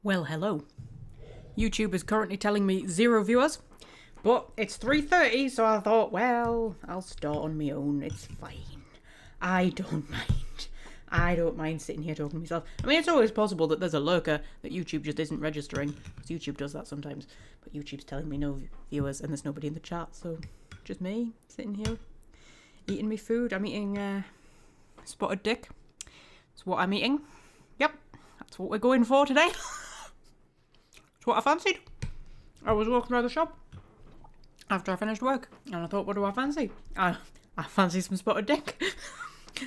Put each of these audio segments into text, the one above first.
Well, hello. YouTube is currently telling me 0 viewers, but it's 3:30, so I thought, well, I'll start on my own. It's fine. I don't mind. I don't mind sitting here talking to myself. I mean, it's always possible that there's a lurker that YouTube just isn't registering, because YouTube does that sometimes. But YouTube's telling me no viewers, and there's nobody in the chat, so just me sitting here eating my food. I'm eating spotted dick. That's what I'm eating. Yep, that's what we're going for today. That's what I fancied. I was walking around the shop after I finished work, and I thought, what do I fancy? I fancy some spotted dick.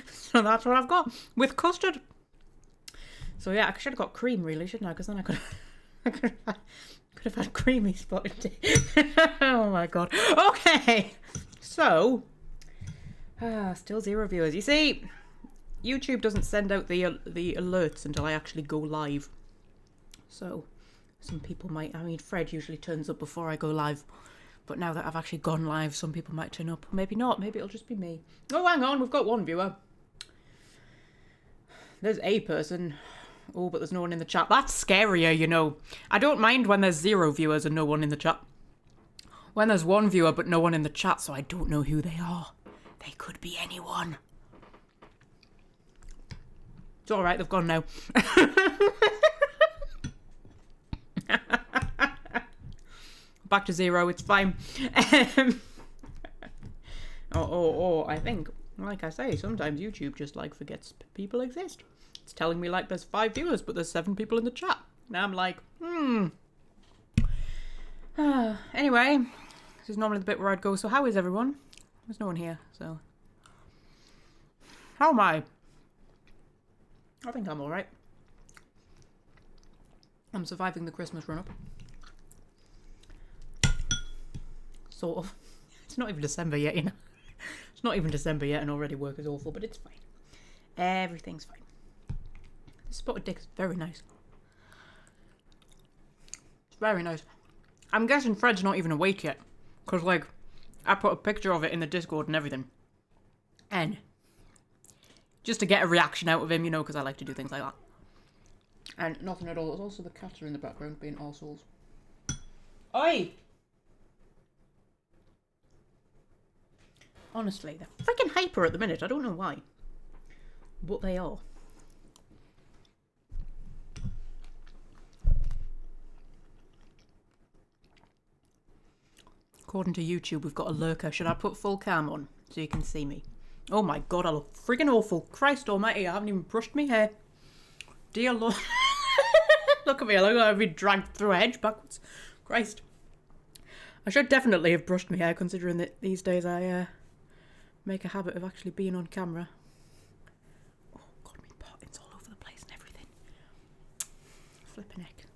So that's what I've got, with custard. So yeah, I should have got cream really, shouldn't I? Because then I could have had creamy spotted dick. Oh my god. Okay, so still 0 viewers. You see, YouTube doesn't send out the alerts until I actually go live. So some people might, I mean, Fred usually turns up before I go live. But now that I've actually gone live, some people might turn up. Maybe not. Maybe it'll just be me. Oh, hang on. We've got 1 viewer. There's a person. Oh, but there's no one in the chat. That's scarier, you know. I don't mind when there's 0 viewers and no one in the chat. When there's 1 viewer but no one in the chat, so I don't know who they are. They could be anyone. It's alright. They've gone now. Back to 0, it's fine. I think, like I say, sometimes YouTube just like forgets people exist. It's telling me like there's 5 viewers, but there's 7 people in the chat. Now I'm like, anyway, this is normally the bit where I'd go, so how is everyone? There's no one here, so. How am I? I think I'm alright. I'm surviving the Christmas run-up. Sort of. It's not even December yet, you know. It's not even December yet and already work is awful, but it's fine. Everything's fine. This spotted dick is very nice. It's very nice. I'm guessing Fred's not even awake yet. Because, like, I put a picture of it in the Discord and everything. And just to get a reaction out of him, you know, because I like to do things like that. And nothing at all. There's also the cats are in the background being arseholes. Oi! Honestly, they're freaking hyper at the minute. I don't know why. But they are. According to YouTube, we've got a lurker. Should I put full cam on so you can see me? Oh my god, I look freaking awful. Christ almighty, I haven't even brushed my hair. Dear Lord. Look at me, I look like I've been dragged through a hedge backwards. Christ. I should definitely have brushed my hair, considering that these days I make a habit of actually being on camera. Oh god, my potting's all over the place and everything. Flipping heck.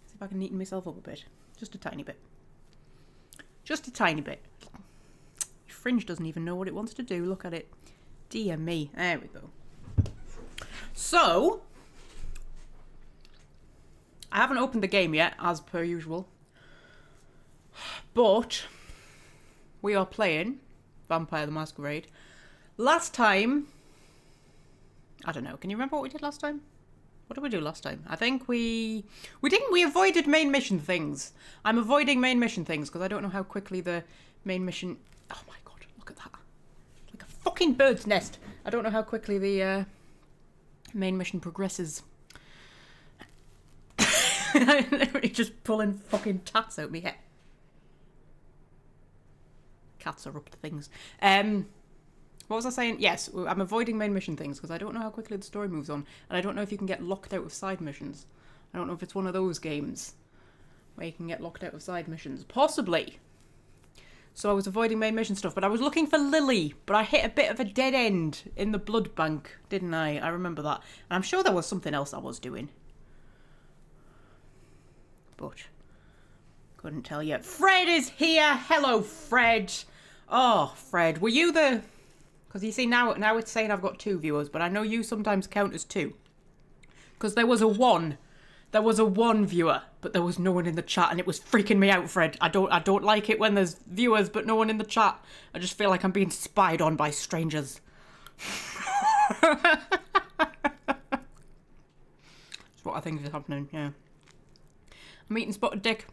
See if I can neaten myself up a bit. Just a tiny bit. Just a tiny bit. Your fringe doesn't even know what it wants to do. Look at it. Dear me. There we go. So, I haven't opened the game yet, as per usual. But we are playing Vampire the Masquerade. Last time, I don't know, can you remember what we did last time? What did we do last time? I think we avoided main mission things. I'm avoiding main mission things because I don't know how quickly the main mission, oh my god, look at that. It's like a fucking bird's nest. I don't know how quickly the main mission progresses. I'm literally just pulling fucking tats out my head. Cats are up to things. What was I saying? Yes, I'm avoiding main mission things because I don't know how quickly the story moves on, and I don't know if you can get locked out of side missions. I don't know if it's one of those games where you can get locked out of side missions. Possibly. So I was avoiding main mission stuff, but I was looking for Lily, but I hit a bit of a dead end in the blood bank, didn't I? I remember that. And I'm sure there was something else I was doing. But couldn't tell you. Fred is here. Hello, Fred. Oh, Fred, were you the... Because you see, now it's saying I've got 2 viewers, but I know you sometimes count as 2. Because there was a 1. There was a 1 viewer, but there was no one in the chat, and it was freaking me out, Fred. I don't like it when there's viewers, but no one in the chat. I just feel like I'm being spied on by strangers. That's what I think is happening, yeah. I'm eating spotted dick.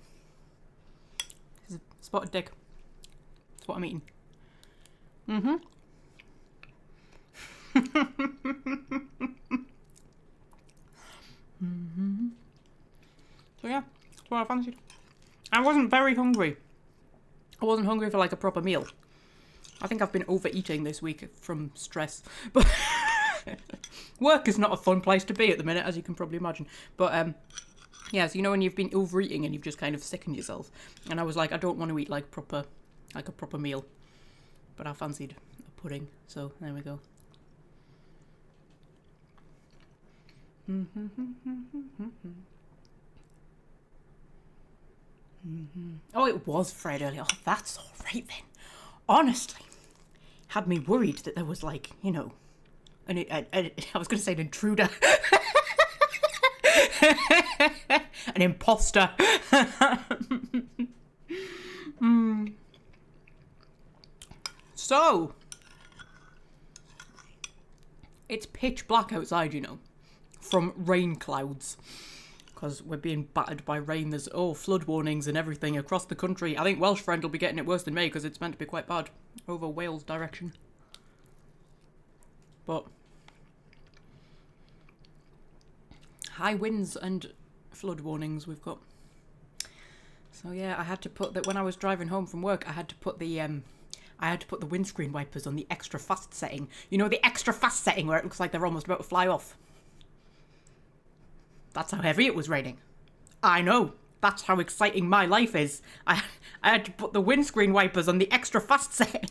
This is spotted dick. That's what I'm eating. Mm-hmm. Mm-hmm. So yeah, that's what I fancied. I wasn't very hungry. I wasn't hungry for like a proper meal. I think I've been overeating this week from stress. But work is not a fun place to be at the minute, as you can probably imagine. But yeah, so you know when you've been overeating and you've just kind of sickened yourself. And I was like, I don't want to eat like a proper meal. But I fancied a pudding, so there we go. Oh, it was Fred earlier. Oh, that's all right then. Honestly, had me worried that there was like, you know, I was going to say an intruder. An imposter. So, it's pitch black outside, you know, from rain clouds. Because we're being battered by rain. There's, flood warnings and everything across the country. I think Welsh Friend will be getting it worse than me because it's meant to be quite bad over Wales direction. But high winds and flood warnings we've got. So yeah, I had to put that when I was driving home from work. I had to put the windscreen wipers on the extra fast setting. You know, the extra fast setting where it looks like they're almost about to fly off. That's how heavy it was raining. I know. That's how exciting my life is. I had to put the windscreen wipers on the extra fast setting.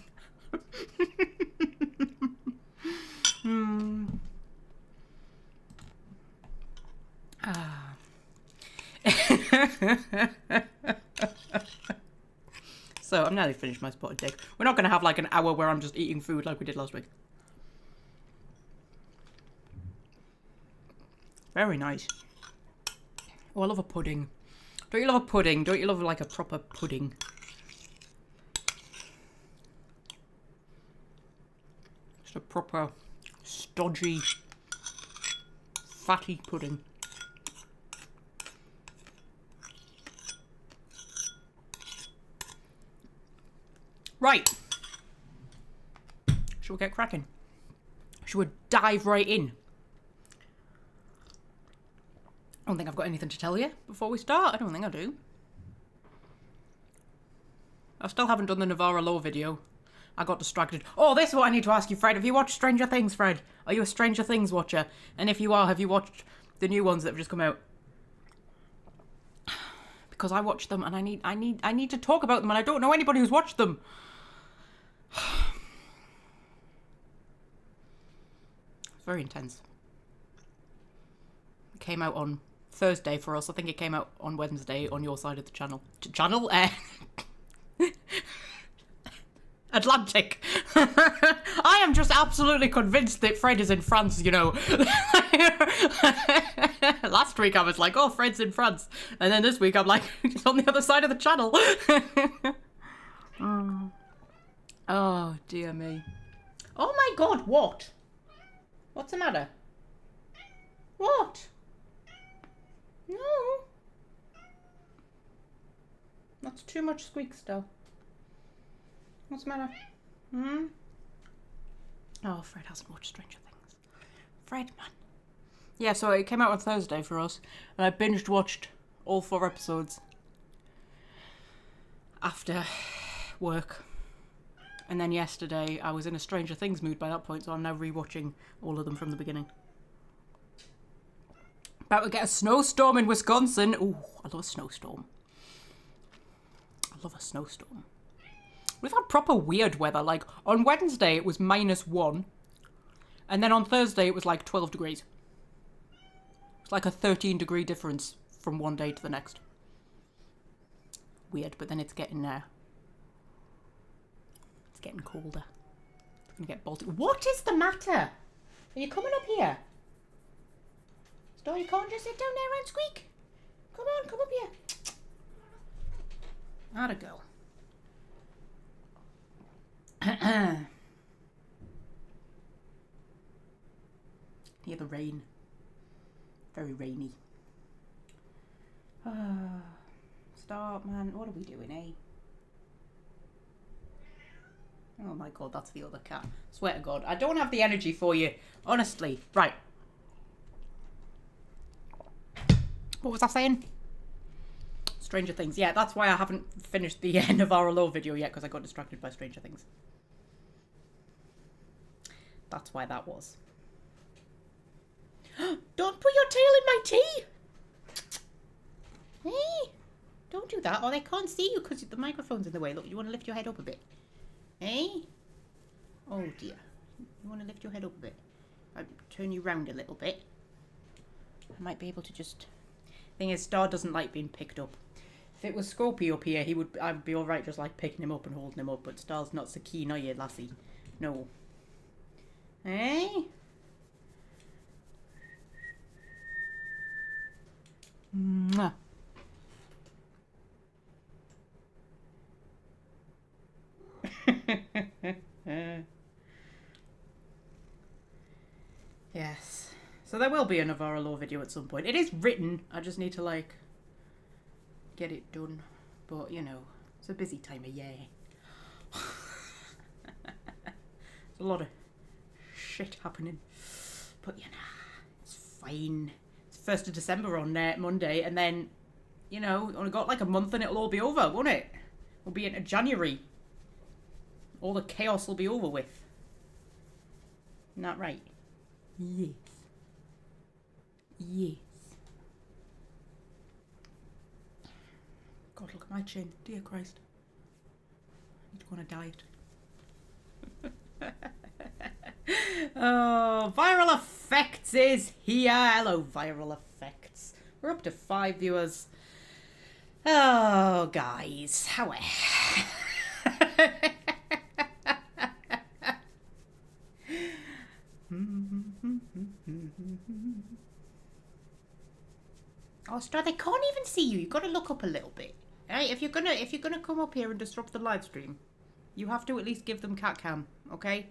So I'm nearly finished my spotted dick. We're not going to have like an hour where I'm just eating food like we did last week. Very nice. Oh, I love a pudding. Don't you love a pudding? Don't you love like a proper pudding? Just a proper, stodgy, fatty pudding. Right. Shall we get cracking? Shall we dive right in? I don't think I've got anything to tell you before we start. I don't think I do. I still haven't done the Navarra Law video. I got distracted. Oh, this is what I need to ask you, Fred. Have you watched Stranger Things, Fred? Are you a Stranger Things watcher? And if you are, have you watched the new ones that have just come out? Because I watched them and I need to talk about them and I don't know anybody who's watched them. It's very intense. It came out on Thursday for us. I think it came out on Wednesday on your side of the channel. Atlantic. I am just absolutely convinced that Fred is in France, you know. Last week I was like, oh, Fred's in France. And then this week I'm like, he's on the other side of the channel. Oh, dear me. Oh my God, what? What's the matter? What? No. That's too much squeak still. What's the matter? Hmm? Oh, Fred hasn't watched Stranger Things. Fred, man. Yeah, so it came out on Thursday for us, and I binged watched all 4 episodes after work. And then yesterday, I was in a Stranger Things mood by that point, so I'm now rewatching all of them from the beginning. About to get a snowstorm in Wisconsin. Ooh, I love a snowstorm. I love a snowstorm. We've had proper weird weather. Like, on Wednesday, it was -1. And then on Thursday, it was like 12 degrees. It's like a 13-degree difference from one day to the next. Weird, but then it's getting colder. It's gonna get Baltic. What is the matter? Are you coming up here? So you can't just sit down there and squeak. Come on, come up here. How'd it go? Hear the rain. Very rainy. Stop, man. What are we doing, eh? Oh my god, that's the other cat. Swear to god. I don't have the energy for you. Honestly. Right. What was I saying? Stranger Things. Yeah, that's why I haven't finished the Navarro Low video yet, because I got distracted by Stranger Things. That's why that was. Don't put your tail in my tea! Hey! Don't do that, or they can't see you because the microphone's in the way. Look, you want to lift your head up a bit. Hey? Oh dear. You want to lift your head up a bit? I'll turn you round a little bit. I might be able to just... Thing is, Star doesn't like being picked up. If it was Scopy up here, I'd be alright just like picking him up and holding him up, but Star's not so keen, are you, lassie? No. Hey? Mwah. Yes. So there will be a Navarro Law video at some point. It is written. I just need to, like, get it done. But, you know, it's a busy time of year. There's a lot of shit happening. But, you know, it's fine. It's 1st of December on Monday. And then, you know, only got like a month and it'll all be over, won't it? We'll be into January. All the chaos will be over with. Isn't that right? Yes. Yes. God, look at my chin. Dear Christ. I need to go on a diet. Oh, Viral Effects is here. Hello, Viral Effects. We're up to 5 viewers. Oh, guys. How Oh, Star, they can't even see you. You've got to look up a little bit. Right? If you're gonna come up here and disrupt the live stream, you have to at least give them cat cam, okay?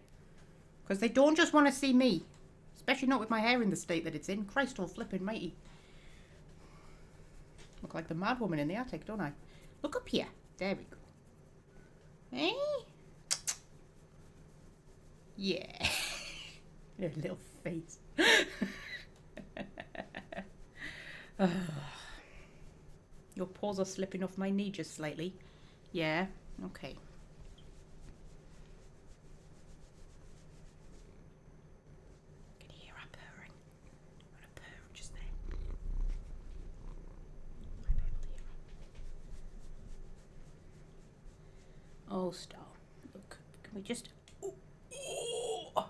Because they don't just want to see me. Especially not with my hair in the state that it's in. Christ all flipping mighty. Look like the mad woman in the attic, don't I? Look up here. There we go. Hey? Yeah. Your little face. Your paws are slipping off my knee just slightly. Yeah, okay. Can you hear her purring? I'm gonna purr just there. Might be able to hear her. Oh, Star. Look, can we just... Ooh. Ooh.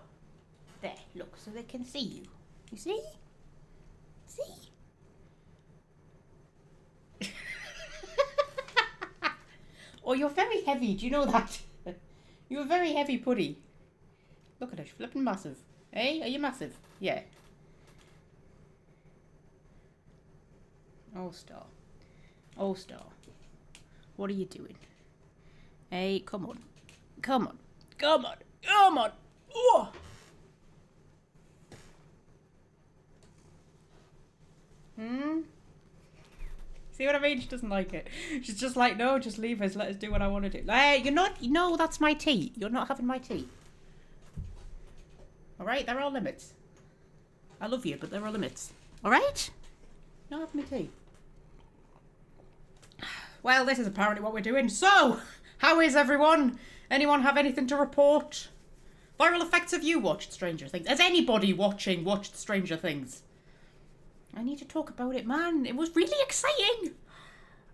There, look, so they can see you. You see? See? Oh, you're very heavy. Do you know that? You're a very heavy putty. Look at her. She's flipping massive. Hey, are you massive? Yeah. Oh, Star. Oh, Star. What are you doing? Hey, come on. Come on. Come on. Come on. Oh. See what I mean? She doesn't like it. She's just like, no, just leave us. Let us do what I want to do. Hey, you're not... No, that's my tea. You're not having my tea. All right? There are limits. I love you, but there are limits. All right? Not having my tea. Well, this is apparently what we're doing. So, how is everyone? Anyone have anything to report? Viral Effects, have you watched Stranger Things? Has anybody watched Stranger Things? I need to talk about it, man. It was really exciting.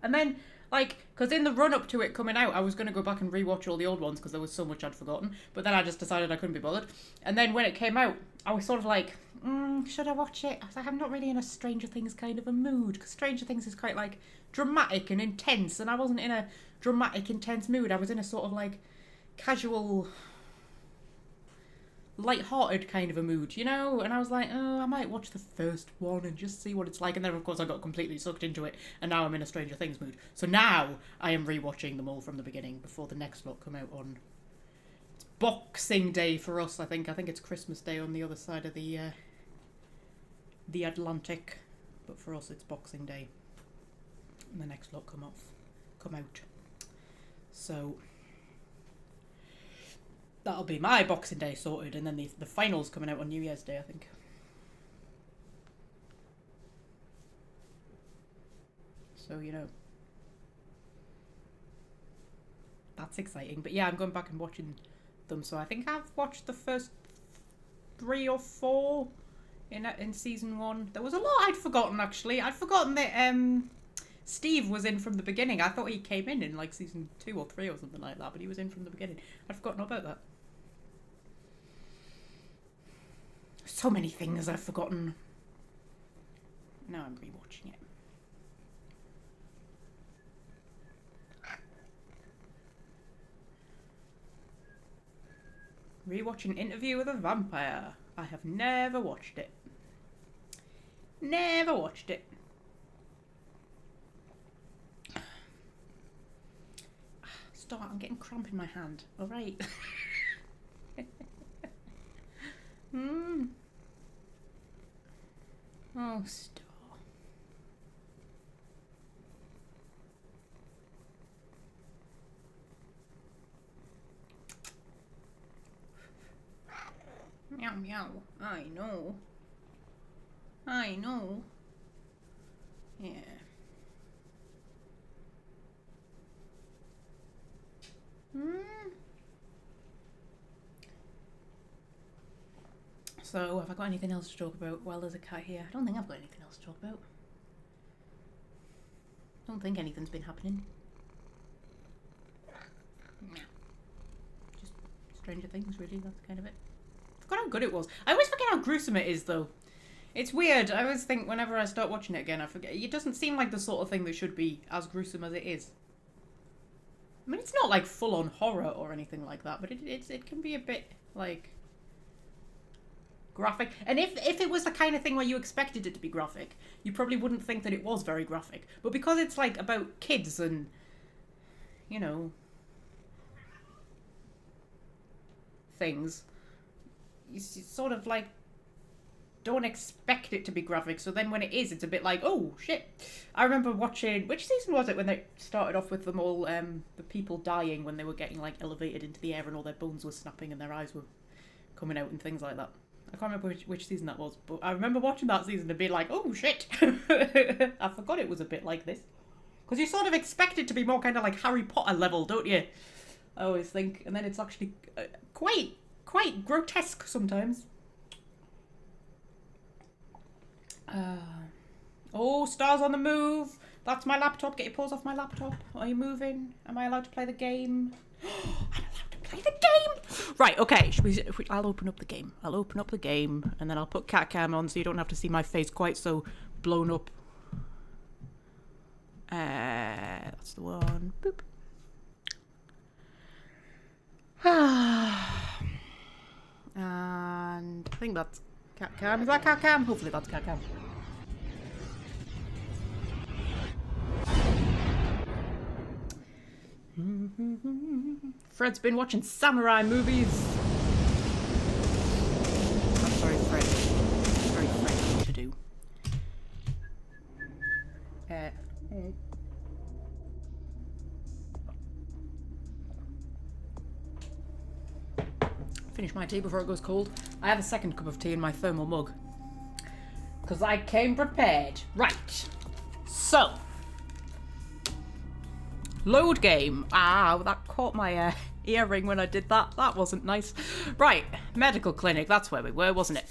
And then, like, because in the run-up to it coming out, I was going to go back and rewatch all the old ones because there was so much I'd forgotten. But then I just decided I couldn't be bothered. And then when it came out, I was sort of like, should I watch it? I was like, I'm not really in a Stranger Things kind of a mood. Because Stranger Things is quite, like, dramatic and intense. And I wasn't in a dramatic, intense mood. I was in a sort of, like, casual... light-hearted kind of a mood, you know? And I was like, oh, I might watch the first one and just see what it's like. And then, of course, I got completely sucked into it, and now I'm in a Stranger Things mood. So now I am rewatching them all from the beginning before the next lot come out on... It's Boxing Day for us, I think. I think it's Christmas Day on the other side of the Atlantic. But for us, it's Boxing Day. and the next lot come out. So that'll be my Boxing Day sorted, and then the finals coming out on New Year's Day, I think. So, you know, that's exciting. But yeah, I'm going back and watching them. So I think I've watched the first 3 or 4 in season 1. There was a lot I'd forgotten, actually. I'd forgotten that Steve was in from the beginning. I thought he came in like season 2 or 3 or something like that, but he was in from the beginning. I'd forgotten about that. So many things I've forgotten. Now I'm rewatching it. Rewatching Interview with a Vampire. I have never watched it. Never watched it. Stop, I'm getting cramp in my hand. Alright. Oh, stop. Meow meow. I know. I know. Yeah. So, have I got anything else to talk about? Well, there's a cat here. I don't think I've got anything else to talk about. I don't think anything's been happening. Just Stranger Things, really. That's kind of it. I forgot how good it was. I always forget how gruesome it is, though. It's weird. I always think whenever I start watching it again, I forget. It doesn't seem like the sort of thing that should be as gruesome as it is. I mean, it's not like full-on horror or anything like that, but it can be a bit, like, graphic. And if it was the kind of thing where you expected it to be graphic, you probably wouldn't think that it was very graphic. But because it's, like, about kids and, you know, things, you sort of, like, don't expect it to be graphic, so then when it is, it's a bit like, oh shit. I remember watching, which season was it when they started off with them all, the people dying when they were getting like elevated into the air and all their bones were snapping and their eyes were coming out and things like that. I can't remember which season that was, but I remember watching that season and being like, oh shit. I forgot it was a bit like this. Because you sort of expect it to be more kind of like Harry Potter level, don't you? I always think. And then it's actually quite grotesque sometimes. Oh, stars on the move. That's my laptop. Get your paws off my laptop. Are you moving? Am I allowed to play the game? I'm allowed to play the game. Right, okay. I'll open up the game. I'll open up the game and then I'll put cat cam on so you don't have to see my face quite so blown up. That's the one. Boop. And I think that's cat cam. Is that cat cam? Hopefully that's cat cam. Fred's been watching samurai movies. That's very Fred. Very Fred to do. Finish my tea before it goes cold. I have a second cup of tea in my thermal mug. Because I came prepared. Right. So. Load game. Ah, that caught my earring when I did that. That wasn't nice. Right. Medical clinic. That's where we were, wasn't it?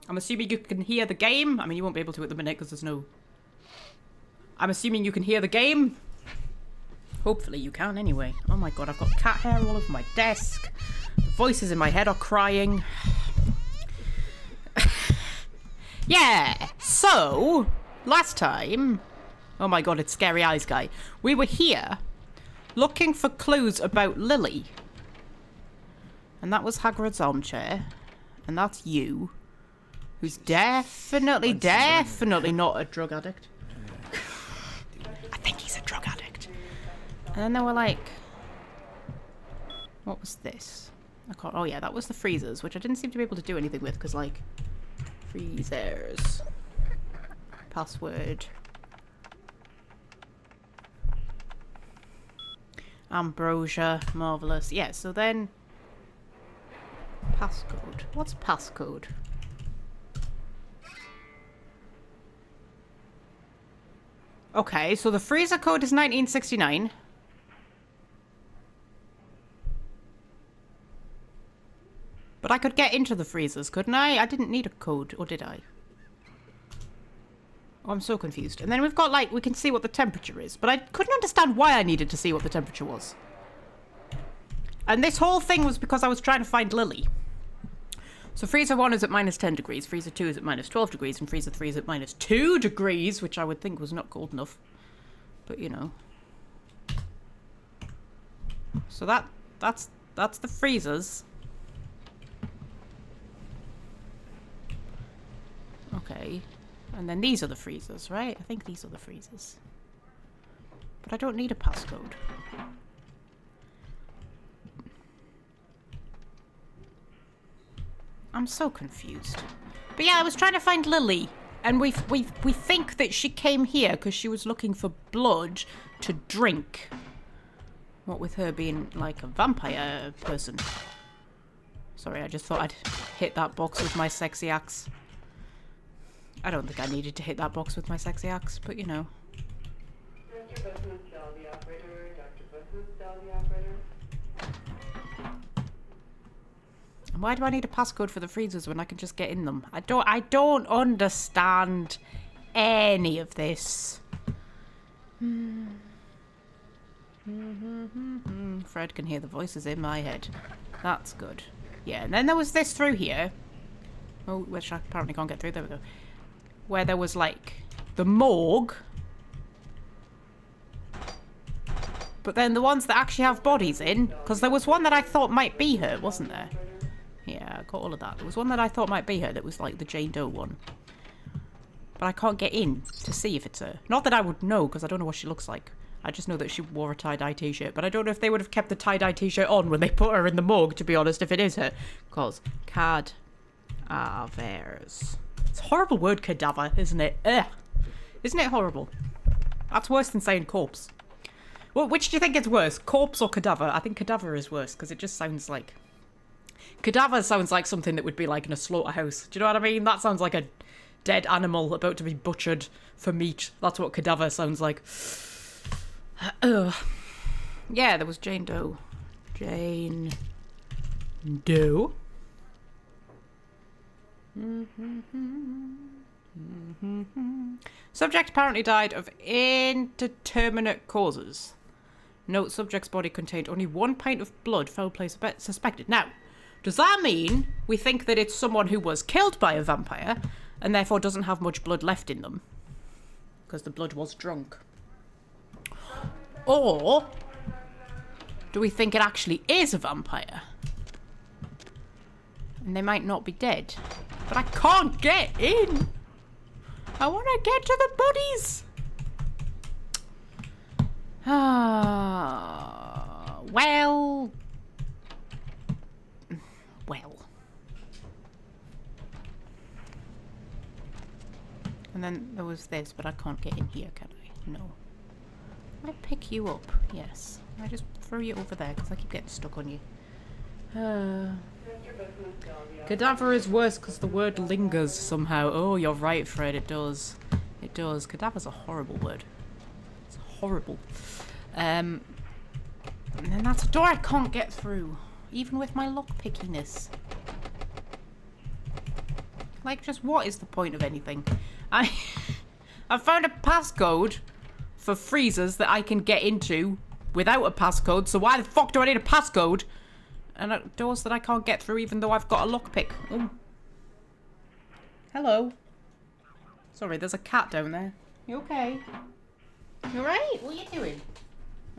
I'm assuming you can hear the game. I mean, you won't be able to at the minute because there's no... I'm assuming you can hear the game. Hopefully you can anyway. Oh my god, I've got cat hair all over my desk. The voices in my head are crying. Yeah, so, last time... Oh my god, it's Scary Eyes Guy. We were here looking for clues about Lily. And that was Hagrid's armchair. And that's you. Who's definitely not a drug addict. I think he's a drug addict. And then they were like... What was this? I can't... Oh yeah, that was the freezers, which I didn't seem to be able to do anything with, because like... Freezers. Password. Ambrosia. Marvellous. Yeah, so then... Passcode. What's passcode? Okay, so the freezer code is 1969. But I could get into the freezers, couldn't I? I didn't need a code, or did I? Oh, I'm so confused. And then we've got, like, we can see what the temperature is. But I couldn't understand why I needed to see what the temperature was. And this whole thing was because I was trying to find Lily. So freezer 1 is at -10 degrees, freezer 2 is at -12 degrees, and freezer 3 is at -2 degrees, which I would think was not cold enough. But, you know. So that's the freezers. Okay. And then these are the freezers, right? I think these are the freezers. But I don't need a passcode. I'm so confused. But yeah, I was trying to find Lily. And we think that she came here because she was looking for blood to drink. What with her being like a vampire person. Sorry, I just thought I'd hit that box with my sexy axe. I don't think I needed to hit that box with my sexy axe, but you know. Dr. Bushman, tell the operator. Dr. Bushman, tell the operator. And why do I need a passcode for the freezers when I can just get in them? I don't understand any of this. Fred can hear the voices in my head. That's good. Yeah, and then there was this through here. Oh, which I apparently can't get through. There we go. Where there was, like, the morgue. But then the ones that actually have bodies in. Because there was one that I thought might be her, wasn't there? Yeah, I got all of that. There was one that I thought might be her that was, like, the Jane Doe one. But I can't get in to see if it's her. Not that I would know, because I don't know what she looks like. I just know that she wore a tie-dye t-shirt. But I don't know if they would have kept the tie-dye t-shirt on when they put her in the morgue, to be honest, if it is her. Because cadavers. It's a horrible word, cadaver, isn't it? Ugh. Isn't it horrible? That's worse than saying corpse. Well, which do you think is worse? Corpse or cadaver? I think cadaver is worse, because it just sounds like... Cadaver sounds like something that would be like in a slaughterhouse. Do you know what I mean? That sounds like a dead animal about to be butchered for meat. That's what cadaver sounds like. Ugh. Yeah, there was Jane Doe. Jane Doe? Subject apparently died of indeterminate causes. Note, subject's body contained only 1 pint of blood, foul play suspected. Now, does that mean we think that it's someone who was killed by a vampire and therefore doesn't have much blood left in them? Because the blood was drunk. Or do we think it actually is a vampire? And they might not be dead. But I can't get in! I want to get to the bodies! Well... And then there was this, but I can't get in here, can I? No. Can I pick you up? Yes. Can I just throw you over there, because I keep getting stuck on you. Cadaver is worse because the word lingers somehow. Oh, you're right, Fred. It does. It does. Cadaver's a horrible word. It's horrible. And then that's a door I can't get through, even with my lock-pickiness. Like, just what is the point of anything? I found a passcode for freezers that I can get into without a passcode, so why the fuck do I need a passcode? And doors that I can't get through even though I've got a lockpick. Oh. Hello. Sorry, there's a cat down there. You okay? You alright? What are you doing?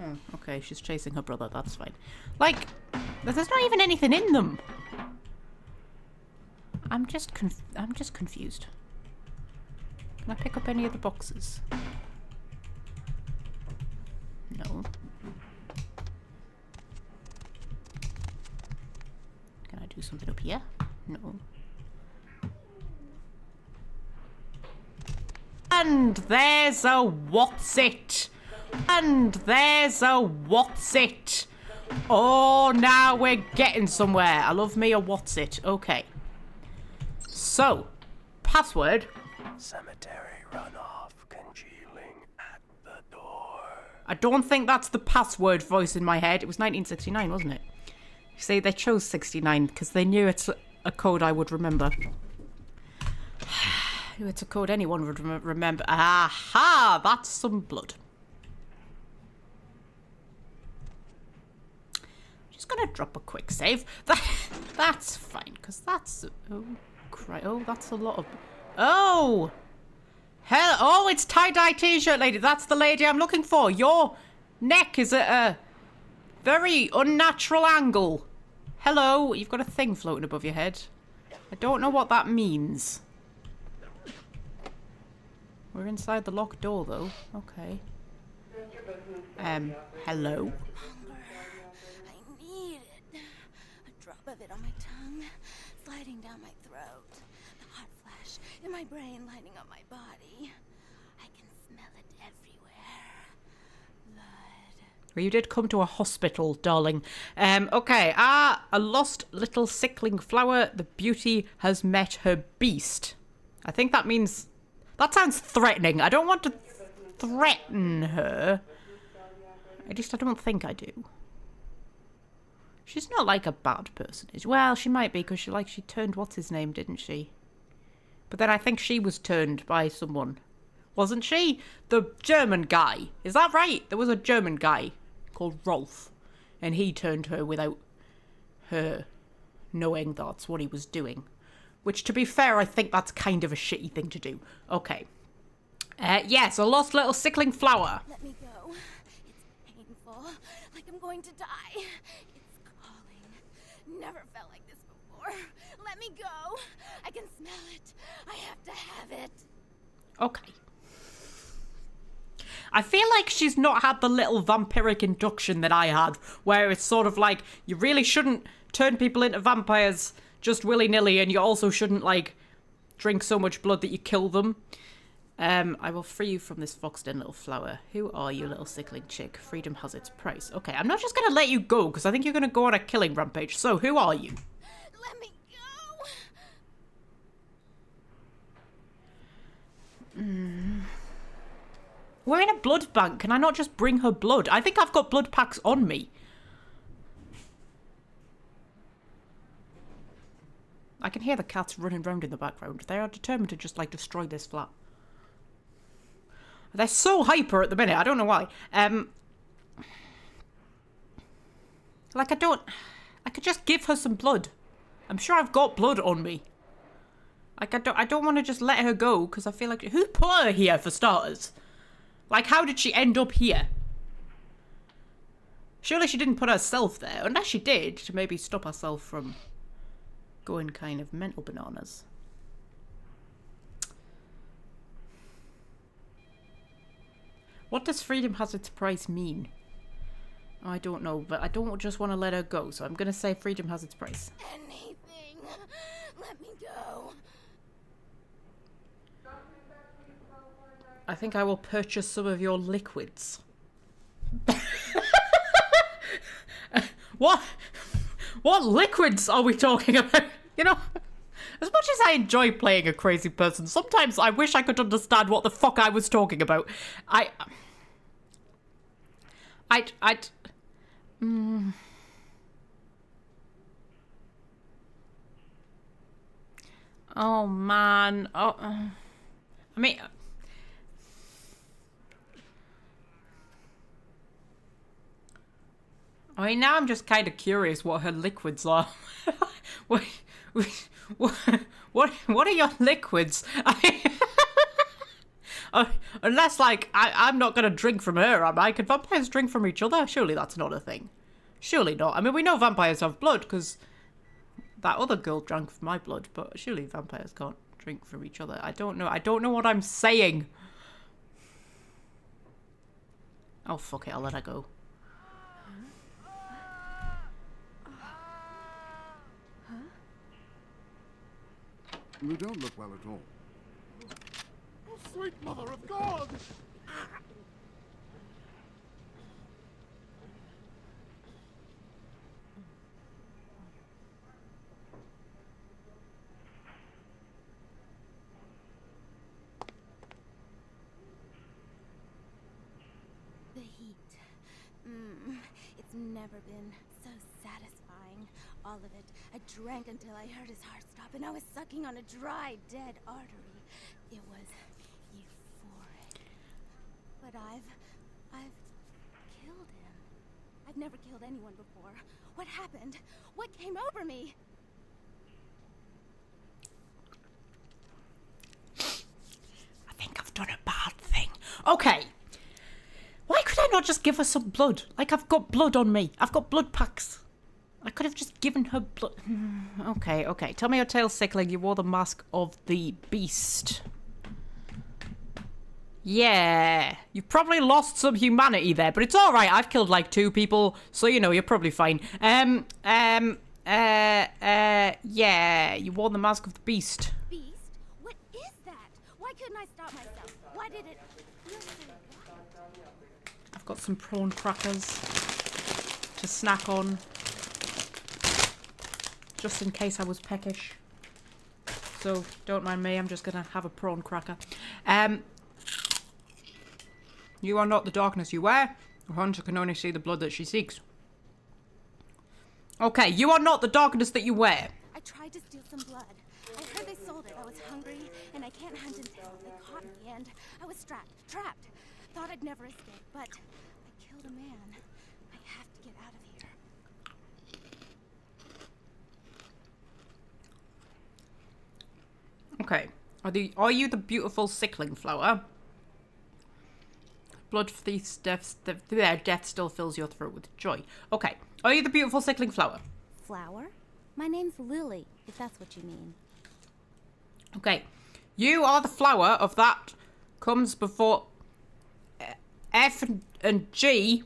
Oh, okay, she's chasing her brother, that's fine. Like, there's not even anything in them. I'm just confused. Can I pick up any of the boxes? No. Can I do something up here? No. And there's a what's it. And there's a what's it. Oh, now we're getting somewhere. I love me a what's it. Okay. So, password. Cemetery runoff congealing at the door. I don't think that's the password voice in my head. It was 1969, wasn't it? See, they chose 69 because they knew it's a code I would remember. It's a code anyone would remember. Aha! That's some blood. Just gonna drop a quick save. That's fine, because that's... Oh, cry. Oh, that's a lot of... Oh! Hell... Oh, it's tie-dye t-shirt lady. That's the lady I'm looking for. Your neck is at a very unnatural angle. Hello. You've got a thing floating above your head. I don't know what that means. We're inside the locked door, though. Okay. Hello? I need it. A drop of it on my tongue, sliding down my throat. The hot flash in my brain lighting up my body. I can smell it everywhere. Blood. Well, you did come to a hospital, darling. Okay. A lost little sickling flower. The beauty has met her beast. I think that means... That sounds threatening. I don't want to threaten her. At least I don't think I do. She's not like a bad person. Well, she might be because she turned what's his name, didn't she? But then I think she was turned by someone. Wasn't she? The German guy. Is that right? There was a German guy called Rolf. And he turned her without her knowing that's what he was doing. Which, to be fair, I think that's kind of a shitty thing to do. Okay. Yes, a lost little sickling flower. Let me go. It's painful, like I'm going to die. It's calling. Never felt like this before. Let me go. I can smell it. I have to have it. Okay. I feel like she's not had the little vampiric induction that I had, where it's sort of like, you really shouldn't turn people into vampires just willy-nilly, and you also shouldn't, like, drink so much blood that you kill them. I will free you from this foxed-in little flower. Who are you, little sickling chick? Freedom has its price. Okay, I'm not just going to let you go, because I think you're going to go on a killing rampage. So, who are you? Let me go. We're in a blood bank. Can I not just bring her blood? I think I've got blood packs on me. I can hear the cats running around in the background. They are determined to just, like, destroy this flat. They're so hyper at the minute. I don't know why. Like, I could just give her some blood. I'm sure I've got blood on me. Like, I don't want to just let her go, because I feel like... Who put her here, for starters? Like, how did she end up here? Surely she didn't put herself there. Unless she did, to maybe stop herself from... going kind of mental bananas. What does freedom has its price mean? I don't know, but I don't just want to let her go, so I'm going to say freedom has its price. Anything. Let me go. I think I will purchase some of your liquids. What liquids are we talking about? You know, as much as I enjoy playing a crazy person, sometimes I wish I could understand what the fuck I was talking about. Oh man. Oh, I mean. Now I'm just kind of curious what her liquids are. what are your liquids? Unless, like, I'm not going to drink from her, am I? Can vampires drink from each other? Surely that's not a thing. Surely not. I mean, we know vampires have blood, because that other girl drank from my blood, but surely vampires can't drink from each other. I don't know. I don't know what I'm saying. Oh, fuck it. I'll let her go. You don't look well at all. Sweet mother of God! The heat. It's never been so satisfying. All of it. I drank until I heard his heart stop, and I was sucking on a dry, dead artery. It was euphoric. But I've killed him. I've never killed anyone before. What happened? What came over me? I think I've done a bad thing. Okay. Why could I not just give her some blood? Like, I've got blood on me. I've got blood packs. I could have just given her blood. Okay, okay. Tell me your tale, sickling. You wore the mask of the beast. Yeah. You probably lost some humanity there, but it's alright. I've killed like 2 people, so you know, you're probably fine. Yeah. You wore the mask of the beast. Beast? What is that? Why couldn't I stop myself? Why did it feel so right? I've got some prawn crackers to snack on. Just in case I was peckish. So, don't mind me, I'm just gonna have a prawn cracker. You are not the darkness you wear. A hunter can only see the blood that she seeks. Okay, you are not the darkness that you wear. I tried to steal some blood. I heard they sold it. I was hungry, and I can't hunt until they caught me, and I was trapped. Thought I'd never escape, but I killed a man. I have to get out of here. Okay. Are you the beautiful sickling flower? Blood for these death still fills your throat with joy. Okay. Are you the beautiful sickling flower? Flower? My name's Lily, if that's what you mean. Okay. You are the flower of that comes before F and G.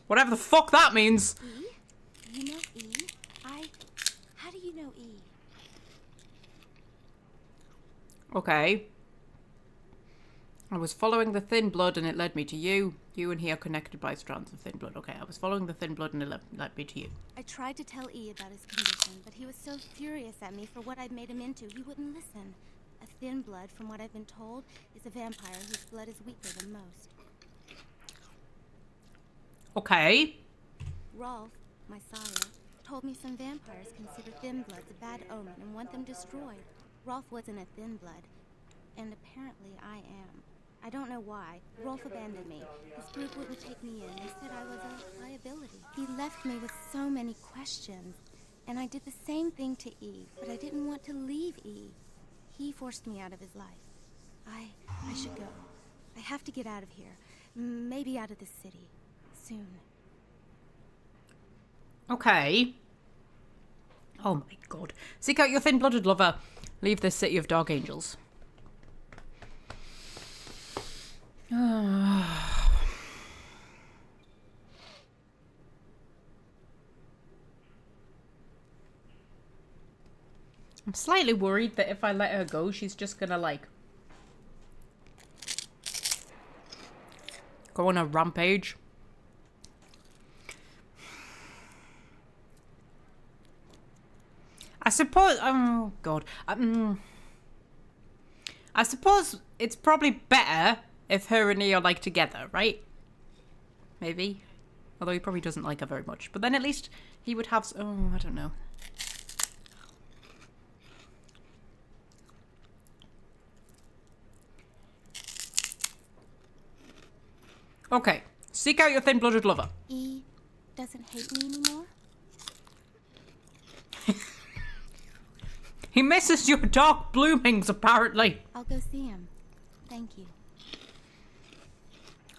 Whatever the fuck that means. E? You know E? How do you know E? Okay. I was following the thin blood and it led me to you. You and he are connected by strands of thin blood. Okay, I was following the thin blood and it led me to you. I tried to tell E about his condition, but he was so furious at me for what I'd made him into, he wouldn't listen. A thin blood, from what I've been told, is a vampire whose blood is weaker than most. Okay. Rolf, my sire, told me some vampires consider thin bloods a bad omen and want them destroyed. Rolf wasn't a thin blood, and apparently I am. I don't know why. Rolf abandoned me. His group wouldn't take me in. They said I was a liability. He left me with so many questions, and I did the same thing to E, but I didn't want to leave E. He forced me out of his life. I should go. I have to get out of here. Maybe out of the city. Soon. Okay. Oh my god. Seek out your thin-blooded lover. Leave this city of dark angels. I'm slightly worried that if I let her go, she's just gonna, like, go on a rampage. I suppose... Oh, God. I suppose it's probably better if her and E are, like, together, right? Maybe. Although he probably doesn't like her very much. But then at least he would have... Oh, I don't know. Okay. Seek out your thin-blooded lover. E doesn't hate me anymore? He misses your dark bloomings, apparently. I'll go see him. Thank you.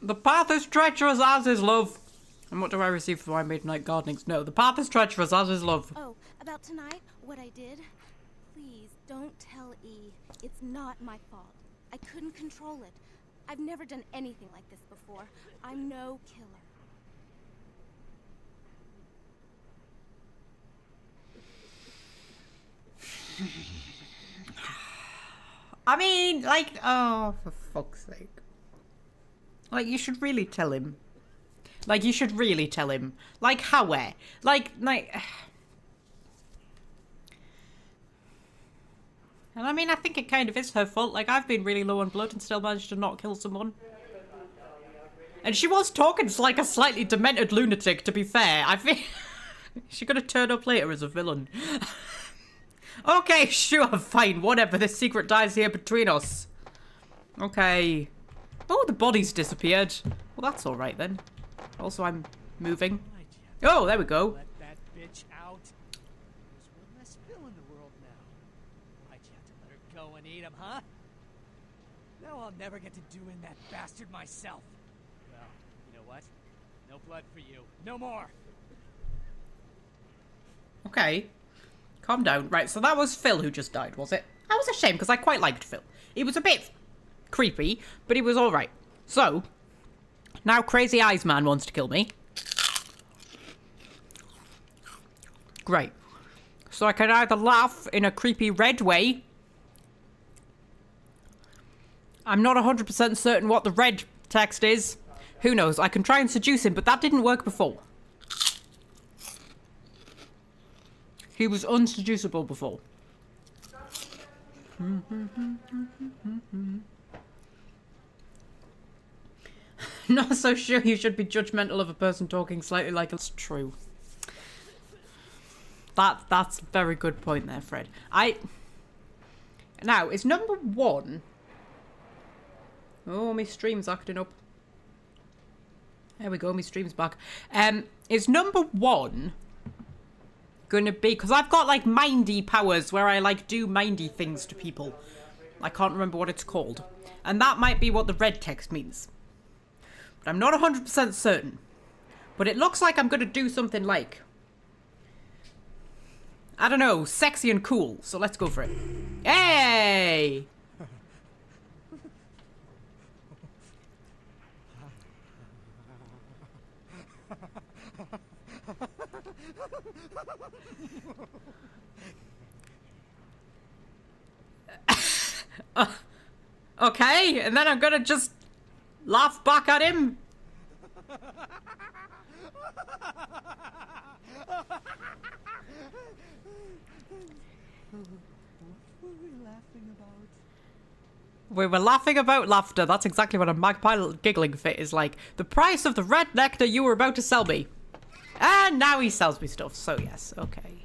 The path is treacherous as is love. And what do I receive for my midnight gardenings? No, the path is treacherous as is love. Oh, about tonight? What I did? Please, don't tell E. It's not my fault. I couldn't control it. I've never done anything like this before. I'm no killer. I mean, like, oh, for fuck's sake. Like, you should really tell him. Like, you should really tell him. Like, how, where? Like... And I mean, I think it kind of is her fault. Like, I've been really low on blood and still managed to not kill someone. And she was talking like a slightly demented lunatic, to be fair. I think she's gonna turn up later as a villain. Okay, sure, fine, whatever. The secret dies here between us. Okay. Oh, the body's disappeared. Well, that's alright then. Also, I'm moving. Oh, there we go. Let that bitch out. There's one less Phil in the world now. Why'd you have to let her go and eat him, huh? Now I'll never get to doing that bastard myself. Well, you know what? No blood for you. No more. Okay. Calm down. Right, so that was Phil who just died, was it? That was a shame, because I quite liked Phil. He was a bit creepy, but he was alright. So, now Crazy Eyes Man wants to kill me. Great. So I can either laugh in a creepy red way. I'm not 100% certain what the red text is. Who knows? I can try and seduce him, but that didn't work before. He was unseducible before. Not so sure you should be judgmental of a person talking slightly like it's true. That's a very good point there, Fred. Now, is number 1... Oh, my stream's acting up. There we go, my stream's back. Is number 1... gonna be, because I've got like mindy powers where I like do mindy things to people. I can't remember what it's called, and that might be what the red text means, but I'm not 100% certain. But it looks like I'm gonna do something like, I don't know, sexy and cool. So let's go for it. Hey. Okay, and then I'm gonna just laugh back at him. We were laughing about laughter. That's exactly what a magpie giggling fit is like. The price of the red nectar you were about to sell me. And now he sells me stuff, so yes, okay.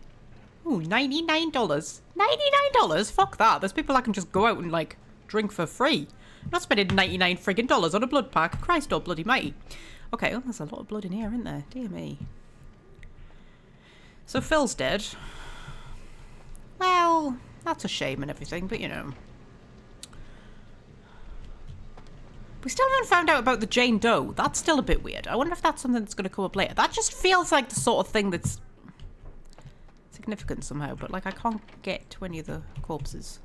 Ooh, $99. $99? Fuck that. There's people that can just go out and, like, drink for free. I'm not spending 99 friggin' dollars on a blood pack. Christ, oh bloody mighty. Okay, well, there's a lot of blood in here, isn't there? Dear me. So Phil's dead. Well, that's a shame and everything, but you know. We still haven't found out about the Jane Doe. That's still a bit weird. I wonder if that's something that's going to come up later. That just feels like the sort of thing that's significant somehow, but like I can't get to any of the corpses.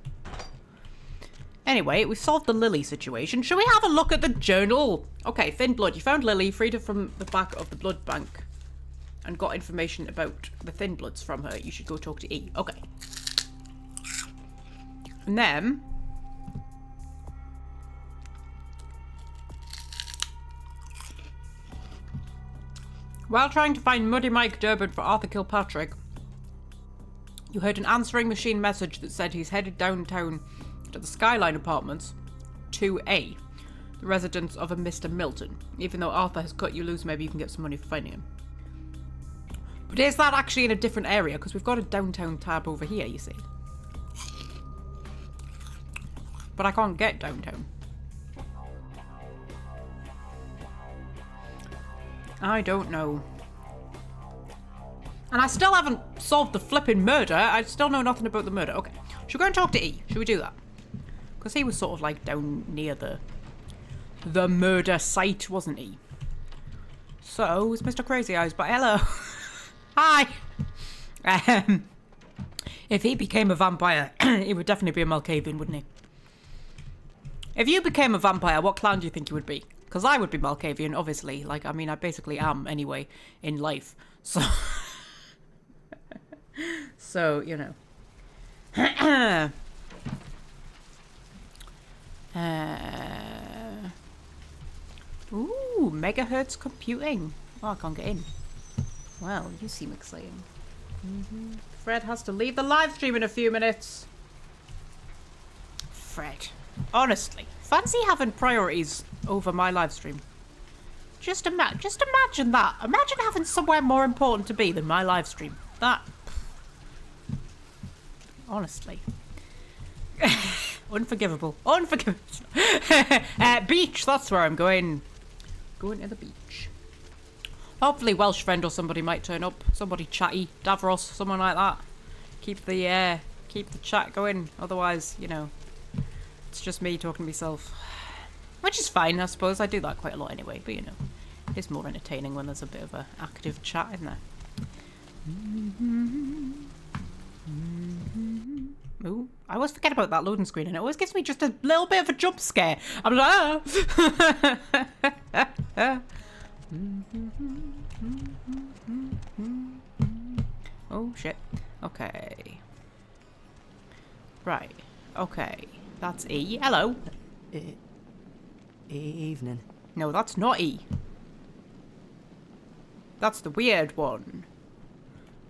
Anyway, we've solved the Lily situation. Shall we have a look at the journal? Okay, thin blood. You found Lily, freed her from the back of the blood bank, and got information about the thin bloods from her. You should go talk to E. Okay. And then... while trying to find Muddy Mike Durbin for Arthur Kilpatrick, you heard an answering machine message that said he's headed downtown to the Skyline Apartments 2A, the residence of a Mr. Milton. Even though Arthur has cut you loose, maybe you can get some money for finding him. But is that actually in a different area? Because we've got a downtown tab over here, you see. But I can't get downtown. I don't know. And I still haven't solved the flipping murder. I still know nothing about the murder. Okay. Should we go and talk to E? Should we do that? Because he was sort of like down near the murder site, wasn't he? So, it's Mr. Crazy Eyes, but hello. Hi. If he became a vampire, he would definitely be a Malkavian, wouldn't he? If you became a vampire, what clan do you think you would be? Because I would be Malkavian, obviously. Like, I mean, I basically am anyway in life. So, so you know. Ooh, megahertz computing. Oh, I can't get in. Well, you seem exciting. Fred has to leave the live stream in a few minutes. Fred, honestly, fancy having priorities over my live stream. Just imagine that. Imagine having somewhere more important to be than my live stream. That, honestly. Unforgivable. Unforgivable. Beach, that's where I'm going. Going to the beach. Hopefully Welsh friend or somebody might turn up. Somebody chatty. Davros, someone like that. Keep the chat going. Otherwise, you know, it's just me talking to myself. Which is fine, I suppose. I do that quite a lot anyway, but you know, it's more entertaining when there's a bit of a active chat in there. Ooh, I always forget about that loading screen, and it always gives me just a little bit of a jump scare. I'm like, ah! Oh shit. Okay. Right. Okay. That's E. Hello. Evening. No, that's not E. That's the weird one.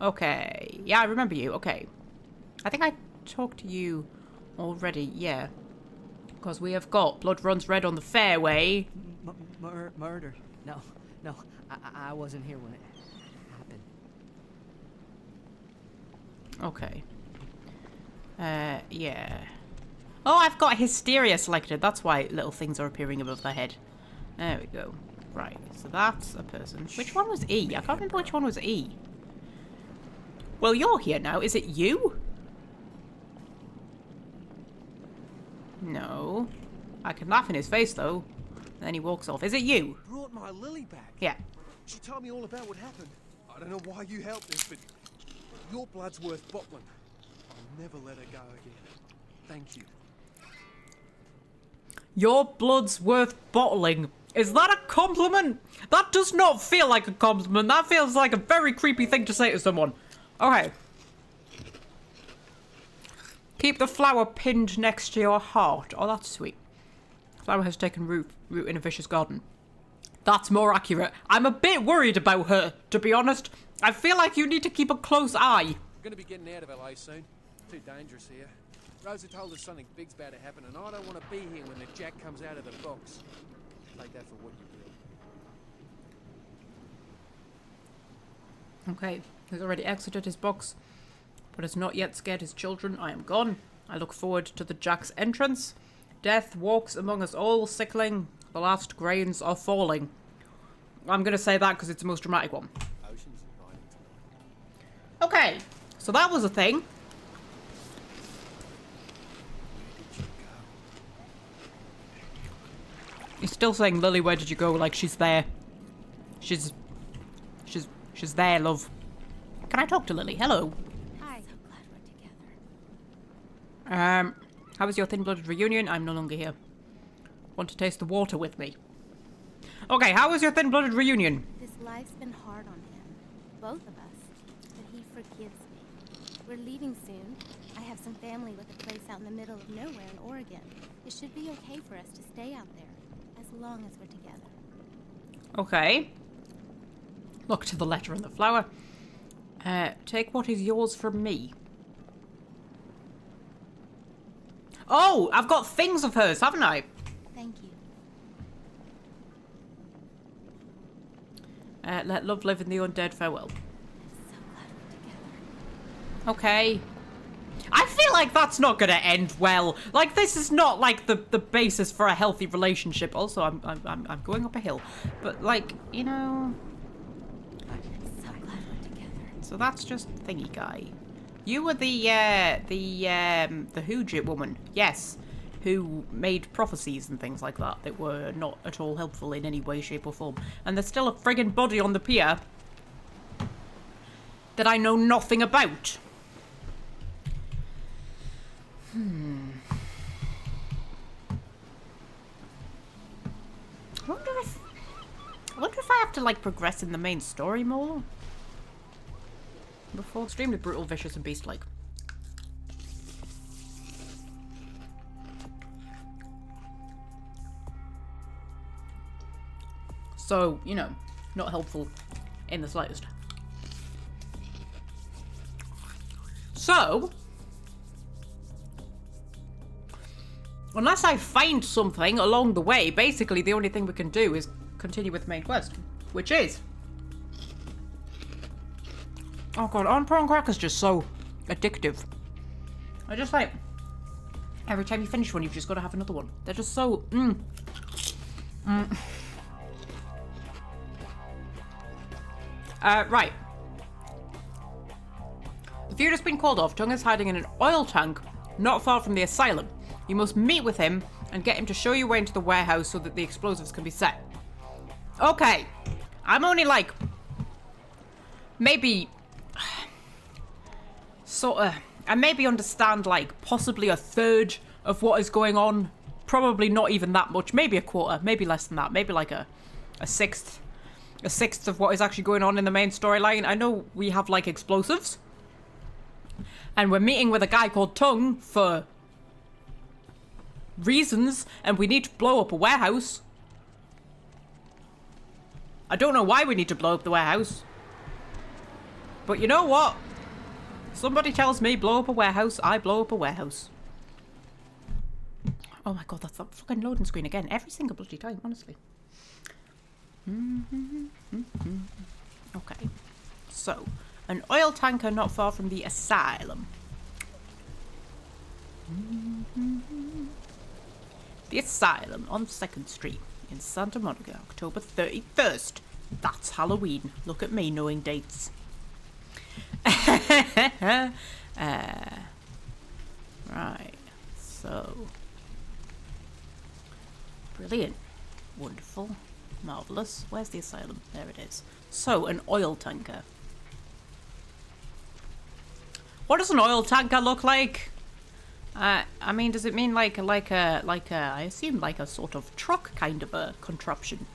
Okay. Yeah, I remember you. Okay. I think I talked to you already. Yeah. Because we have got blood runs red on the fairway. Murder. No. I wasn't here when it happened. Okay. Yeah. Oh, I've got hysteria selected. That's why little things are appearing above their head. There we go. Right. So that's a person. Which one was E? I can't remember which one was E. Well, you're here now. Is it you? No. I can laugh in his face, though. And then he walks off. Is it you? Brought my Lily back. Yeah. She told me all about what happened. I don't know why you helped us, but your blood's worth bottling. I'll never let her go again. Thank you. Your blood's worth bottling. Is that a compliment? That does not feel like a compliment. That feels like a very creepy thing to say to someone. Okay. Keep the flower pinned next to your heart. Oh, that's sweet. Flower has taken root in a vicious garden. That's more accurate. I'm a bit worried about her, to be honest. I feel like you need to keep a close eye. We're gonna be getting out of LA soon. Too dangerous here. Rosa told us something big's about to happen, and I don't want to be here when the jack comes out of the box. Take that for what you will. Okay, he's already exited his box, but has not yet scared his children. I am gone. I look forward to the Jack's entrance. Death walks among us all, sickling. The last grains are falling. I'm going to say that because it's the most dramatic one. Ocean's inviting tonight. Okay, so that was a thing. He's still saying, Lily, where did you go? Like she's there. She's there, love. Can I talk to Lily? Hello. Hi. So glad we're together. How was your thin-blooded reunion? I'm no longer here. Want to taste the water with me? Okay, how was your thin-blooded reunion? This life's been hard on him. Both of us. But he forgives me. We're leaving soon. I have some family with a place out in the middle of nowhere in Oregon. It should be okay for us to stay out there. As long as we're together. Okay. Look to the letter and the flower. Take what is yours from me. Oh, I've got things of hers, haven't I? Thank you. Let love live in the undead. Farewell. I'm so glad we're together. Okay. I feel like that's not gonna end well. Like this is not like the basis for a healthy relationship. Also, I'm going up a hill, but like you know. I'm so glad we're together. So that's just thingy guy. You were the Hoojit woman, yes, who made prophecies and things like that that were not at all helpful in any way, shape, or form. And there's still a friggin' body on the pier that I know nothing about. I wonder if I have to like progress in the main story more. Before extremely brutal, vicious, and beast-like. So, you know, not helpful in the slightest. So, unless I find something along the way, basically the only thing we can do is continue with the main quest, which is... Oh god, on prawn crackers just so addictive. I just like... Every time you finish one, you've just got to have another one. They're just so... Right. The feud has been called off. Tung is hiding in an oil tank not far from the asylum. You must meet with him and get him to show you way into the warehouse so that the explosives can be set. Okay. I'm only like... Maybe... Sort of... I maybe understand like possibly a third of what is going on. Probably not even that much. Maybe a quarter. Maybe less than that. Maybe like a sixth. A sixth of what is actually going on in the main storyline. I know we have like explosives. And we're meeting with a guy called Tung for reasons. And we need to blow up a warehouse. I don't know why we need to blow up the warehouse. But you know what? Somebody tells me blow up a warehouse, I blow up a warehouse. Oh my god, that's that fucking loading screen again. Every single bloody time, honestly. Okay. So, an oil tanker not far from the asylum. The asylum on 2nd Street in Santa Monica, October 31st. That's Halloween. Look at me knowing dates. Right, so brilliant, wonderful, marvelous. Where's the asylum? There it is. So, an oil tanker. What does an oil tanker look like? I mean, does it mean like a I assume like a sort of truck kind of a contraption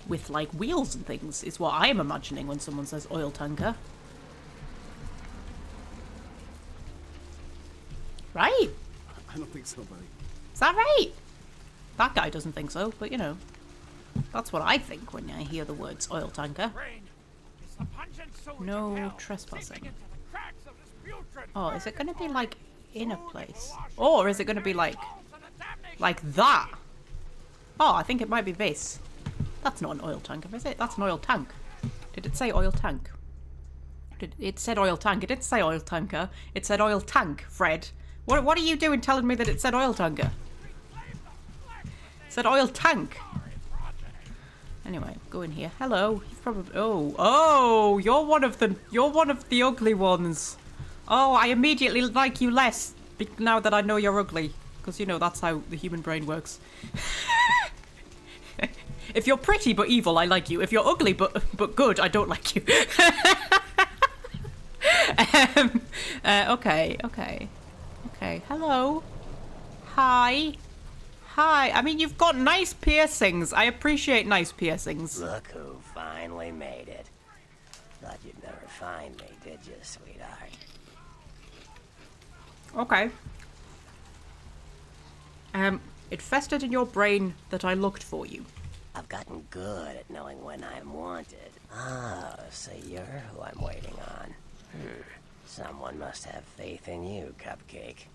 with like wheels and things is what I'm imagining when someone says oil tanker. Right? I don't think so, buddy. Is that right? That guy doesn't think so, but you know. That's what I think when I hear the words oil tanker. No trespassing. Oh, is it going to be like in a place? Or is it going to be like that? Oh, I think it might be this. That's not an oil tanker, is it? That's an oil tank. Did it say oil tank? It said oil tank. It didn't say oil tanker. It said oil tank, Fred. What are you doing telling me that it said oil tanker? It said oil tank. Anyway, go in here. Hello. You've probably oh, you're one of the ugly ones. Oh, I immediately like you less now that I know you're ugly, because you know that's how the human brain works. If you're pretty but evil, I like you. If you're ugly but good, I don't like you. Okay, hello. Hi. I mean, you've got nice piercings. I appreciate nice piercings. Look who finally made it. Thought you'd never find me, did you, sweetheart? Okay. It festered in your brain that I looked for you. I've gotten good at knowing when I'm wanted. Oh, so you're who I'm waiting on. Someone must have faith in you, Cupcake.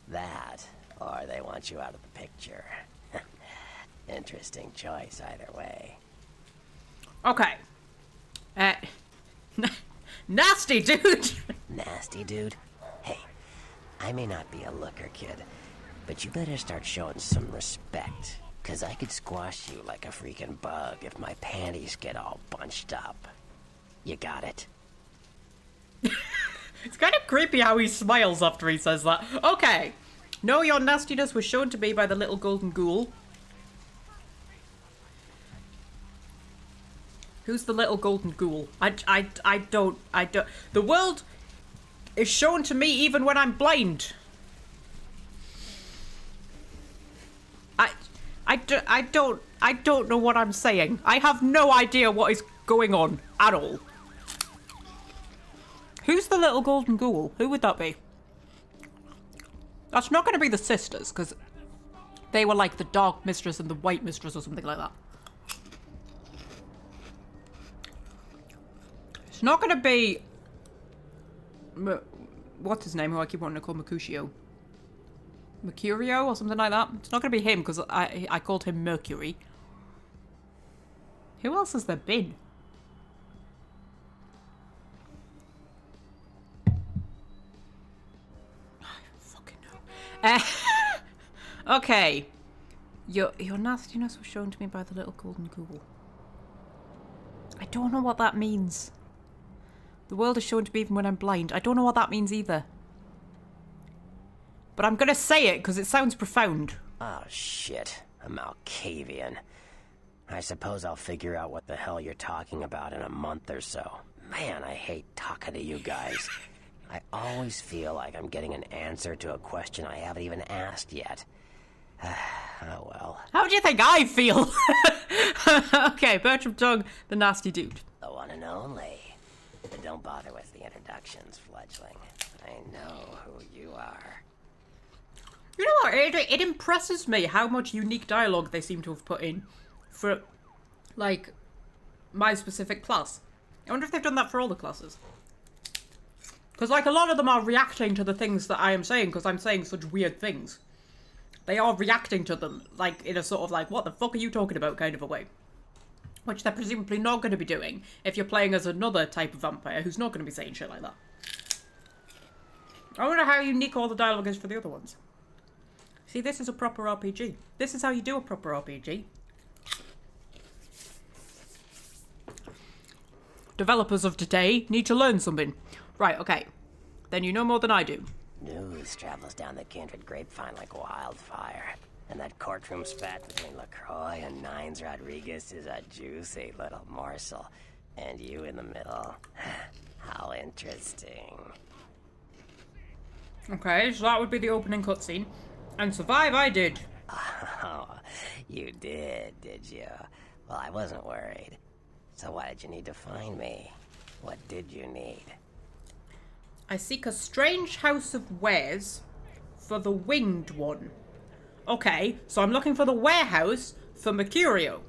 That, or they want you out of the picture. Interesting choice either way. Okay. Nasty dude! Nasty dude? Hey, I may not be a looker, kid, but you better start showing some respect. 'Cause I could squash you like a freaking bug if my panties get all bunched up. You got it? It's kind of creepy how he smiles after he says that. Okay. No, your nastiness was shown to me by the little golden ghoul. Who's the little golden ghoul? I don't. The world is shown to me even when I'm blind. I don't know what I'm saying. I have no idea what is going on at all. Who's the little golden ghoul? Who would that be? That's not going to be the sisters, because they were like the dark mistress and the white mistress or something like that. It's not gonna be... What's his name, who I keep wanting to call Mercutio? Mercurio or something like that? It's not gonna be him, because I called him Mercury. Who else has there been? I fucking know. Okay. Your nastiness was shown to me by the little golden ghoul. I don't know what that means. The world is shown to me even when I'm blind. I don't know what that means either. But I'm gonna say it because it sounds profound. Oh shit, a Malkavian. I suppose I'll figure out what the hell you're talking about in a month or so. Man, I hate talking to you guys. I always feel like I'm getting an answer to a question I haven't even asked yet. Oh well. How do you think I feel? Okay, Bertram Tongue, the nasty dude. The one and only. But don't bother with the introductions, fledgling. I know who you are. You know what? It impresses me how much unique dialogue they seem to have put in for, like, my specific class. I wonder if they've done that for all the classes. Because, like, a lot of them are reacting to the things that I am saying because I'm saying such weird things. They are reacting to them, like, in a sort of, like, what the fuck are you talking about kind of a way. Which they're presumably not going to be doing if you're playing as another type of vampire who's not going to be saying shit like that. I wonder how unique all the dialogue is for the other ones. See, this is a proper RPG. This is how you do a proper RPG. Developers of today need to learn something. Right, okay. Then you know more than I do. News travels down the kindred grapevine like wildfire. And that courtroom spat between LaCroix and Nines Rodriguez is a juicy little morsel. And you in the middle. How interesting. Okay, so that would be the opening cutscene. And survive I did. Oh, you did you? Well, I wasn't worried. So why did you need to find me? What did you need? I seek a strange house of wares for the winged one. Okay, so I'm looking for the warehouse for Mercurio,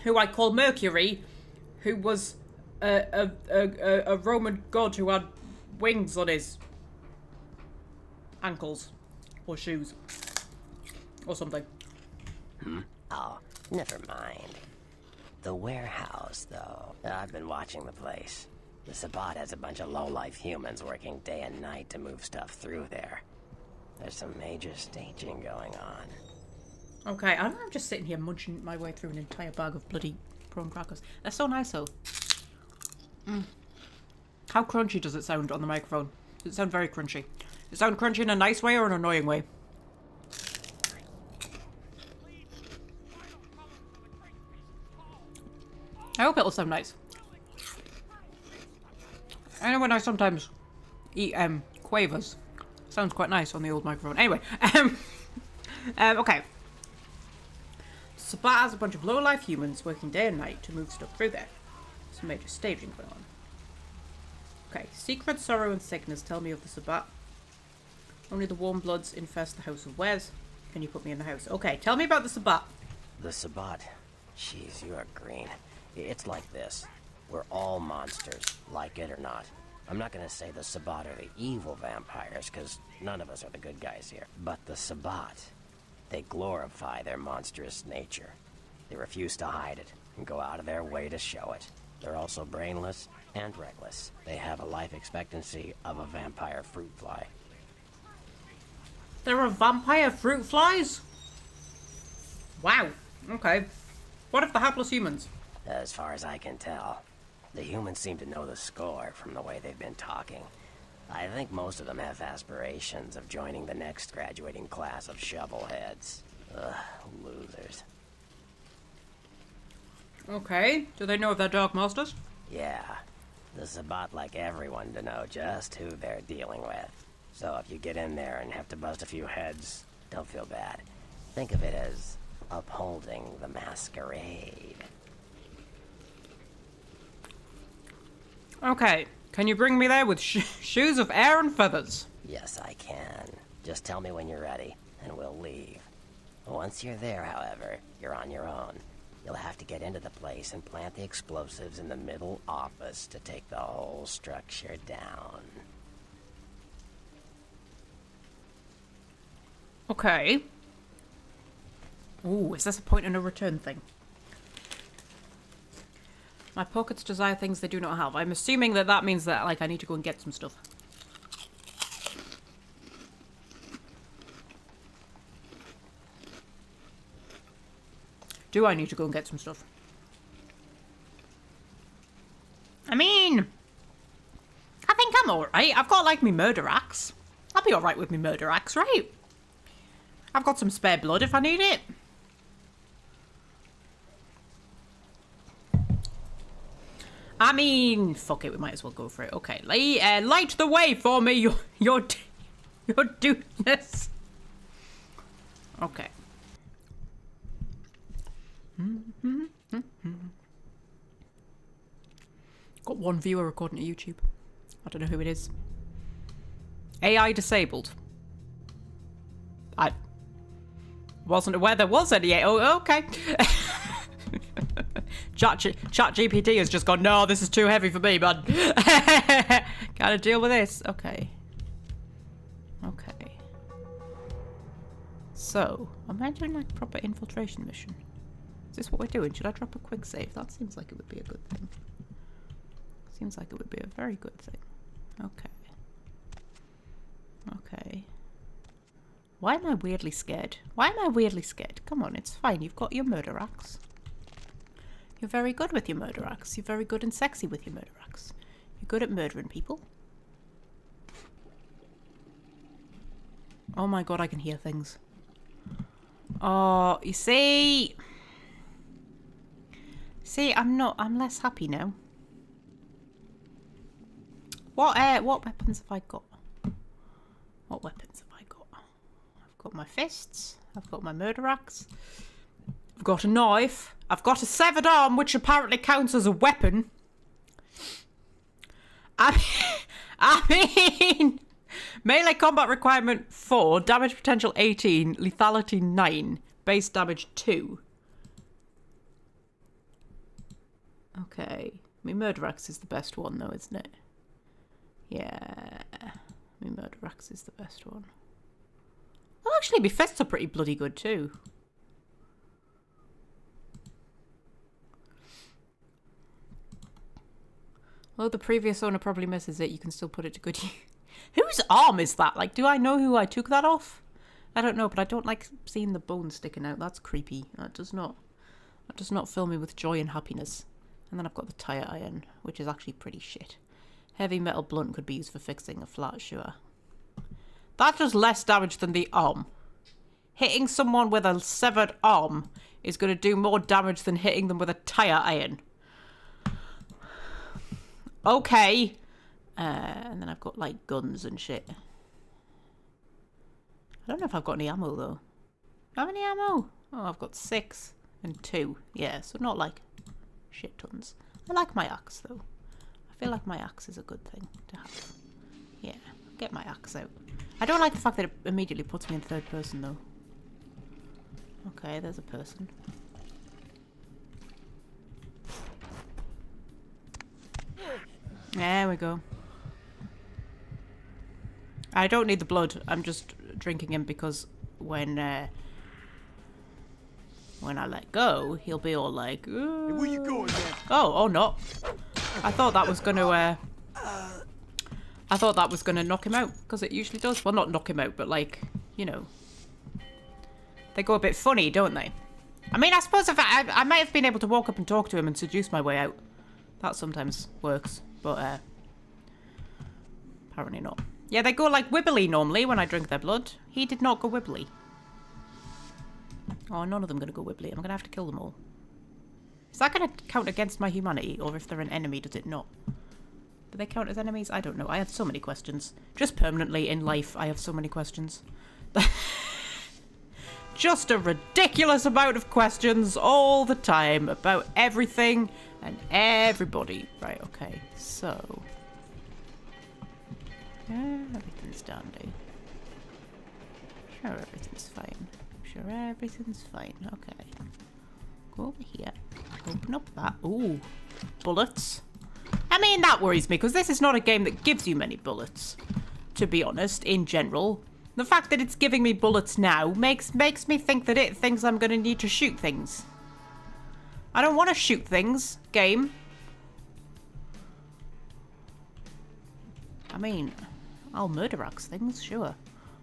who I call Mercury, who was a Roman god who had wings on his ankles or shoes or something. Oh, never mind. The warehouse, though. I've been watching the place. The Sabbat has a bunch of low-life humans working day and night to move stuff through there. There's some major staging going on. Okay, I'm just sitting here munching my way through an entire bag of bloody prawn crackers. They're so nice, though. How crunchy does it sound on the microphone? Does it sound very crunchy? Does it sound crunchy in a nice way or an annoying way? I hope it'll sound nice. I know when I sometimes eat quavers. Sounds quite nice on the old microphone. Anyway, okay. Sabbat has a bunch of low-life humans working day and night to move stuff through there. Some major staging going on. Okay, secret sorrow and sickness tell me of the Sabbat. Only the warm bloods infest the house of wares. Can you put me in the house? Okay, tell me about the Sabbat. The Sabbat. Jeez, you are green. It's like this. We're all monsters, like it or not. I'm not gonna say the Sabbat are the evil vampires, because none of us are the good guys here. But the Sabbat, they glorify their monstrous nature. They refuse to hide it, and go out of their way to show it. They're also brainless and reckless. They have a life expectancy of a vampire fruit fly. There are vampire fruit flies? Wow. Okay. What if the hapless humans? As far as I can tell, the humans seem to know the score from the way they've been talking. I think most of them have aspirations of joining the next graduating class of shovelheads. Ugh, losers. Okay. Do they know of their dark masters? Yeah. The Sabbat like everyone to know just who they're dealing with. So if you get in there and have to bust a few heads, don't feel bad. Think of it as upholding the Masquerade. Okay. Can you bring me there with shoes of air and feathers? Yes, I can. Just tell me when you're ready, and we'll leave. Once you're there, however, you're on your own. You'll have to get into the place and plant the explosives in the middle office to take the whole structure down. Okay. Ooh, is this a point and a return thing? My pockets desire things they do not have. I'm assuming that that means that, like, I need to go and get some stuff. Do I need to go and get some stuff? I mean, I think I'm alright. I've got, like, me murder axe. I'll be alright with me murder axe, right? I've got some spare blood if I need it. I mean, fuck it, we might as well go for it. Okay, light the way for me, your dudeness. Okay. Got one viewer according to YouTube. I don't know who it is. AI disabled. I wasn't aware there was any. Oh, okay. Chat GPT has just gone, no, this is too heavy for me, man. Gotta deal with this. Okay. Okay. So, am I doing like proper infiltration mission? Is this what we're doing? Should I drop a quick save? That seems like it would be a good thing. Seems like it would be a very good thing. Okay. Okay. Why am I weirdly scared? Why am I weirdly scared? Come on, it's fine. You've got your murder axe. You're very good with your murder axe. You're very good and sexy with your murder axe. You're good at murdering people. Oh my god, I can hear things. Oh, you see? See, I'm less happy now. What weapons have I got? What weapons have I got? I've got my fists. I've got my murder axe. I've got a knife. I've got a severed arm, which apparently counts as a weapon. I mean, melee combat requirement 4, damage potential 18, lethality 9, base damage 2. Okay. I mean, murder axe is the best one, though, isn't it? Yeah. I mean, murder axe is the best one. Well, actually, my fists are pretty bloody good, too. Although the previous owner probably misses it, you can still put it to good use. Whose arm is that? Like, do I know who I took that off? I don't know, but I don't like seeing the bone sticking out. That's creepy. That does not fill me with joy and happiness. And then I've got the tire iron, which is actually pretty shit. Heavy metal blunt could be used for fixing a flat, sure. That does less damage than the arm. Hitting someone with a severed arm is going to do more damage than hitting them with a tire iron. Okay. And then I've got, like, guns and shit. I don't know if I've got any ammo, though. Do I have any ammo? Oh, I've got 6 and 2. Yeah, so not, like, shit tons. I like my axe, though. I feel like my axe is a good thing to have. Yeah, get my axe out. I don't like the fact that it immediately puts me in third person, though. Okay, there's a person. There we go. I don't need the blood. I'm just drinking him because when I let go, he'll be all like, hey, where you going, man? Oh no. I thought that was gonna knock him out, because it usually does. Well, not knock him out, but, like, you know. They go a bit funny, don't they? I mean, I suppose if I might have been able to walk up and talk to him and seduce my way out. That sometimes works, but apparently not. Yeah, they go, like, wibbly normally when I drink their blood. He did not go wibbly. Oh, none of them are going to go wibbly. I'm going to have to kill them all. Is that going to count against my humanity? Or if they're an enemy, does it not? Do they count as enemies? I don't know. I have so many questions. Just permanently in life, I have so many questions. Just a ridiculous amount of questions all the time about everything and everybody. Right, okay. So... everything's dandy. Sure, everything's fine. Sure, everything's fine. Okay. Go over here. Open up that. Ooh. Bullets. I mean, that worries me, because this is not a game that gives you many bullets. To be honest, in general. The fact that it's giving me bullets now makes me think that it thinks I'm going to need to shoot things. I don't want to shoot things, game. I mean, I'll murder axe things, sure.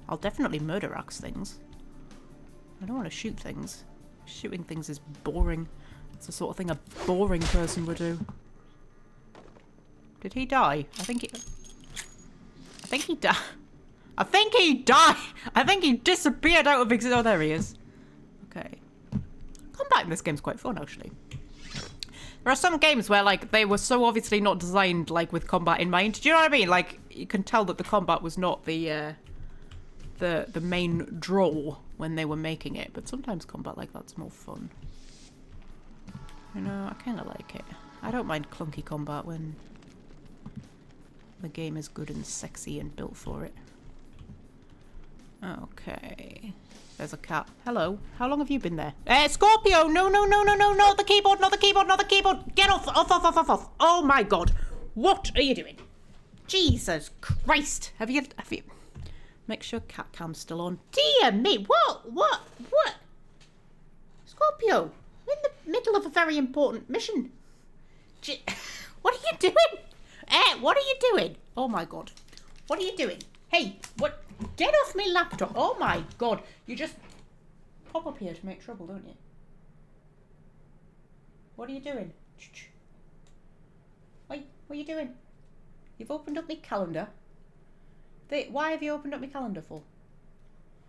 I'll definitely murder axe things. I don't want to shoot things. Shooting things is boring. It's the sort of thing a boring person would do. Did he die? I think he died. I think he died! I think he disappeared out of existence. Oh, there he is. Okay. Combat in this game's quite fun, actually. There are some games where, like, they were so obviously not designed, like, with combat in mind. Do you know what I mean? Like, you can tell that the combat was not the main draw when they were making it. But sometimes combat like that's more fun. You know, I kind of like it. I don't mind clunky combat when the game is good and sexy and built for it. Okay. There's a cat. Hello. How long have you been there? Scorpio! No, no, no, no, no, not the keyboard, not the keyboard, not the keyboard! Get off, off, off, off, off, off! Oh my god. What are you doing? Jesus Christ. Have you... Make sure cat cam's still on. Dear me, what? Scorpio, we're in the middle of a very important mission. What are you doing? What are you doing? Oh my god. What are you doing? Hey, what? Get off me laptop. Oh my god. You just pop up here to make trouble, don't you? What are you doing? Wait, what are you doing? You've opened up my calendar. Why have you opened up my calendar for?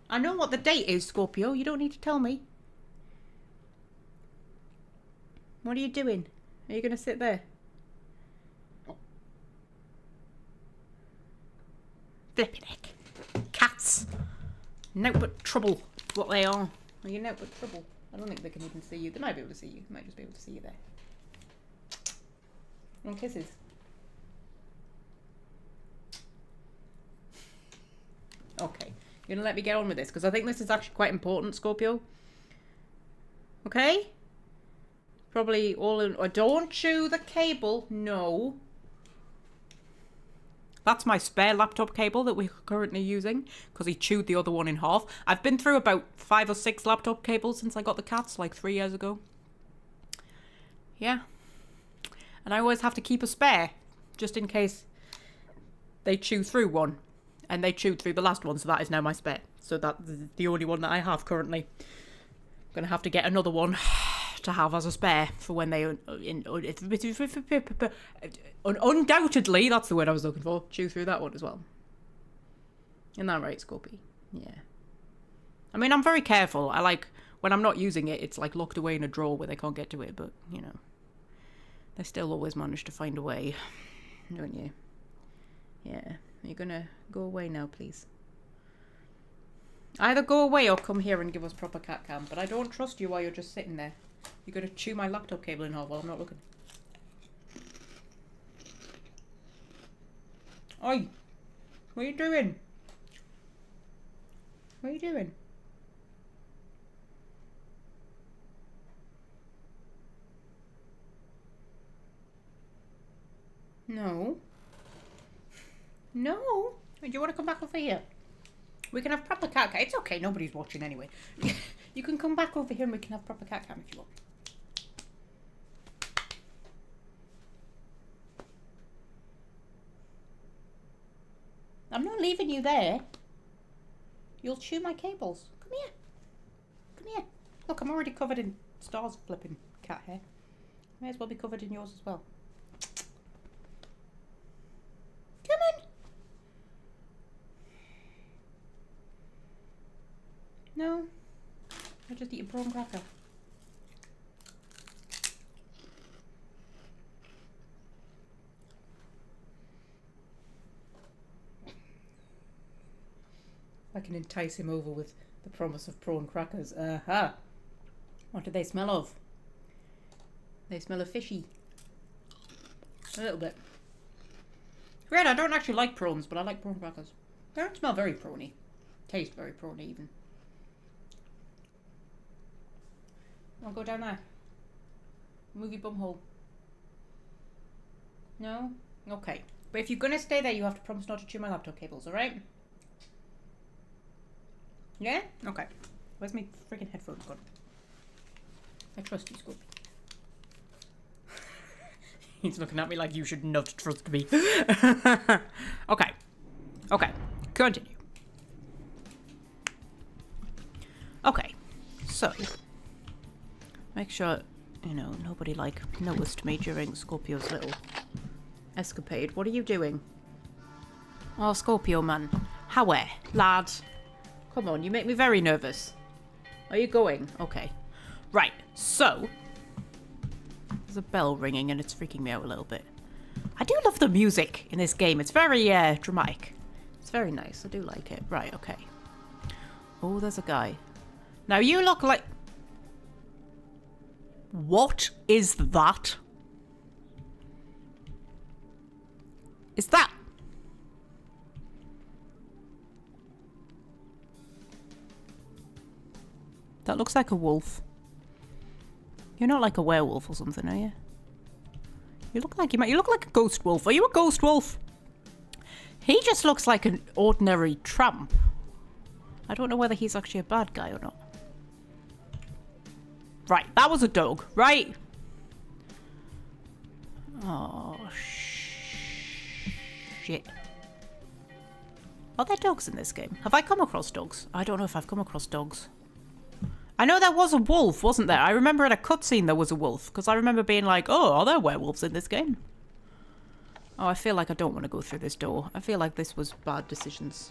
I know what the date is, Scorpio. You don't need to tell me. What are you doing? Are you going to sit there? Flippin' heck. Cats. Note but trouble. What they are. Are you note but trouble? I don't think they can even see you. They might be able to see you. They might just be able to see you there. And kisses. Okay. You're gonna let me get on with this, because I think this is actually quite important, Scorpio. Okay? Probably all in... Oh, don't chew the cable. No. That's my spare laptop cable that we're currently using, because he chewed the other one in half. I've been through about 5 or 6 laptop cables since I got the cats, like 3 years ago. Yeah. And I always have to keep a spare, just in case they chew through one. And they chewed through the last one, so that is now my spare. So that's the only one that I have currently. I'm going to have to get another one to have as a spare for when they undoubtedly, that's the word I was looking for, chew through that one as well. Isn't that right, Scorpy? Yeah. I mean, I'm very careful. I like, when I'm not using it, it's like locked away in a drawer where they can't get to it, but, you know, they still always manage to find a way, don't you? Yeah. You're gonna go away now, please. Either go away or come here and give us proper cat cam, but I don't trust you while you're just sitting there. You're gonna chew my laptop cable in half while I'm not looking. Oi! What are you doing? What are you doing? No. No. Do you want to come back over here? We can have proper cat cam. It's okay, nobody's watching anyway. You can come back over here and we can have proper cat cam if you want. I'm not leaving you there. You'll chew my cables. Come here. Come here. Look, I'm already covered in stars flipping cat hair. May as well be covered in yours as well. Come on. No. I'll just eat a prawn cracker. I can entice him over with the promise of prawn crackers. Aha! What do they smell of? They smell of fishy. A little bit. Weird, I don't actually like prawns, but I like prawn crackers. They don't smell very prawny. Taste very prawny, even. I'll go down there. Movie bumhole. No? Okay. But if you're gonna stay there, you have to promise not to chew my laptop cables, alright? Yeah? Okay. Where's my freaking headphones gone? I trust you, Scorpio. He's looking at me like you should not trust me. Okay. Okay. Continue. Okay. So. Make sure, you know, nobody, like, noticed me during Scorpio's little escapade. What are you doing? Oh, Scorpio, man. How, lad? Come on, you make me very nervous. Are you going? Okay. Right, so. There's a bell ringing and it's freaking me out a little bit. I do love the music in this game. It's very, dramatic. It's very nice. I do like it. Right, okay. Oh, there's a guy. Now, you look like... What is that? Is that... That looks like a wolf. You're not like a werewolf or something, are you? You look like you look like a ghost wolf. Are you a ghost wolf? He just looks like an ordinary tramp. I don't know whether he's actually a bad guy or not. Right, that was a dog, right? Oh, shit. Are there dogs in this game? Have I come across dogs? I don't know if I've come across dogs. I know there was a wolf, wasn't there? I remember in a cutscene there was a wolf. Because I remember being like, oh, are there werewolves in this game? Oh, I feel like I don't want to go through this door. I feel like this was bad decisions.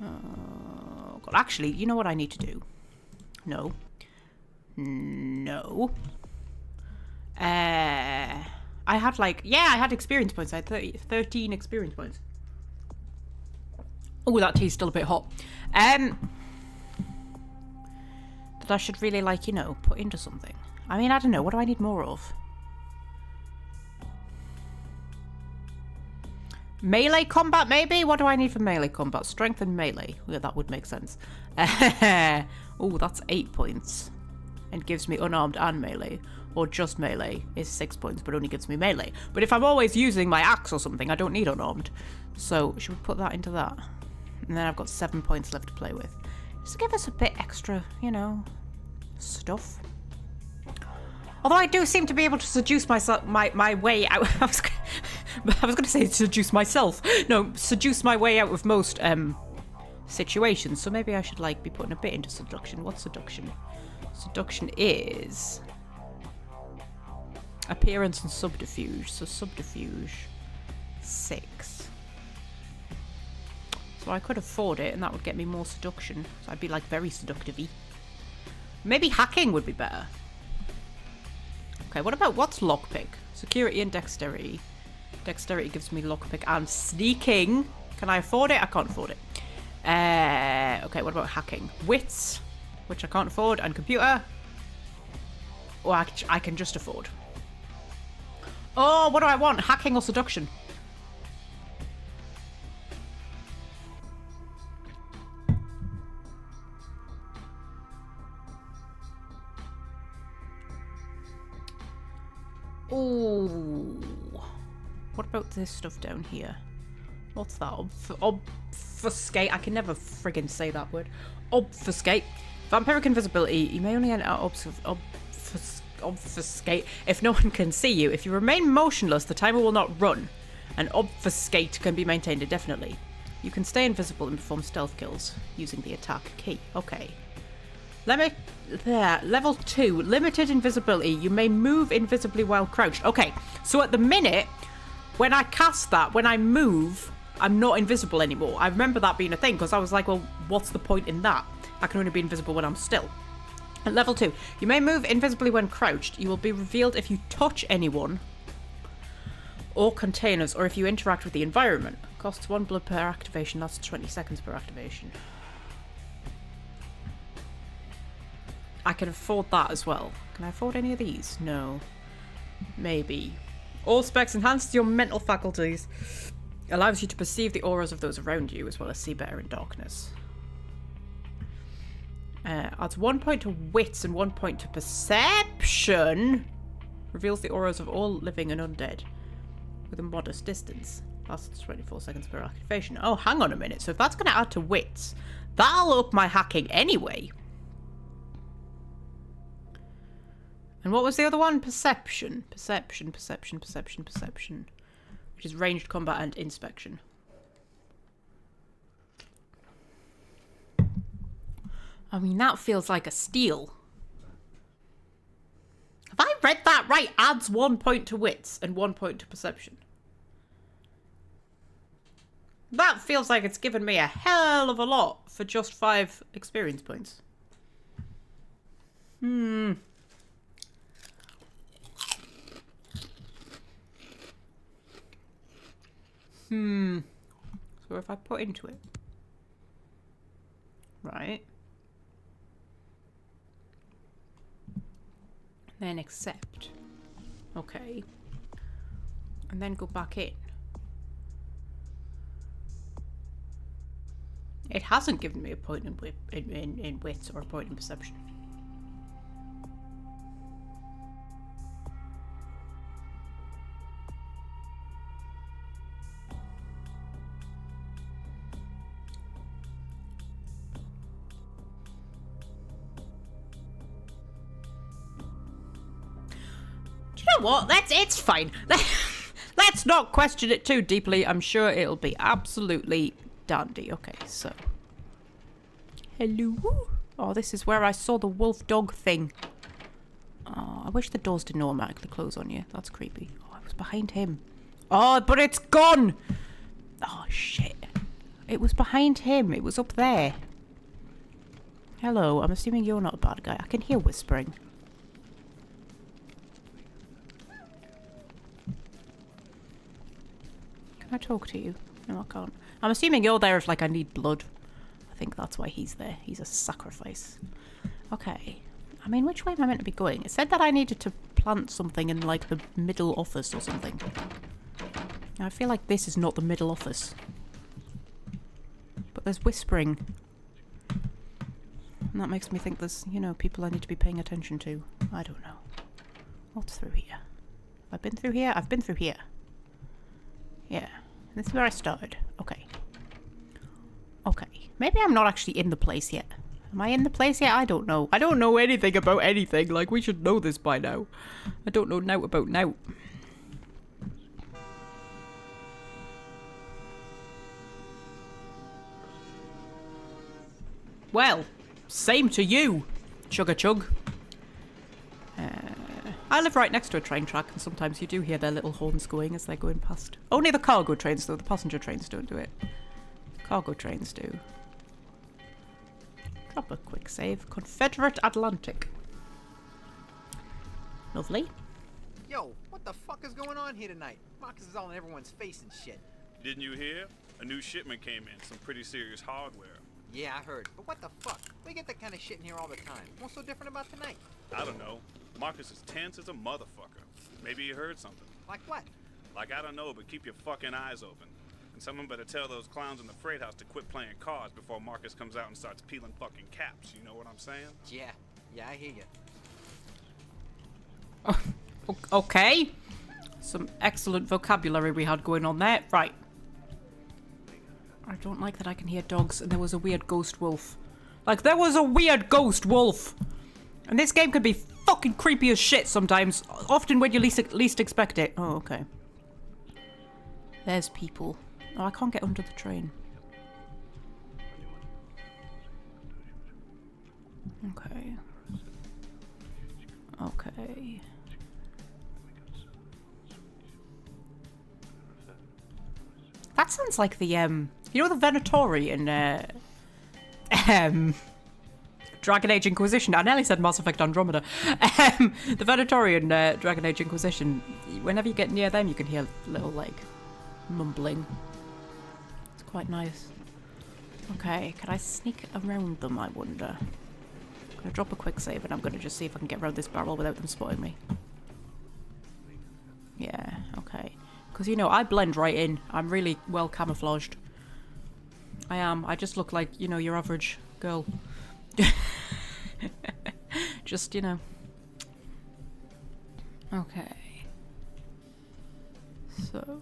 Oh, God. Actually, you know what I need to do? No. No. I had like... Yeah, I had experience points. I had 13 experience points. Oh, that tea's still a bit hot. That I should really, like, you know, put into something. I mean, I don't know. What do I need more of? Melee combat, maybe? What do I need for melee combat? Strength and melee. Yeah, that would make sense. Oh, that's 8 points. And gives me unarmed and melee. Or just melee is 6 points, but only gives me melee. But if I'm always using my axe or something, I don't need unarmed. So, should we put that into that? And then I've got 7 points left to play with. Just to give us a bit extra, you know, stuff. Although I do seem to be able to seduce myself, my way out. I was going to say seduce myself. No, seduce my way out of most situations. So maybe I should like be putting a bit into seduction. What's seduction? Seduction is appearance and subterfuge. So subterfuge 6. So I could afford it, and that would get me more seduction. So I'd be like very seductive-y. Maybe hacking would be better. Okay, what about what's lockpick? Security and dexterity. Dexterity gives me lockpick and sneaking. Can I afford it? I can't afford it. Okay, what about hacking? Wits, which I can't afford, and computer. Or I can just afford. Oh, what do I want? Hacking or seduction? Ooh. What about this stuff down here? What's that? Obfuscate. I can never friggin' say that word. Obfuscate. Vampiric invisibility. You may only enter obfuscate if no one can see you. If you remain motionless, the timer will not run. And obfuscate can be maintained indefinitely. You can stay invisible and perform stealth kills using the attack key. Okay. Level 2, limited invisibility. You may move invisibly while crouched. Okay, so at the minute, when I cast that, when I move, I'm not invisible anymore. I remember that being a thing, because I was like, well, what's the point in that? I can only be invisible when I'm still. At level 2, you may move invisibly when crouched. You will be revealed if you touch anyone or containers, or if you interact with the environment. Costs 1 blood per activation. That's 20 seconds per activation. I can afford that as well. Can I afford any of these? No. Maybe. All specs enhances your mental faculties. Allows you to perceive the auras of those around you, as well as see better in darkness. Adds 1 point to wits and 1 point to perception. Reveals the auras of all living and undead with a modest distance. Lasts 24 seconds per activation. Oh, hang on a minute. So if that's going to add to wits, that'll up my hacking anyway. And what was the other one? Perception. Perception. Which is ranged combat and inspection. I mean, that feels like a steal. Have I read that right? Adds 1 point to wits and 1 point to perception. That feels like it's given me a hell of a lot for just 5 experience points. So if I put into it. Right. Then accept. Okay. And then go back in. It hasn't given me a point in wits or a point in perception. Do you know what? It's fine. Let's not question it too deeply. I'm sure it'll be absolutely dandy. Okay, so. Hello? Oh, this is where I saw the wolf dog thing. Oh, I wish the doors didn't automatically close on you. That's creepy. Oh, I was behind him. Oh, but it's gone! Oh, shit. It was behind him. It was up there. Hello, I'm assuming you're not a bad guy. I can hear whispering. Can I talk to you? No, I can't. I'm assuming you're there if, like, I need blood. I think that's why he's there. He's a sacrifice. Okay. I mean, which way am I meant to be going? It said that I needed to plant something in, like, the middle office or something. I feel like this is not the middle office. But there's whispering. And that makes me think there's, you know, people I need to be paying attention to. I don't know. What's through here? Have I been through here? I've been through here. Yeah. This is where I started. Okay. Okay. Maybe I'm not actually in the place yet. Am I in the place yet? I don't know. I don't know anything about anything. Like, we should know this by now. I don't know now about now. Well, same to you, Chug-a-Chug. I live right next to a train track, and sometimes you do hear their little horns going as they're going past. Only the cargo trains, though. The passenger trains don't do it. Cargo trains do. Drop a quick save. Confederate Atlantic. Lovely. Yo, what the fuck is going on here tonight? Marcus is all in everyone's face and shit. Didn't you hear? A new shipment came in. Some pretty serious hardware. Yeah, I heard. But what the fuck? We get that kind of shit in here all the time. What's so different about tonight? I don't know. Marcus is tense as a motherfucker. Maybe you heard something. Like what? Like, I don't know, but keep your fucking eyes open. And someone better tell those clowns in the freight house to quit playing cards before Marcus comes out and starts peeling fucking caps. You know what I'm saying? Yeah, I hear you. Oh, okay. Some excellent vocabulary we had going on there. Right. I don't like that I can hear dogs and there was a weird ghost wolf. Like, there was a weird ghost wolf! And this game can be fucking creepy as shit sometimes. Often when you least expect it. Oh, okay. There's people. Oh, I can't get under the train. Okay. Okay. That sounds like the, you know the Venatori in, Dragon Age Inquisition. I nearly said Mass Effect Andromeda. The Venatori in Dragon Age Inquisition. Whenever you get near them, you can hear little, like, mumbling. It's quite nice. Okay, can I sneak around them, I wonder? I'm gonna drop a quick save and I'm gonna just see if I can get around this barrel without them spotting me. Yeah, okay. Because, you know, I blend right in. I'm really well camouflaged. I am. I just look like, you know, your average girl. Just, you know. Okay. So.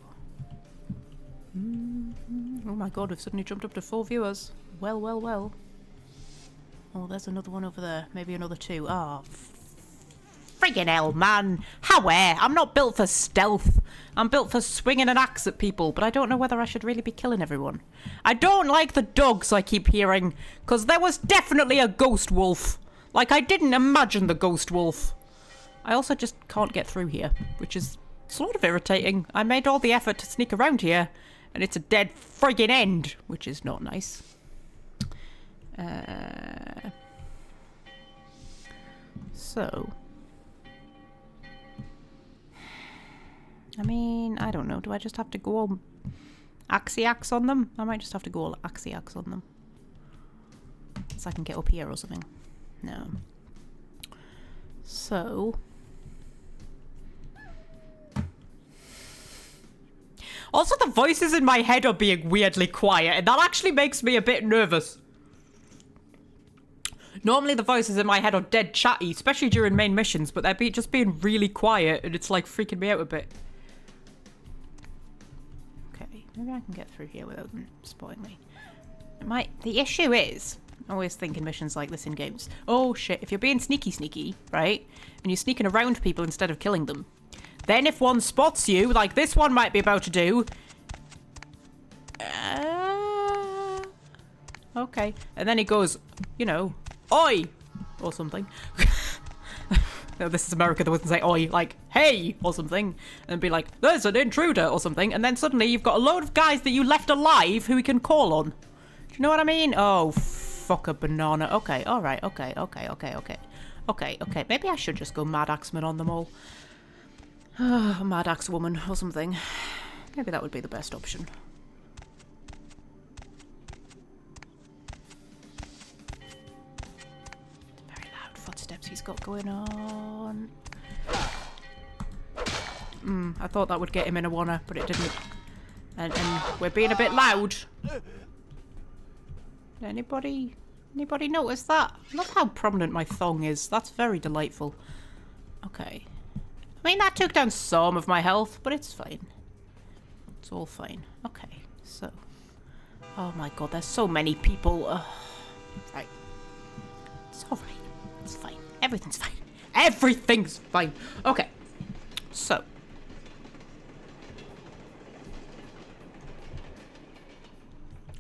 Oh my god, we've suddenly jumped up to 4 viewers. Well, well, well. Oh, there's another one over there. Maybe another 2. Oh, friggin' hell, man. How? I'm not built for stealth. I'm built for swinging an axe at people, but I don't know whether I should really be killing everyone. I don't like the dogs I keep hearing, because there was definitely a ghost wolf. Like, I didn't imagine the ghost wolf. I also just can't get through here, which is sort of irritating. I made all the effort to sneak around here, and it's a dead friggin' end, which is not nice. So... I mean, I don't know. Do I just have to go all axe on them? I might just have to go all axe on them. So I can get up here or something. No. So... Also, the voices in my head are being weirdly quiet, and that actually makes me a bit nervous. Normally the voices in my head are dead chatty, especially during main missions, but they're just being really quiet, and it's like freaking me out a bit. Okay, maybe I can get through here without them spotting me. The issue is, I always think in missions like this in games, oh shit, if you're being sneaky, right, and you're sneaking around people instead of killing them, then if one spots you, like this one might be about to do... okay. And then he goes, you know, oi! Or something. No, this is America, they wouldn't say oi, like, hey! Or something. And be like, there's an intruder! Or something. And then suddenly you've got a load of guys that you left alive who we can call on. Do you know what I mean? Oh, fuck a banana. Okay, alright, okay. Maybe I should just go Mad Axeman on them all. A Mad Axe Woman or something. Maybe that would be the best option. Very loud footsteps he's got going on. I thought that would get him in a wanna, but it didn't. And we're being a bit loud. Anybody notice that? I love how prominent my thong is. That's very delightful. Okay. I mean, that took down some of my health, but it's fine. It's all fine. Okay, so... oh my god, there's so many people. Right. It's alright. It's fine. Everything's fine. Everything's fine. Okay. So.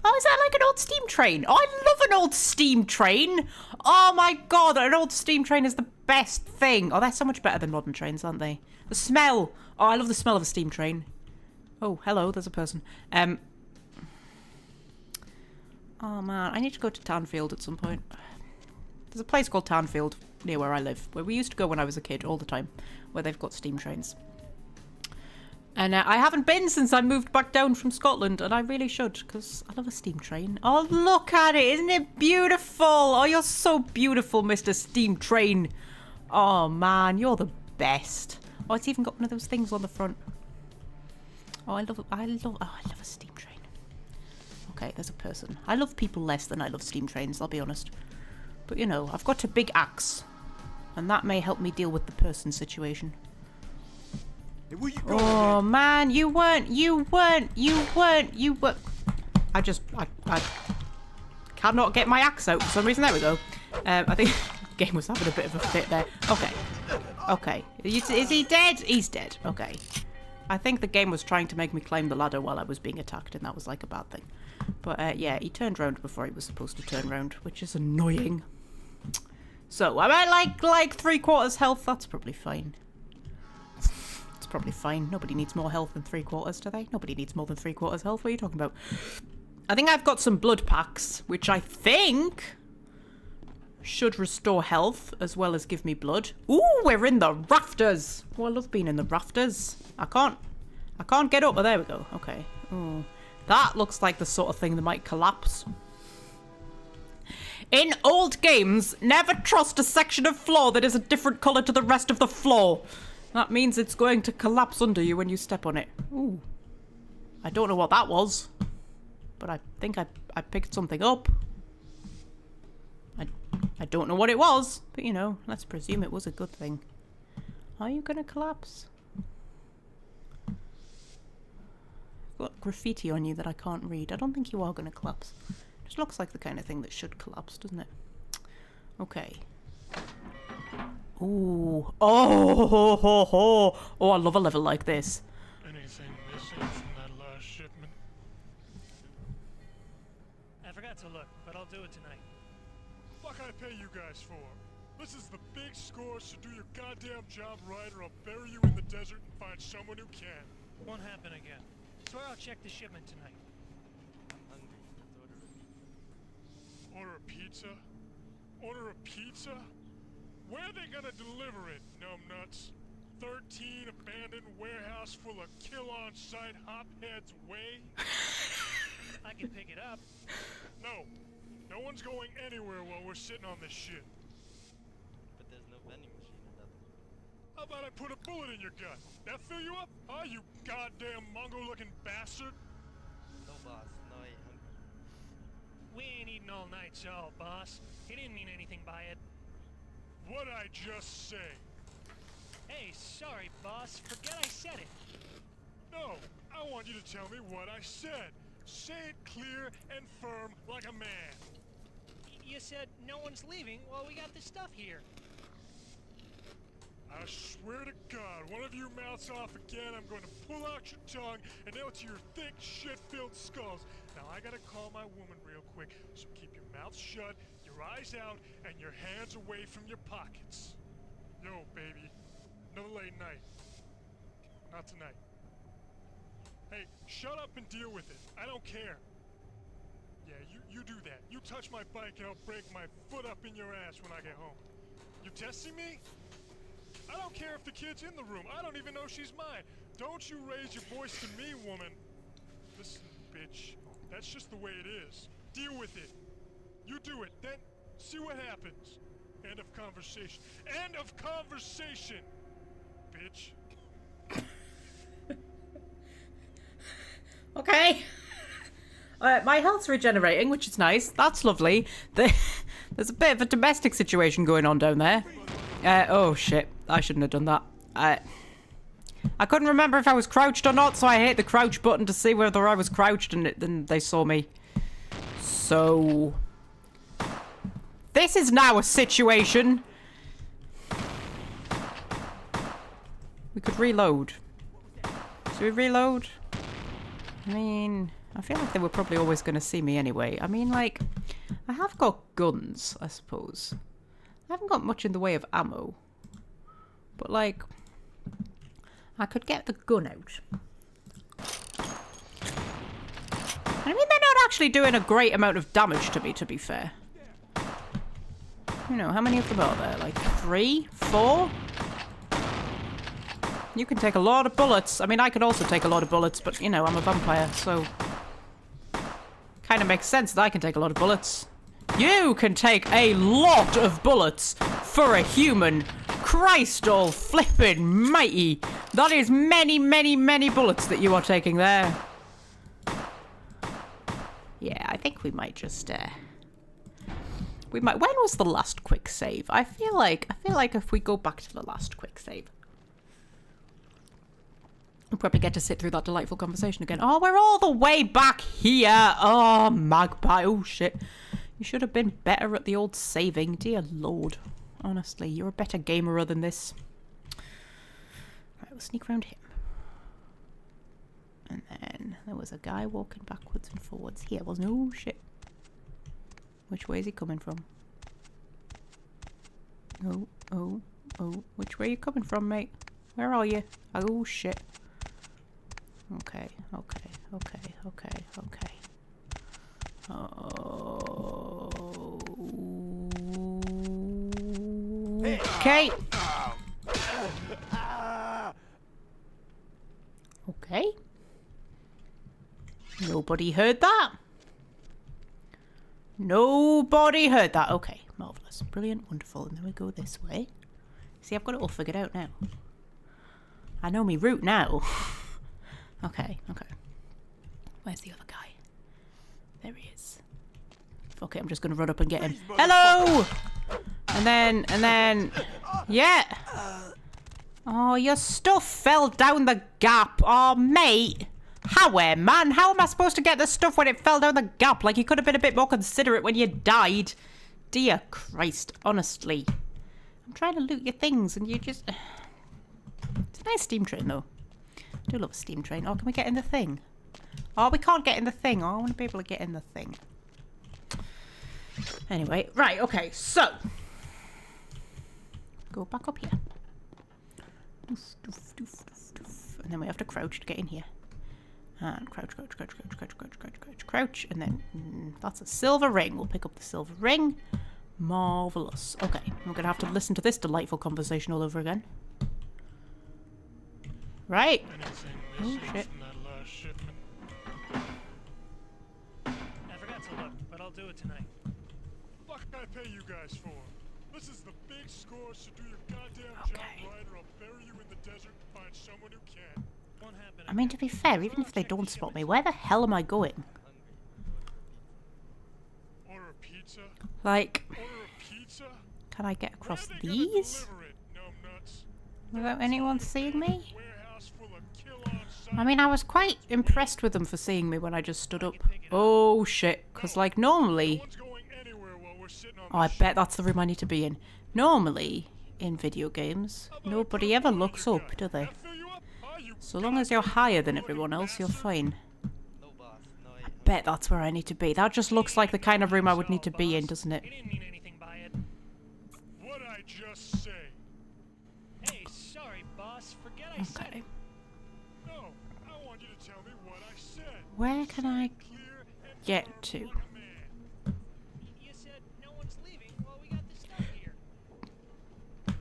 Oh, is that like an old steam train? Oh, I love an old steam train. Oh my god, an old steam train is the best thing. Oh, they're so much better than modern trains, aren't they? The smell. Oh, I love the smell of a steam train. Oh, hello, there's a person. Oh man, I need to go to Townfield at some point. There's a place called Townfield near where I live, where we used to go when I was a kid all the time, where they've got steam trains. And I haven't been since I moved back down from Scotland, and I really should, because I love a steam train. Oh, look at it. Isn't it beautiful? Oh, you're so beautiful, Mr. Steam Train. Oh, man, you're the best. Oh, it's even got one of those things on the front. Oh, I love a steam train. Okay, there's a person. I love people less than I love steam trains, I'll be honest. But, you know, I've got a big axe, and that may help me deal with the person situation. Hey, where you going, oh man, you weren't. I cannot get my axe out for some reason. There we go. I think the game was having a bit of a fit there. Okay. Is he dead? He's dead. Okay. I think the game was trying to make me climb the ladder while I was being attacked, and that was like a bad thing. But yeah, he turned round before he was supposed to turn round, which is annoying. So, am I like 3/4 health? That's probably fine. Probably fine. Nobody needs more health than 3/4, do they? Nobody needs more than 3/4 health. What are you talking about? I think I've got some blood packs, which I think should restore health as well as give me blood. Ooh, we're in the rafters. Oh, I love being in the rafters. I can't get up. Oh, there we go. Okay. Ooh, that looks like the sort of thing that might collapse. In old games, never trust a section of floor that is a different colour to the rest of the floor. That means it's going to collapse under you when you step on it. Ooh. I don't know what that was, but I think I picked something up. I don't know what it was, but you know, let's presume it was a good thing. Are you gonna collapse? You've got graffiti on you that I can't read. I don't think you are gonna collapse. Just looks like the kind of thing that should collapse, doesn't it? Okay. Ooh. Oh, ho, ho, ho. Oh, I love a level like this. Anything missing from that last shipment? I forgot to look, but I'll do it tonight. Fuck I pay you guys for? This is the big score, so do your goddamn job right or I'll bury you in the desert and find someone who can. Won't happen again. Swear I'll check the shipment tonight. Order a pizza? Order a pizza? Where are they gonna deliver it, numbnuts? 13 abandoned warehouse full of kill-on-site hopheads way? I can pick it up. No. No one's going anywhere while we're sitting on this shit. But there's no vending machine in that. How about I put a bullet in your gut? That fill you up? Huh, you goddamn Mongo-looking bastard? No, boss. No, I ain't hungry. We ain't eating all night, so, boss. He didn't mean anything by it. What'd I just say? Hey, sorry, boss. Forget I said it. No, I want you to tell me what I said. Say it clear and firm like a man. You said no one's leaving while we got this stuff here. I swear to God, one of you mouths off again, I'm going to pull out your tongue and nail it to your thick, shit-filled skulls. Now, I gotta call my woman real quick, so keep your mouth shut, your eyes out, and your hands away from your pockets. Yo, baby, no late night. Not tonight. Hey, shut up and deal with it. I don't care. Yeah, you do that. You touch my bike and I'll break my foot up in your ass when I get home. You testing me? I don't care if the kid's in the room. I don't even know she's mine. Don't you raise your voice to me, woman. Listen, bitch. That's just the way it is. Deal with it. You do it, then see what happens. End of conversation. End of conversation, bitch. Okay. My health's regenerating, which is nice. That's lovely. There's a bit of a domestic situation going on down there. Oh shit. I shouldn't have done that. I couldn't remember if I was crouched or not, so I hit the crouch button to see whether I was crouched, and then they saw me. So... this is now a situation. We could reload. Should we reload? I mean, I feel like they were probably always going to see me anyway. I mean, like, I have got guns, I suppose. I haven't got much in the way of ammo. But, like, I could get the gun out. I mean, they're not actually doing a great amount of damage to me, to be fair. You know, how many of them are there? Like 3? 4? You can take a lot of bullets. I mean, I could also take a lot of bullets, but, you know, I'm a vampire, so... kind of makes sense that I can take a lot of bullets. You can take a lot of bullets for a human. Christ all flippin' mighty. That is many, many, many bullets that you are taking there. Yeah, I think we might just, we might... when was the last quick save? I feel like if we go back to the last quick save, we'll probably get to sit through that delightful conversation again. Oh, we're all the way back here. Oh, Magpie. Oh, shit. You should have been better at the old saving. Dear Lord. Honestly, you're a better gamer than this. Right, we'll sneak around him. And then there was a guy walking backwards and forwards here. Wasn't oh shit. Which way is he coming from? Oh, oh, oh. Which way are you coming from, mate? Where are you? Oh shit. Okay, okay, okay, okay, okay. Oh. Okay. Okay. Nobody heard that. Nobody heard that. Okay, marvellous. Brilliant, wonderful. And then we go this way. See, I've got it all figured out now. I know me route now. Okay, okay. Where's the other guy? There he is. Okay, I'm just gonna run up and get him. Hello! And then, yeah. Oh, your stuff fell down the gap. Oh, mate. How, man? How am I supposed to get the stuff when it fell down the gap? Like, you could have been a bit more considerate when you died. Dear Christ, honestly. I'm trying to loot your things and you just... It's a nice steam train, though. I do love a steam train. Oh, can we get in the thing? Oh, we can't get in the thing. Oh, I want to be able to get in the thing. Anyway, right, okay, so. Go back up here. Doof, doof, doof, doof, doof. And then we have to crouch to get in here. And crouch, crouch, crouch, crouch, crouch, crouch, crouch, crouch, crouch. And then that's a silver ring. We'll pick up the silver ring. Marvellous. Okay, we're going to have to listen to this delightful conversation all over again. Right. Oh, shit. I forgot to look, but I'll do it tonight. Fuck I pay you guys for? This is the big score, so do your goddamn job right or I'll bury you in the desert and find someone who can. I mean, to be fair, even if they don't spot me, where the hell am I going? Order a pizza? Like, Order a pizza? can I get across these? Without anyone seeing me? I mean, I was quite impressed with them for seeing me when I just stood up. Oh, shit. Because, like, normally... Oh, I bet that's the room I need to be in. Normally, in video games, nobody ever looks up, do they? So long as you're higher than everyone else, you're fine. I bet that's where I need to be. That just looks like the kind of room I would need to be in, doesn't it? What'd I just say? Hey, sorry, boss. Forget I said Okay. it. No, I want you to tell me what I said. Where can I get to? You said no one's leaving while we got this stuff here. I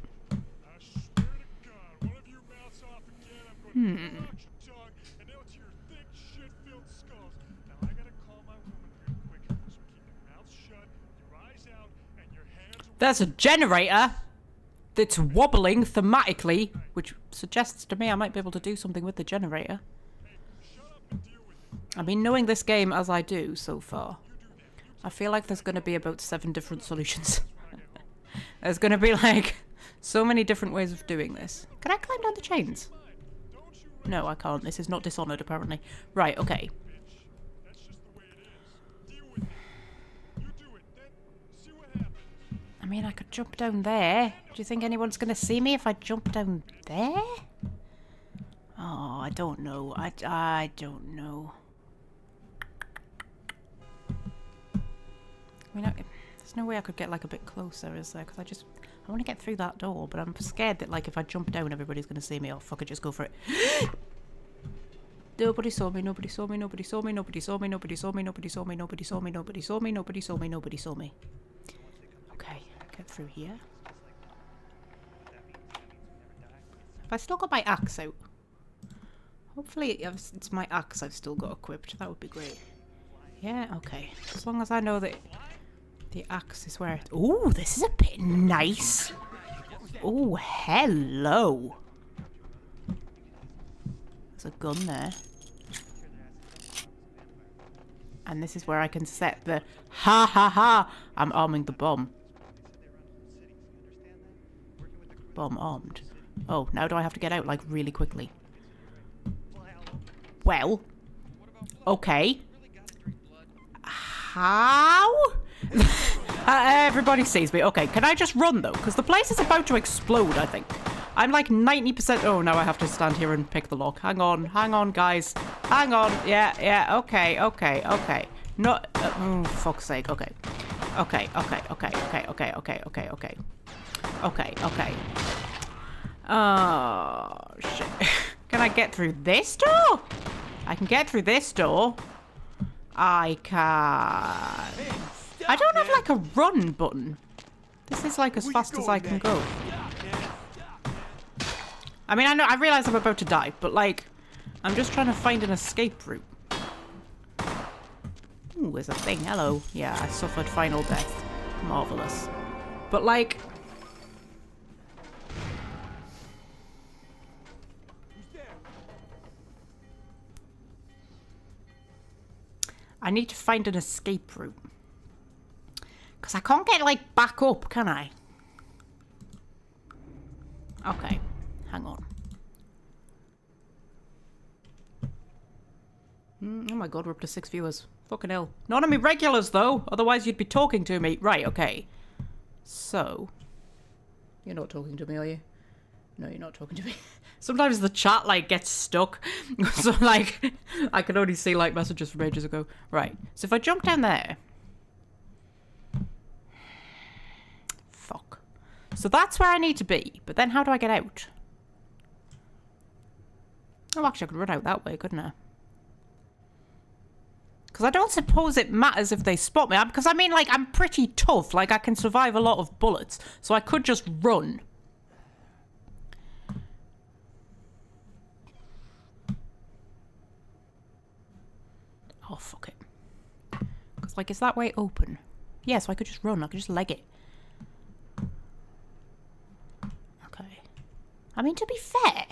swear to God, one of you mouths off again, I'm going to pull out your tongue and nail it to your thick, shit-filled skulls. Now I gotta call my woman real quick, so keep your mouth shut, your eyes out, and your hands away. There's a generator that's wobbling thematically, which suggests to me I might be able to do something with the generator. I mean, knowing this game as I do so far, I feel like there's going to be about 7 different solutions. There's going to be, like, so many different ways of doing this. Can I climb down the chains? No, I can't. This is not Dishonored, apparently. Right, okay. I mean, I could jump down there. Do you think anyone's going to see me if I jump down there? Oh, I don't know. I don't know. I mean, there's no way I could get, like, a bit closer, is there? Because I want to get through that door, but I'm scared that, like, if I jump down, everybody's going to see me. Oh, fuck it, just go for it. Nobody saw me, nobody saw me, nobody saw me, nobody saw me, nobody saw me, nobody saw me, nobody saw me, nobody saw me, nobody saw me, nobody saw me. Okay, get through here. Have I still got my axe out? Hopefully it's my axe I've still got equipped. That would be great. Yeah, okay. As long as I know that the axe is where... Ooh, this is a bit nice. Ooh, hello. There's a gun there. And this is where I can set the... Ha ha ha! I'm arming the bomb. Bomb armed. Oh, now do I have to get out, like, really quickly? Well, okay. How? Everybody sees me. Okay, can I just run, though? Because the place is about to explode, I think. I'm like 90%... Oh, now I have to stand here and pick the lock. Hang on, guys. Hang on. Yeah, okay. Not... oh, fuck's sake. Okay. Okay. Oh, shit. Can I get through this door? I can get through this door. I can... I don't have, like, a run button. This is, like, as fast as I can go. I mean, I realize I'm about to die, but, like, I'm just trying to find an escape route. Ooh, there's a thing. Hello. Yeah, I suffered final death. Marvellous. But, like... I need to find an escape route. Because I can't get, like, back up, can I? Okay. Hang on. Oh my god, we're up to 6 viewers. Fucking hell. None of me regulars, though. Otherwise, you'd be talking to me. Right, okay. So. You're not talking to me, are you? No, you're not talking to me. Sometimes the chat, like, gets stuck. So, like, I can only see, like, messages from ages ago. Right. So if I jump down there. Fuck. So that's where I need to be. But then how do I get out? Oh, actually, I could run out that way, couldn't I? Because I don't suppose it matters if they spot me. Because, I mean, like, I'm pretty tough. Like, I can survive a lot of bullets. So I could just run. Oh, fuck it. Because, like, is that way open? Yeah, so I could just run. I could just leg it. Okay. I mean, to be fair...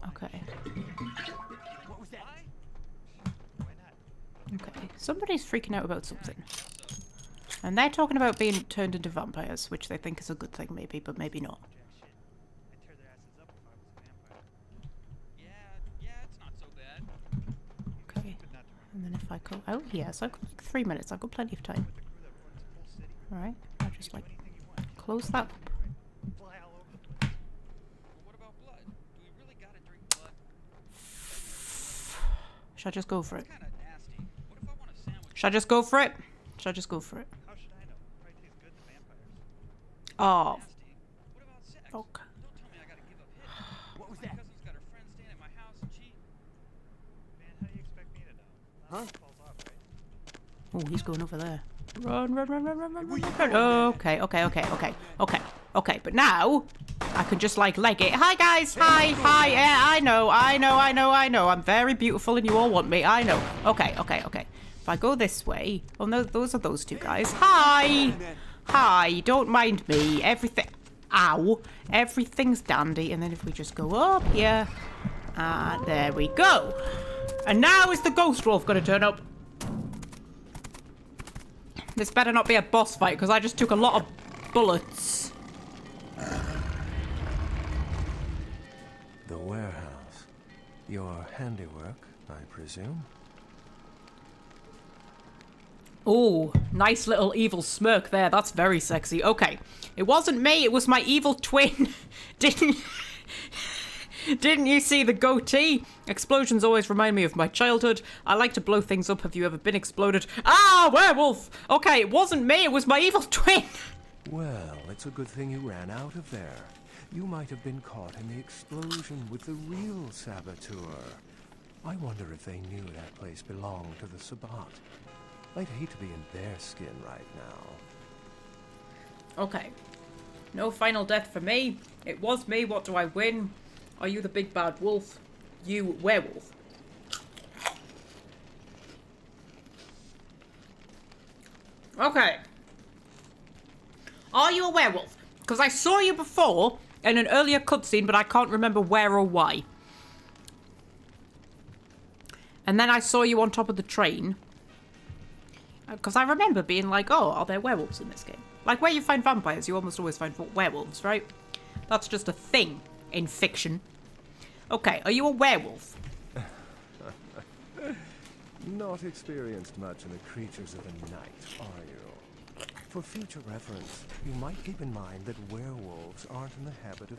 Okay. What was that? Okay. Somebody's freaking out about something. And they're talking about being turned into vampires, which they think is a good thing, maybe, but maybe not. Okay. And then if I go out here, so I've got like 3 minutes. I've got plenty of time. Alright. I'll just like close that up. Should I just go for it? Should I just go for it? Should I just go for it? Oh. Fuck. What was that? Huh? Oh, he's going over there. Run, run, run, run, run, run, run, run. Okay, okay, okay, okay, okay, okay. But now, I can just, like, leg it. Hi, guys. Hi, hi. Yeah, I know, I know, I know, I know. I'm very beautiful and you all want me. I know. Okay, okay, okay. If I go this way... Oh, no, those are those two guys. Hi. Hi. Don't mind me. Everything... Ow. Everything's dandy. And then if we just go up here... there we go. And now is the ghost wolf going to turn up? This better not be a boss fight, because I just took a lot of bullets. The warehouse. Your handiwork, I presume? Oh, nice little evil smirk there. That's very sexy. Okay. It wasn't me, it was my evil twin. Didn't you see the goatee? Explosions always remind me of my childhood. I like to blow things up. Have you ever been exploded? Ah, werewolf! Okay, it wasn't me, it was my evil twin. Well, it's a good thing you ran out of there. You might have been caught in the explosion with the real saboteur. I wonder if they knew that place belonged to the Sabbat. I'd hate to be in their skin right now. Okay. No final death for me. It was me. What do I win? Are you the big bad wolf? You werewolf. Okay. Are you a werewolf? Because I saw you before in an earlier cutscene, but I can't remember where or why. And then I saw you on top of the train. Because I remember being like, oh, are there werewolves in this game? Like, where you find vampires, you almost always find werewolves, right? That's just a thing in fiction. Okay, are you a werewolf? Not experienced much in the creatures of the night, are you? For future reference, you might keep in mind that werewolves aren't in the habit of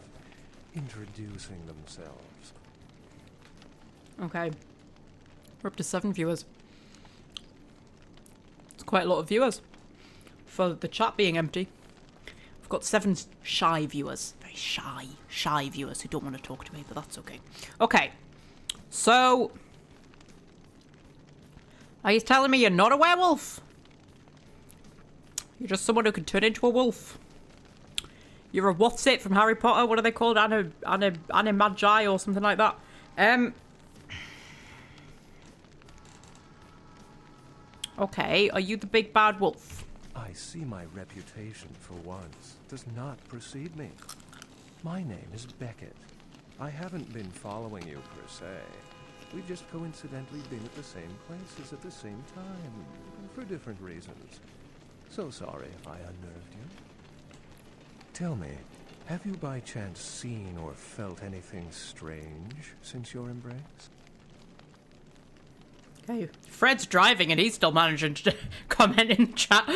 introducing themselves. Okay. We're up to 7 viewers. It's quite a lot of viewers. For the chat being empty. We've got 7 shy viewers. Very shy viewers who don't want to talk to me, but that's okay. Okay. So... Are you telling me you're not a werewolf? You're just someone who can turn into a wolf. You're a what's it from Harry Potter? What are they called? Anna Magi or something like that. Okay, are you the big bad wolf? I see my reputation for once does not precede me. My name is Beckett. I haven't been following you per se. We've just coincidentally been at the same places at the same time, for different reasons. So sorry if I unnerved you. Tell me, have you by chance seen or felt anything strange since your embrace? Okay. Fred's driving and he's still managing to comment in chat.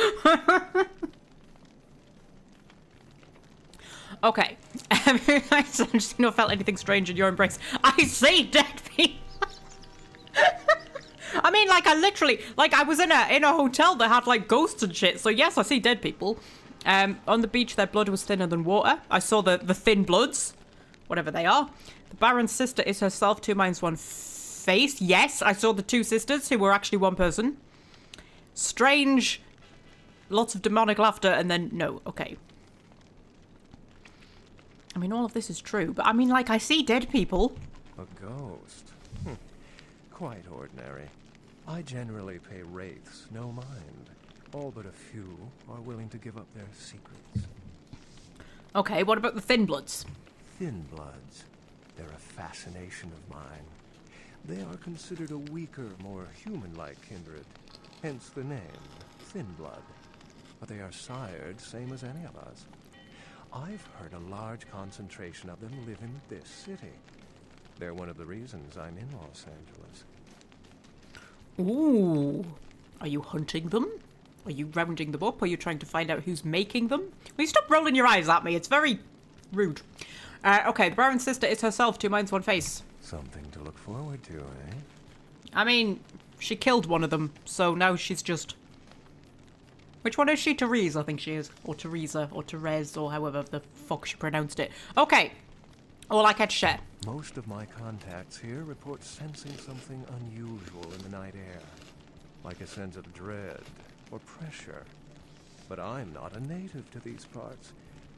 Okay. I just not felt anything strange in your embrace. I see dead people. I mean, like, I literally, like, I was in a hotel that had, like, ghosts and shit. So, yes, I see dead people. On the beach, their blood was thinner than water. I saw the thin bloods. Whatever they are. The Baron's sister is herself, 2 minds, 1 face. Yes, I saw the 2 sisters who were actually 1 person. Strange. Lots of demonic laughter and then, no. Okay. I mean, all of this is true, but I mean, like, I see dead people. A ghost? Quite ordinary. I generally pay wraiths no mind. All but a few are willing to give up their secrets. Okay, what about the thin bloods? Thin bloods. They're a fascination of mine. They are considered a weaker, more human-like kindred. Hence the name, Thin Blood. But they are sired same as any of us. I've heard a large concentration of them live in this city. They're one of the reasons I'm in Los Angeles. Ooh. Are you hunting them? Are you rounding them up? Are you trying to find out who's making them? Will you stop rolling your eyes at me? It's very rude. Okay, the Baron's sister is herself, 2 minds, 1 face. Something to look forward to, eh? I mean, she killed one of them, so now she's just... Which one is she? Therese, I think she is. Or Teresa, or Therese, or however the fuck she pronounced it. Okay. All I can share. Most of my contacts here report sensing something unusual in the night air. Like a sense of dread or pressure. But I'm not a native to these parts,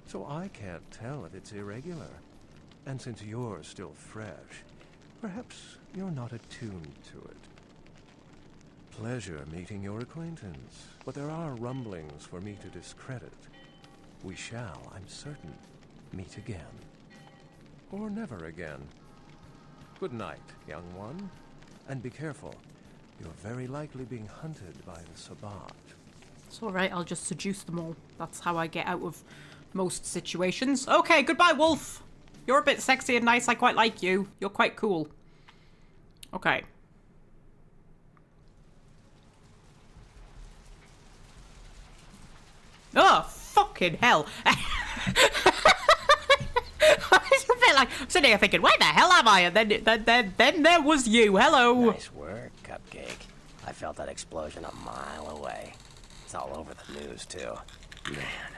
so I can't tell if it's irregular. And since you're still fresh, perhaps you're not attuned to it. Pleasure meeting your acquaintance, but there are rumblings for me to discredit. We shall, I'm certain, meet again. Or never again. Good night, young one. And be careful. You're very likely being hunted by the Sabbat. It's alright, I'll just seduce them all. That's how I get out of most situations. Okay, goodbye, Wolf. You're a bit sexy and nice. I quite like you. You're quite cool. Okay. Oh, fucking hell. I was a bit like, I'm sitting here thinking, where the hell am I? And then there was you. Hello. Nice work, Cupcake. I felt that explosion a mile away. It's all over the news, too. Man,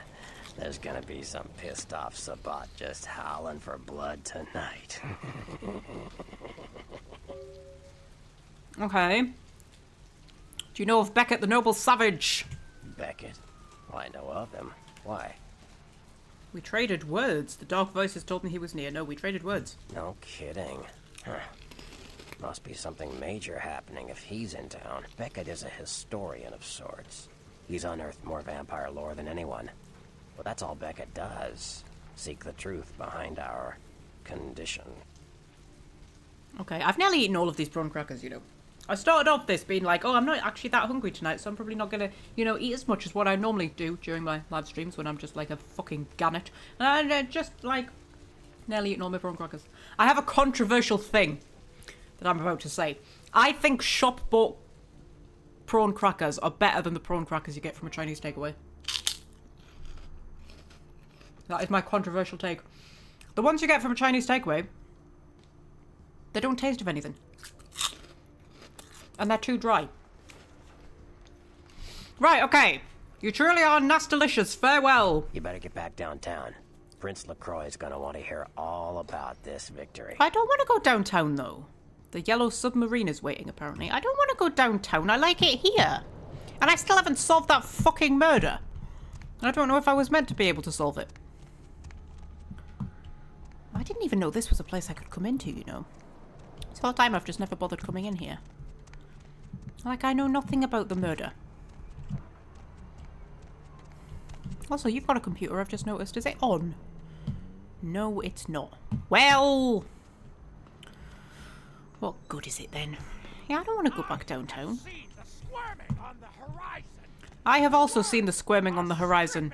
there's gonna be some pissed off Sabbat just howling for blood tonight. Okay. Do you know of Beckett the Noble Savage? Beckett? Well, I know of him. Why? We traded words. The dark voices told me he was near. No, we traded words. No kidding. Huh. Must be something major happening if he's in town. Beckett is a historian of sorts. He's unearthed more vampire lore than anyone. Well, that's all Beckett does. Seek the truth behind our condition. Okay, I've nearly eaten all of these prawn crackers, you know. I started off this being like, oh, I'm not actually that hungry tonight, so I'm probably not gonna, you know, eat as much as what I normally do during my live streams when I'm just like a fucking gannet. And I just, like, nearly eaten all my prawn crackers. I have a controversial thing that I'm about to say. I think shop-bought prawn crackers are better than the prawn crackers you get from a Chinese takeaway. That is my controversial take. The ones you get from a Chinese takeaway, they don't taste of anything. And they're too dry. Right, okay. You truly are nasty-licious. Farewell. You better get back downtown. Prince LaCroix is gonna want to hear all about this victory. I don't want to go downtown, though. The yellow submarine is waiting, apparently. I don't want to go downtown. I like it here. And I still haven't solved that fucking murder. I don't know if I was meant to be able to solve it. I didn't even know this was a place I could come into, you know. This whole time I've just never bothered coming in here. Like, I know nothing about the murder. Also, you've got a computer, I've just noticed. Is it on? No, it's not. Well... What good is it then? Yeah, I don't want to go back downtown. I have also seen the squirming on the horizon.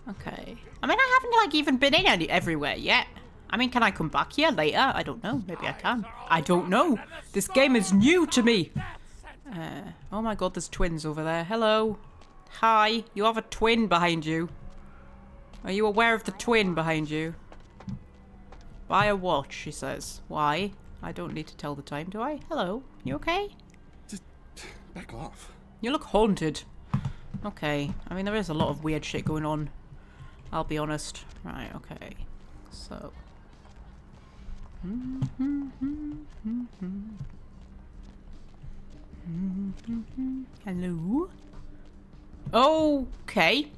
Okay. I mean, I haven't like even been in everywhere yet. I mean, can I come back here later? I don't know. Maybe I can. I don't know. This game is new to me. Oh my god, there's twins over there. Hello. Hi. You have a twin behind you. Are you aware of the twin behind you? Buy a watch, she says. Why? I don't need to tell the time, do I? Hello. You okay? Just back off. You look haunted. Okay. I mean, there is a lot of weird shit going on. I'll be honest. Right, okay. So. Hello? Okay.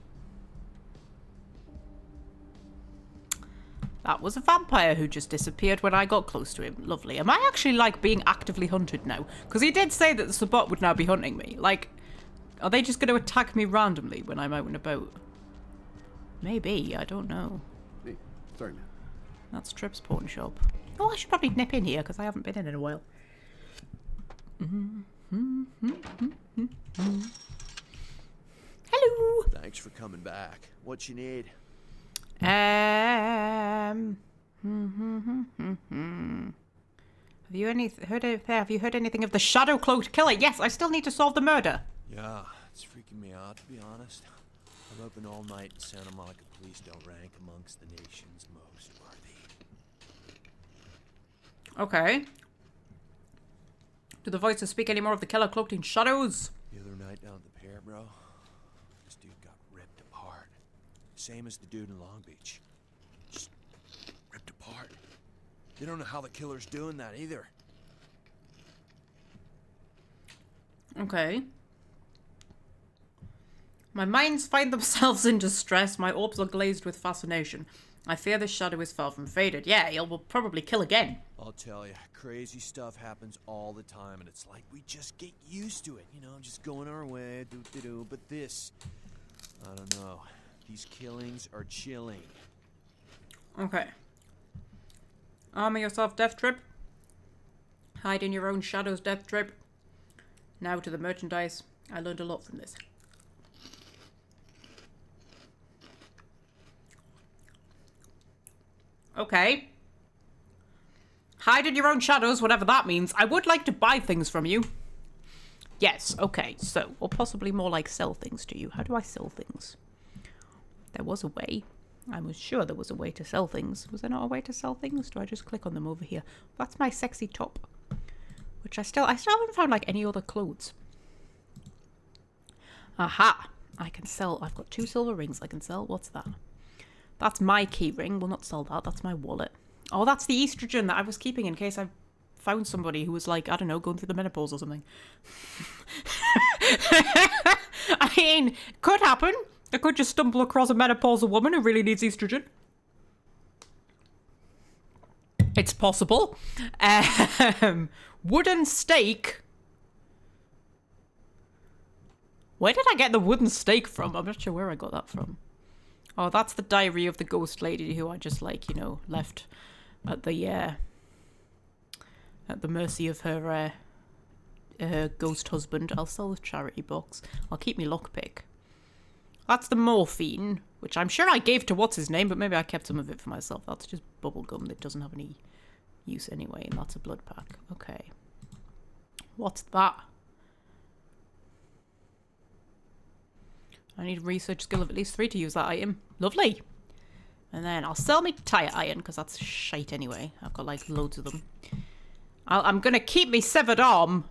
That was a vampire who just disappeared when I got close to him. Lovely. Am I actually, like, being actively hunted now? Because he did say that the Sabot would now be hunting me. Like, are they just going to attack me randomly when I'm out and about? Maybe. I don't know. Hey, sorry, man. That's Tripp's pawn shop. Oh, I should probably nip in here because I haven't been in a while. Hello. Thanks for coming back. What you need? Have you heard anything of the shadow cloaked killer? Yes, I still need to solve the murder. Yeah, it's freaking me out to be honest. I'm open all night and Santa Monica police don't rank amongst the nation's most worthy. Okay. Do the voices speak any more of the killer cloaked in shadows? The other night down at the pier, bro, this dude got ripped apart. Same as the dude in Long Beach. Just ripped apart. They don't know how the killer's doing that either. Okay. My minds find themselves in distress. My orbs are glazed with fascination. I fear this shadow is far from faded. Yeah, he will probably kill again. I'll tell you, crazy stuff happens all the time, and it's like we just get used to it, you know, just going our way, do-do-do. But this, I don't know. These killings are chilling. Okay. Armor yourself, Death Trip. Hide in your own shadows, Death Trip. Now to the merchandise. I learned a lot from this. Okay. Hide in your own shadows, whatever that means. I would like to buy things from you. Yes, okay, so, or possibly more like sell things to you. How do I sell things? There was a way. I was sure there was a way to sell things. Was there not a way to sell things? Do I just click on them over here? That's my sexy top. Which I still haven't found like any other clothes. Aha! I can sell. I've got 2 silver rings I can sell. What's that? That's my key ring. We'll not sell that. That's my wallet. Oh, that's the estrogen that I was keeping in case I found somebody who was like, I don't know, going through the menopause or something. I mean, could happen. I could just stumble across a menopausal woman who really needs estrogen. It's possible. Wooden stake. Where did I get the wooden stake from? I'm not sure where I got that from. Oh, that's the diary of the ghost lady who I just, like, you know, left at the mercy of her ghost husband. I'll sell the charity box. I'll keep me lockpick. That's the morphine, which I'm sure I gave to what's his name, but maybe I kept some of it for myself. That's just bubblegum that doesn't have any use anyway, and that's a blood pack. Okay. What's that? I need research skill of at least 3 to use that item. Lovely. And then I'll sell me tire iron, because that's shite anyway. I've got like loads of them. I'm going to keep me severed arm,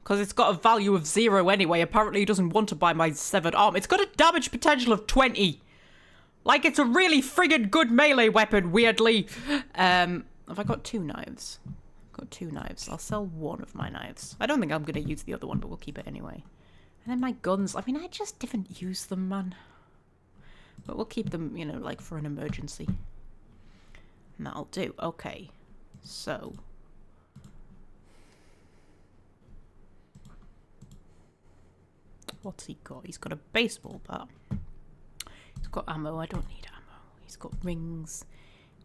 because it's got a value of 0 anyway. Apparently he doesn't want to buy my severed arm. It's got a damage potential of 20. Like, it's a really friggin' good melee weapon, weirdly. Have I got 2 knives? I've got 2 knives. I'll sell 1 of my knives. I don't think I'm going to use the other one, but we'll keep it anyway. And then my guns. I mean, I just didn't use them, man. But we'll keep them, you know, like for an emergency. And that'll do. Okay. So. What's he got? He's got a baseball bat. He's got ammo. I don't need ammo. He's got rings.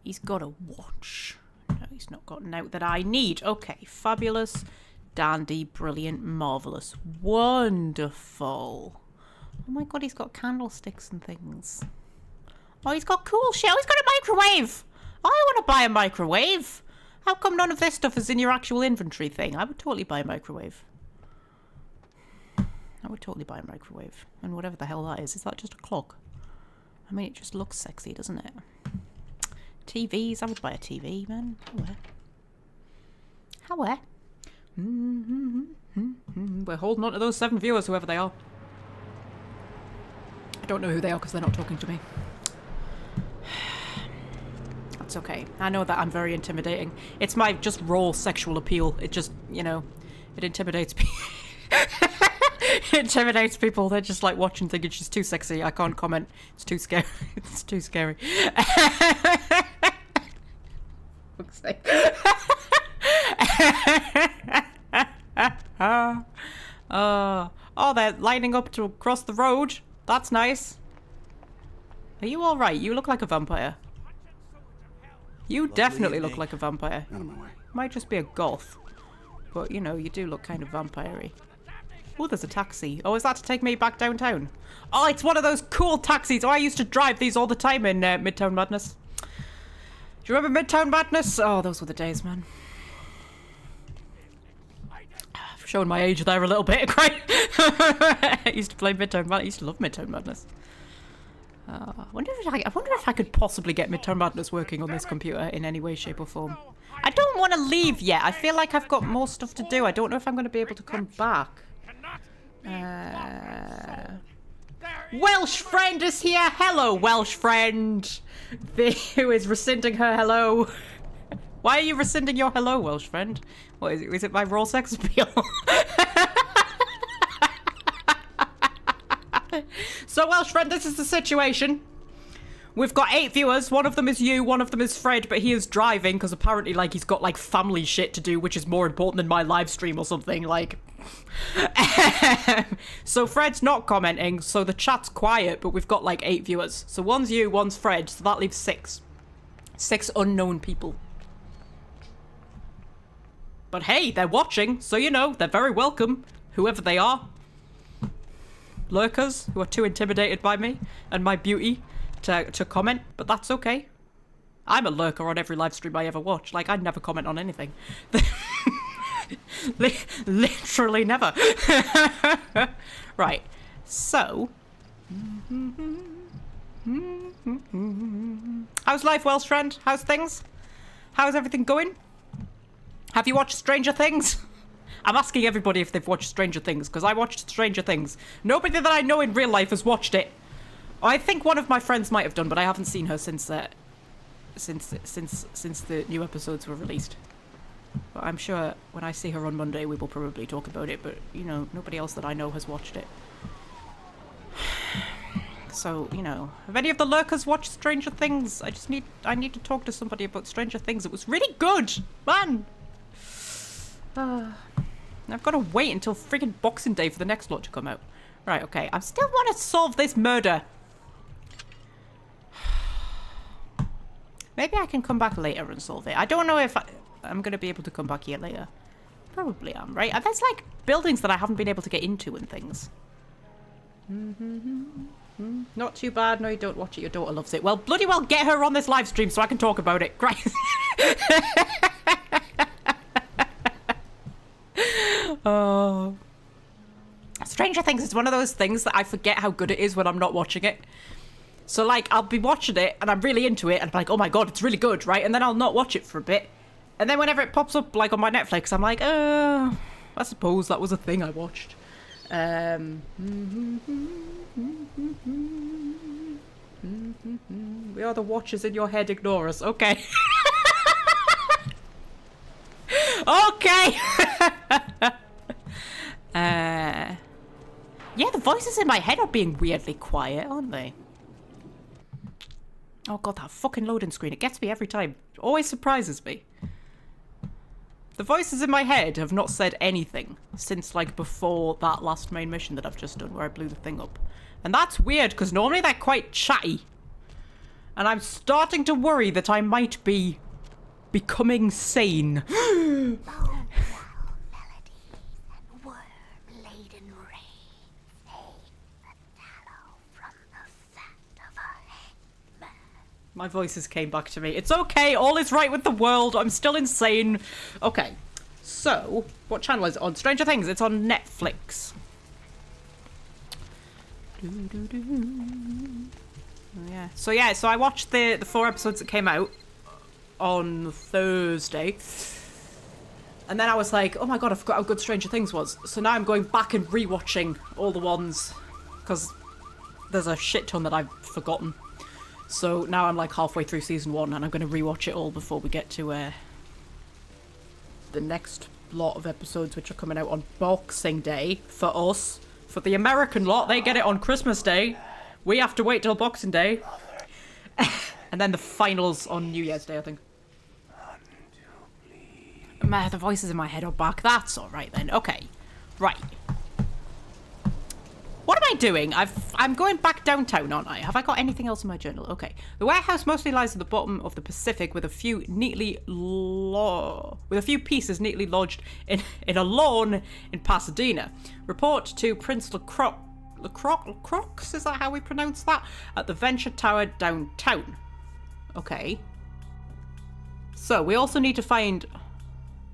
He's got a watch. No, he's not got an out that I need. Okay, fabulous, dandy, brilliant, marvellous, wonderful. Oh my god, he's got candlesticks and things. Oh, he's got cool shit. Oh, he's got a microwave. I want to buy a microwave. How come none of this stuff is in your actual inventory thing? I would totally buy a microwave. I would totally buy a microwave. And whatever the hell that is that just a clock? I mean, it just looks sexy, doesn't it? TVs, I would buy a TV, man. How? We're holding on to those 7 viewers, whoever they are. I don't know who they are because they're not talking to me. That's okay. I know that I'm very intimidating. It's my just raw sexual appeal. It just, you know, it intimidates me. It intimidates people. They're just like watching thinking she's too sexy. I can't comment. It's too scary. It's too scary. Fuck's sake. Oh, they're lining up to cross the road. That's nice. Are you alright? You look like a vampire. You definitely look like a vampire. Out of my way. Might just be a goth. But, you know, you do look kind of vampire-y. Oh, there's a taxi. Oh, is that to take me back downtown? Oh, it's one of those cool taxis. Oh, I used to drive these all the time in Midtown Madness. Do you remember Midtown Madness? Oh, those were the days, man. I've shown my age there a little bit, right? I used to play Midtown Madness. I used to love Midtown Madness. I wonder if I could possibly get Midtown Madness working on this computer in any way, shape or form. I don't want to leave yet. I feel like I've got more stuff to do. I don't know if I'm going to be able to come back. Welsh friend is here. Hello, Welsh friend. Who is rescinding her hello. Why are you rescinding your hello, Welsh friend? What is it? Is it my raw sex appeal? So, Welsh friend, this is the situation. We've got 8 viewers. One of them is you, one of them is Fred, but he is driving because apparently, like, he's got, like, family shit to do, which is more important than my live stream or something, like. So Fred's not commenting, so the chat's quiet, but we've got, like, 8 viewers. So one's you, one's Fred, so that leaves 6. 6 unknown people. But hey, they're watching, so you know, they're very welcome, whoever they are. Lurkers who are too intimidated by me and my beauty to comment, but that's okay. I'm a lurker on every live stream I ever watch. Like, I never comment on anything. Literally never. Right, so how's life, Welsh friend? How's things? How's everything going? Have you watched Stranger Things? I'm asking everybody if they've watched Stranger Things, because I watched Stranger Things. Nobody that I know in real life has watched it. I think one of my friends might have done, but I haven't seen her since the new episodes were released. But I'm sure when I see her on Monday, we will probably talk about it. But you know, nobody else that I know has watched it. So you know, have any of the lurkers watched Stranger Things? I need to talk to somebody about Stranger Things. It was really good, man. I've got to wait until freaking Boxing Day for the next lot to come out. Right, okay. I still want to solve this murder. Maybe I can come back later and solve it. I don't know if I'm going to be able to come back here later. Probably am, right? There's like buildings that I haven't been able to get into and things. Not too bad. No, you don't watch it. Your daughter loves it. Well, bloody well get her on this live stream so I can talk about it. Christ. Oh. Stranger Things is one of those things that I forget how good it is when I'm not watching it. So like I'll be watching it and I'm really into it and I'm like, oh my god, it's really good, right? And then I'll not watch it for a bit. And then whenever it pops up like on my Netflix, I'm like, I suppose that was a thing I watched. We are the watchers in your head, ignore us. Okay. Okay. Yeah, the voices in my head are being weirdly quiet, aren't they? Oh god, that fucking loading screen. It gets me every time. It always surprises me. The voices in my head have not said anything since, like, before that last main mission that I've just done where I blew the thing up. And that's weird, because normally they're quite chatty. And I'm starting to worry that I might be becoming sane. My voices came back to me. It's okay, all is right with the world. I'm still insane. Okay, so what channel is it on? Stranger Things. It's on Netflix. Oh, yeah. So I watched the 4 episodes that came out on Thursday. And then I was like, oh my god, I forgot how good Stranger Things was. So now I'm going back and rewatching all the ones because there's a shit ton that I've forgotten. So now I'm like halfway through season 1 and I'm going to rewatch it all before we get to the next lot of episodes, which are coming out on Boxing Day for us. For the American lot, they get it on Christmas Day. We have to wait till Boxing Day. And then the finals on New Year's Day, I think. The voices in my head are back. That's alright then. Okay. Right. What am I doing? I'm going back downtown, aren't I? Have I got anything else in my journal? Okay. The warehouse mostly lies at the bottom of the Pacific with a few pieces neatly lodged in a lawn in Pasadena. Report to Prince Lacroix, is that how we pronounce that? At the Venture Tower downtown. Okay. So we also need to find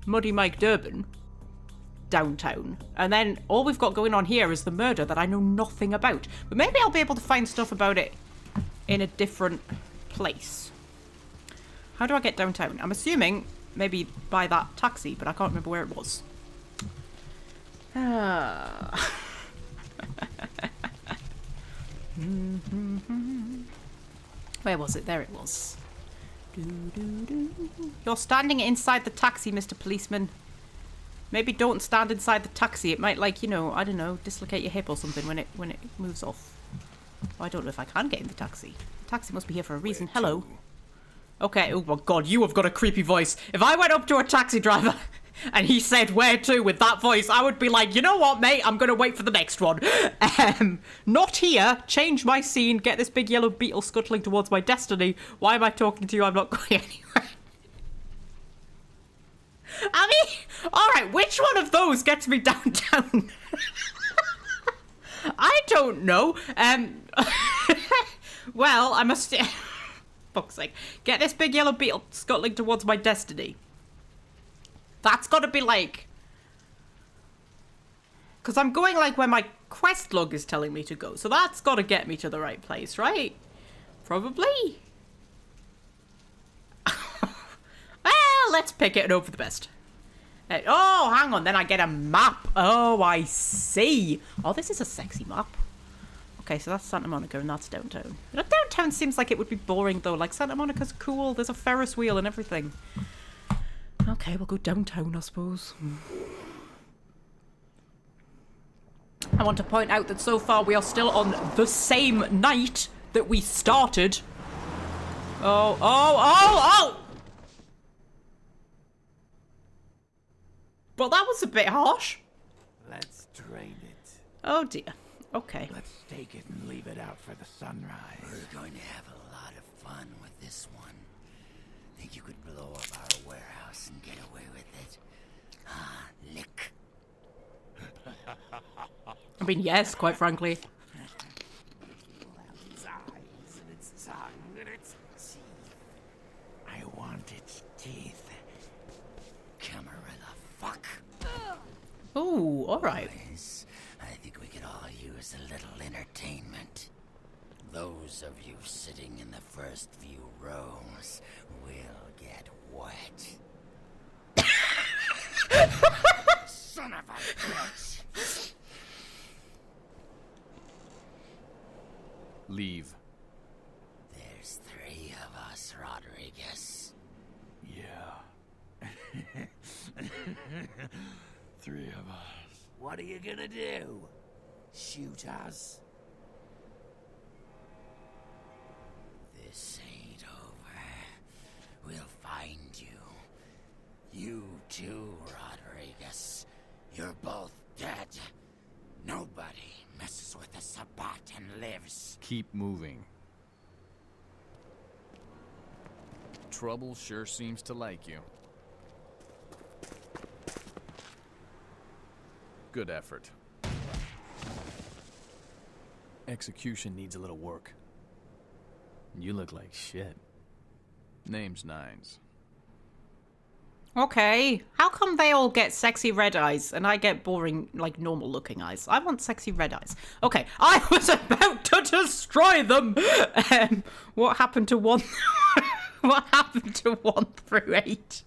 Muddy Mike Durbin downtown, and then all we've got going on here is the murder that I know nothing about, but maybe I'll be able to find stuff about it in a different place. How do I get downtown? I'm assuming maybe by that taxi, but I can't remember where it was. Where was it? There it was. You're standing inside the taxi, Mr. Policeman. Maybe don't stand inside the taxi. It might, like, you know, I don't know, dislocate your hip or something when it moves off. Oh, I don't know if I can get in the taxi. The taxi must be here for a reason. Hello. Okay. Oh my god, you have got a creepy voice. If I went up to a taxi driver and he said where to with that voice, I would be like, you know what, mate? I'm gonna wait for the next one. Not here. Change my scene. Get this big yellow beetle scuttling towards my destiny. Why am I talking to you? I'm not going anywhere. I mean, alright, which one of those gets me downtown? I don't know. Well, I must... Fuck's sake. Get this big yellow beetle scuttling towards my destiny. That's gotta be like... Because I'm going like where my quest log is telling me to go. So that's gotta get me to the right place, right? Probably. Well, let's pick it and hope for the best. Oh, hang on. Then I get a map. Oh, I see. Oh, this is a sexy map. Okay, so that's Santa Monica and that's downtown. Downtown seems like it would be boring, though. Like, Santa Monica's cool. There's a Ferris wheel and everything. Okay, we'll go downtown, I suppose. I want to point out that so far we are still on the same night that we started. Oh! Well, that was a bit harsh. Let's drain it. Oh dear. Okay. Let's take it and leave it out for the sunrise. We're going to have a lot of fun with this one. Think you could blow up our warehouse and get away with it? Ah, lick. I mean, yes, quite frankly. Its eyes and its tongue and its teeth. I want its teeth. Camarilla, fuck. Oh, alright. Boys, I think we could all use a little entertainment. Those of you sitting in the first few rows will get wet. Son of a bitch! Leave. There's 3 of us, Rodriguez. Yeah. 3 of us. What are you gonna do? Shoot us? This ain't over. We'll find you. You too, Rodriguez. You're both dead. Nobody messes with a Sabat and lives. Keep moving. trouble sure seems to like you. Good effort. Execution needs a little work. You look like shit. Name's Nines. Okay, how come they all get sexy red eyes and I get boring, like, normal looking eyes? I want sexy red eyes. Okay, I was about to destroy them! What happened to 1... What happened to 1 through 8?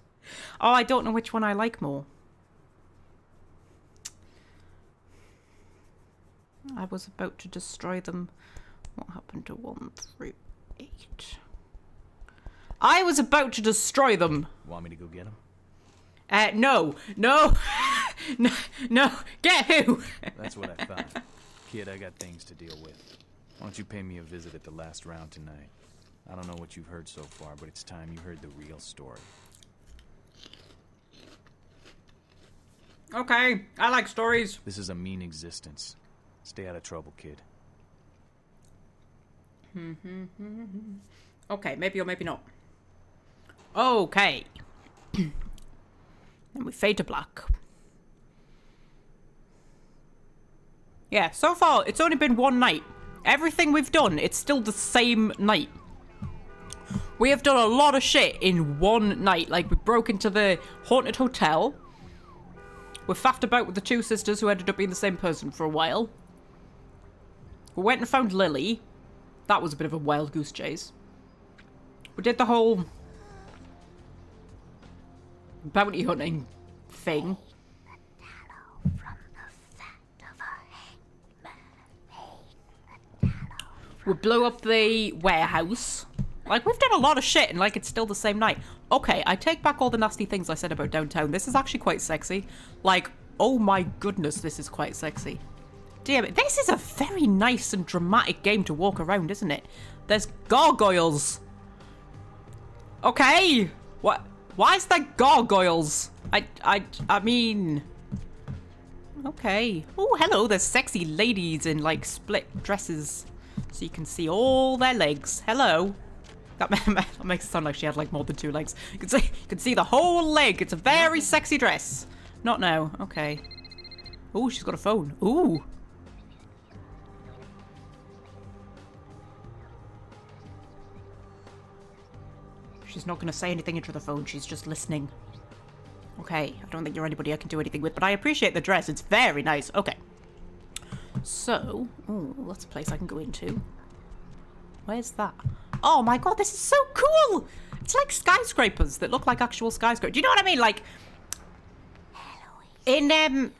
Oh, I don't know which one I like more. I was about to destroy them. What happened to 1 through 8? I was about to destroy them! Want me to go get them? No. No. No. Get who? That's what I thought. Kid, I got things to deal with. Why don't you pay me a visit at the last round tonight? I don't know what you've heard so far, but it's time you heard the real story. Okay, I like stories. This is a mean existence. Stay out of trouble, kid. Okay, maybe or maybe not. Okay. And we fade to black. Yeah, so far, it's only been 1 night. Everything we've done, it's still the same night. We have done a lot of shit in 1 night. Like, we broke into the haunted hotel. We faffed about with the 2 sisters who ended up being the same person for a while. We went and found Lily. That was a bit of a wild goose chase. We did the whole bounty hunting thing. We blew up the warehouse. Like, we've done a lot of shit and, like, it's still the same night. Okay, I take back all the nasty things I said about downtown. This is actually quite sexy. Like, oh my goodness, this is quite sexy. Damn it. This is a very nice and dramatic game to walk around, isn't it? There's gargoyles. Okay. What? Why is there gargoyles? I mean... Okay. Oh, hello. There's sexy ladies in, like, split dresses. So you can see all their legs. Hello. That makes it sound like she had, like, more than 2 legs. You can see the whole leg. It's a very sexy dress. Not now. Okay. Oh, she's got a phone. Ooh. She's not going to say anything into the phone. She's just listening. Okay. I don't think you're anybody I can do anything with, but I appreciate the dress. It's very nice. Okay. So, oh, that's a place I can go into. Where's that? Oh my god, this is so cool! It's like skyscrapers that look like actual skyscrapers. Do you know what I mean? Like, in,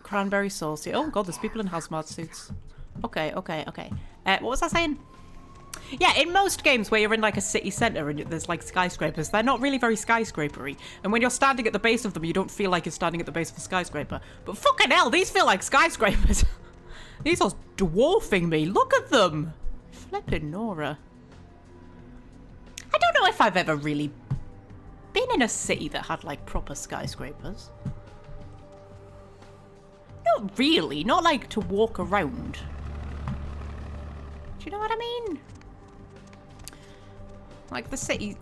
Cranberry sauce. Oh god, there's people in hazmat suits. Okay. What was I saying? Yeah, in most games where you're in, like, a city centre and there's, like, skyscrapers, they're not really very skyscrapery. And when you're standing at the base of them, you don't feel like you're standing at the base of a skyscraper. But fucking hell, these feel like skyscrapers. These are dwarfing me. Look at them. Flippin' Nora. I don't know if I've ever really been in a city that had, like, proper skyscrapers. Not really. Not, like, to walk around. Do you know what I mean? Like, the city...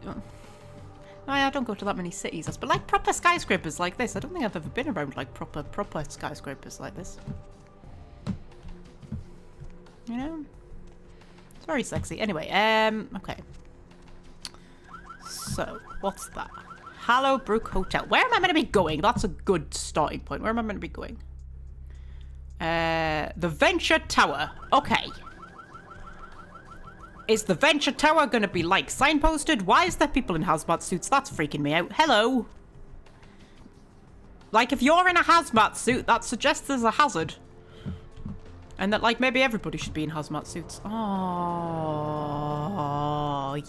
I don't go to that many cities. But, like, proper skyscrapers like this. I don't think I've ever been around, like, proper skyscrapers like this. You know? It's very sexy. Anyway, okay. So, what's that? Hallowbrook Hotel. Where am I meant to be going? That's a good starting point. Where am I meant to be going? The Venture Tower. Okay. Is the Venture Tower going to be, like, signposted? Why is there people in hazmat suits? That's freaking me out. Hello. Like, if you're in a hazmat suit, that suggests there's a hazard. And that, like, maybe everybody should be in hazmat suits. Oh,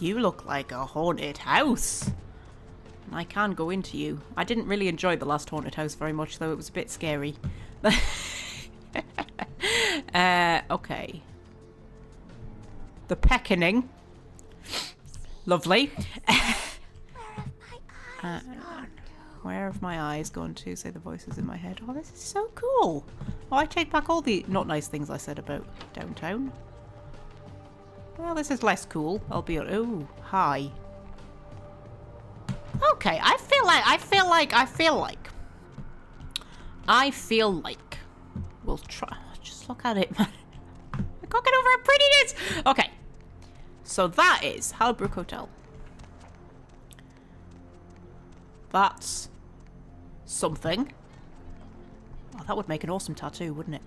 you look like a haunted house. I can go into you. I didn't really enjoy the last haunted house very much, though. It was a bit scary. Okay. The Peckening. Lovely. Where have my eyes gone to? Say the voices in my head. Oh, this is so cool. Oh, I take back all the not nice things I said about downtown. Well, this is less cool. I'll be... Oh, hi. Okay, I feel like we'll try. Just look at it, man. I can't get over how pretty it is. Okay, so that is Halbrook Hotel. That's something. Oh, that would make an awesome tattoo, wouldn't it?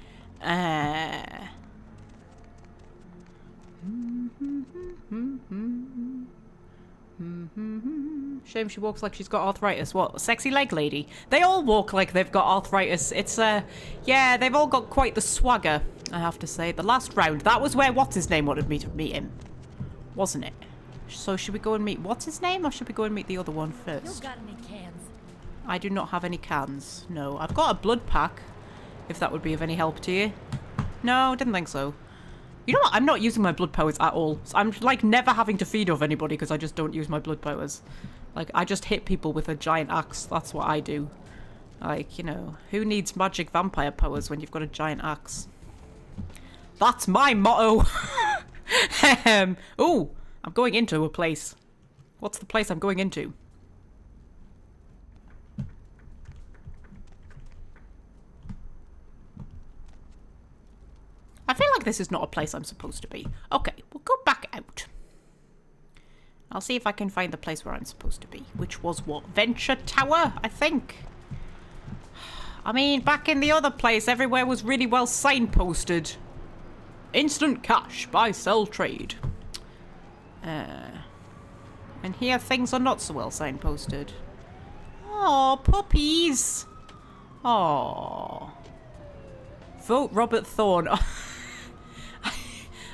Shame she walks like she's got arthritis. What? Sexy leg lady? They all walk like they've got arthritis. It's, yeah, they've all got quite the swagger, I have to say. The last round, that was where what's-his-name wanted me to meet him. Wasn't it? So should we go and meet what's-his-name, or should we go and meet the other one first? You got any cans? I do not have any cans. No. I've got a blood pack, if that would be of any help to you. No, didn't think so. You know what? I'm not using my blood powers at all. So I'm, like, never having to feed off anybody because I just don't use my blood powers. Like, I just hit people with a giant axe. That's what I do. Like, you know, who needs magic vampire powers when you've got a giant axe? That's my motto! Ooh, I'm going into a place. What's the place I'm going into? I feel like this is not a place I'm supposed to be. Okay, we'll go back out. I'll see if I can find the place where I'm supposed to be. Which was what? Venture Tower, I think. I mean, back in the other place, everywhere was really well signposted. Instant cash, buy, sell, trade. And here things are not so well signposted. Oh, puppies. Oh. Vote Robert Thorne.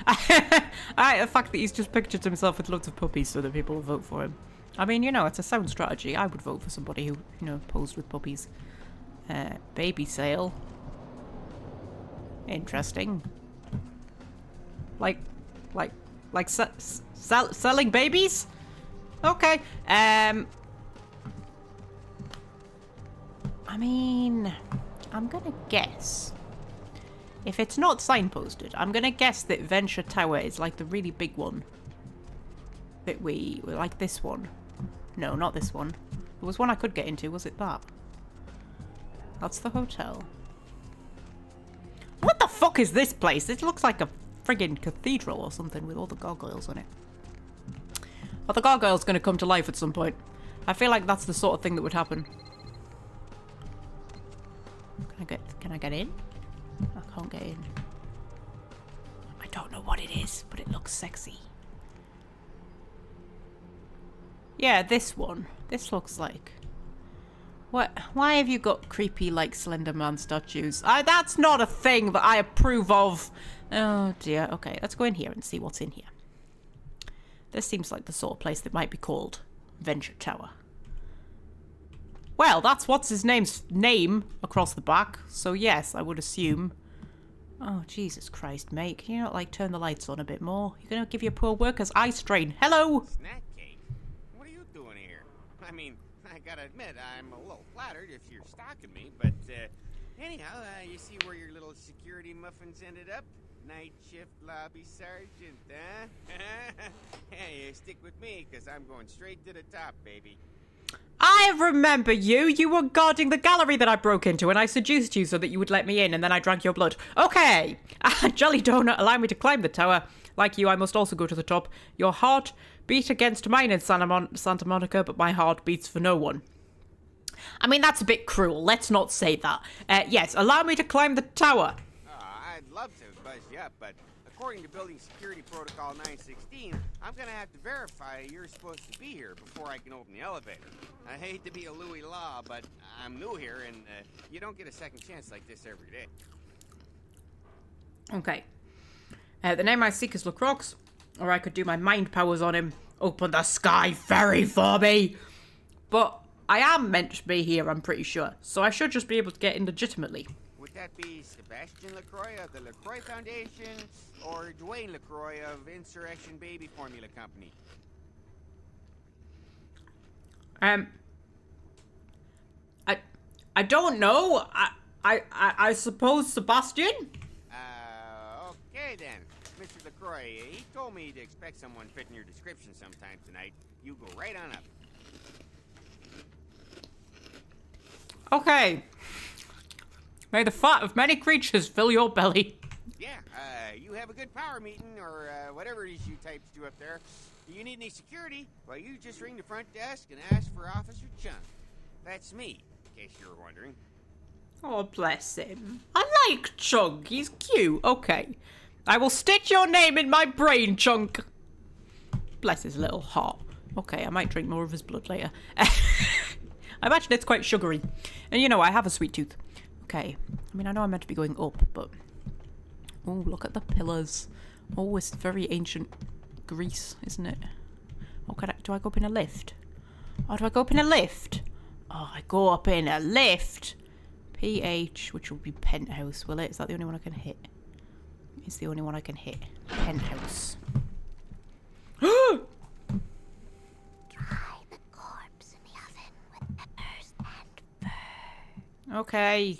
The fact that he's just pictured himself with loads of puppies so that people will vote for him. I mean, you know, it's a sound strategy. I would vote for somebody who, you know, posed with puppies. Baby sale. Interesting. Like selling babies? Okay. I mean, I'm gonna guess. If it's not signposted, I'm gonna guess that Venture Tower is like the really big one. That we like this one. No, not this one. There was one I could get into, was it that? That's the hotel. What the fuck is this place? It looks like a friggin' cathedral or something with all the gargoyles on it. Are the gargoyles gonna come to life at some point? I feel like that's the sort of thing that would happen. Can I get in? I can't get in. I don't know what it is, but it looks sexy. Yeah, this one. This looks like... What? Why have you got creepy, like, Slender Man statues? That's not a thing that I approve of. Oh, dear. Okay, let's go in here and see what's in here. This seems like the sort of place that might be called Venture Tower. Well, that's what's-his-name's name across the back. So, yes, I would assume... Oh, Jesus Christ, mate. Can you not, like, turn the lights on a bit more? You're gonna give your poor workers eye strain. Hello! Snack cake? What are you doing here? I mean, I gotta admit, I'm a little flattered if you're stalking me, but, anyhow, you see where your little security muffins ended up? Night shift lobby sergeant, huh? Hey, stick with me, because I'm going straight to the top, baby. I remember you. You were guarding the gallery that I broke into, and I seduced you so that you would let me in, and then I drank your blood. Okay. Jelly Donut, allow me to climb the tower. Like you, I must also go to the top. Your heart beat against mine in Santa Monica, but my heart beats for no one. I mean, that's a bit cruel. Let's not say that. Yes, allow me to climb the tower. I'd love to buzz you up, but according to Building Security Protocol 916, I'm gonna have to verify you're supposed to be here before I can open the elevator. I hate to be a Louis Law, but I'm new here, and you don't get a second chance like this every day. Okay. The name I seek is Lacroix, or I could do my mind powers on him. Open the sky ferry for me! But I am meant to be here, I'm pretty sure, so I should just be able to get in legitimately. Would that be Sebastian LaCroix of the LaCroix Foundation, or Dwayne LaCroix of Insurrection Baby Formula Company? I don't know. I suppose Sebastian? Okay then. Mr. LaCroix Croy. He told me to expect someone fitting your description sometime tonight. You go right on up. Okay. May the fat of many creatures fill your belly. Yeah, you have a good power meeting, or whatever it is you types do up there. You need any security? Well, you just ring the front desk and ask for Officer Chunk. That's me, in case you were wondering. Oh, bless him. I like Chunk. He's cute. Okay. I will stitch your name in my brain, Chunk. Bless his little heart. Okay, I might drink more of his blood later. I imagine it's quite sugary. And you know, I have a sweet tooth. Okay. I mean, I know I'm meant to be going up, but... Oh, look at the pillars. Oh, it's very ancient Greece, isn't it? Oh, do I go up in a lift? Oh, do I go up in a lift? Oh, I go up in a lift. PH, which will be penthouse, will it? Is that the only one I can hit? It's the only one I can hit. Penthouse. Dry the corpse in the oven with peppers and fur. Okay.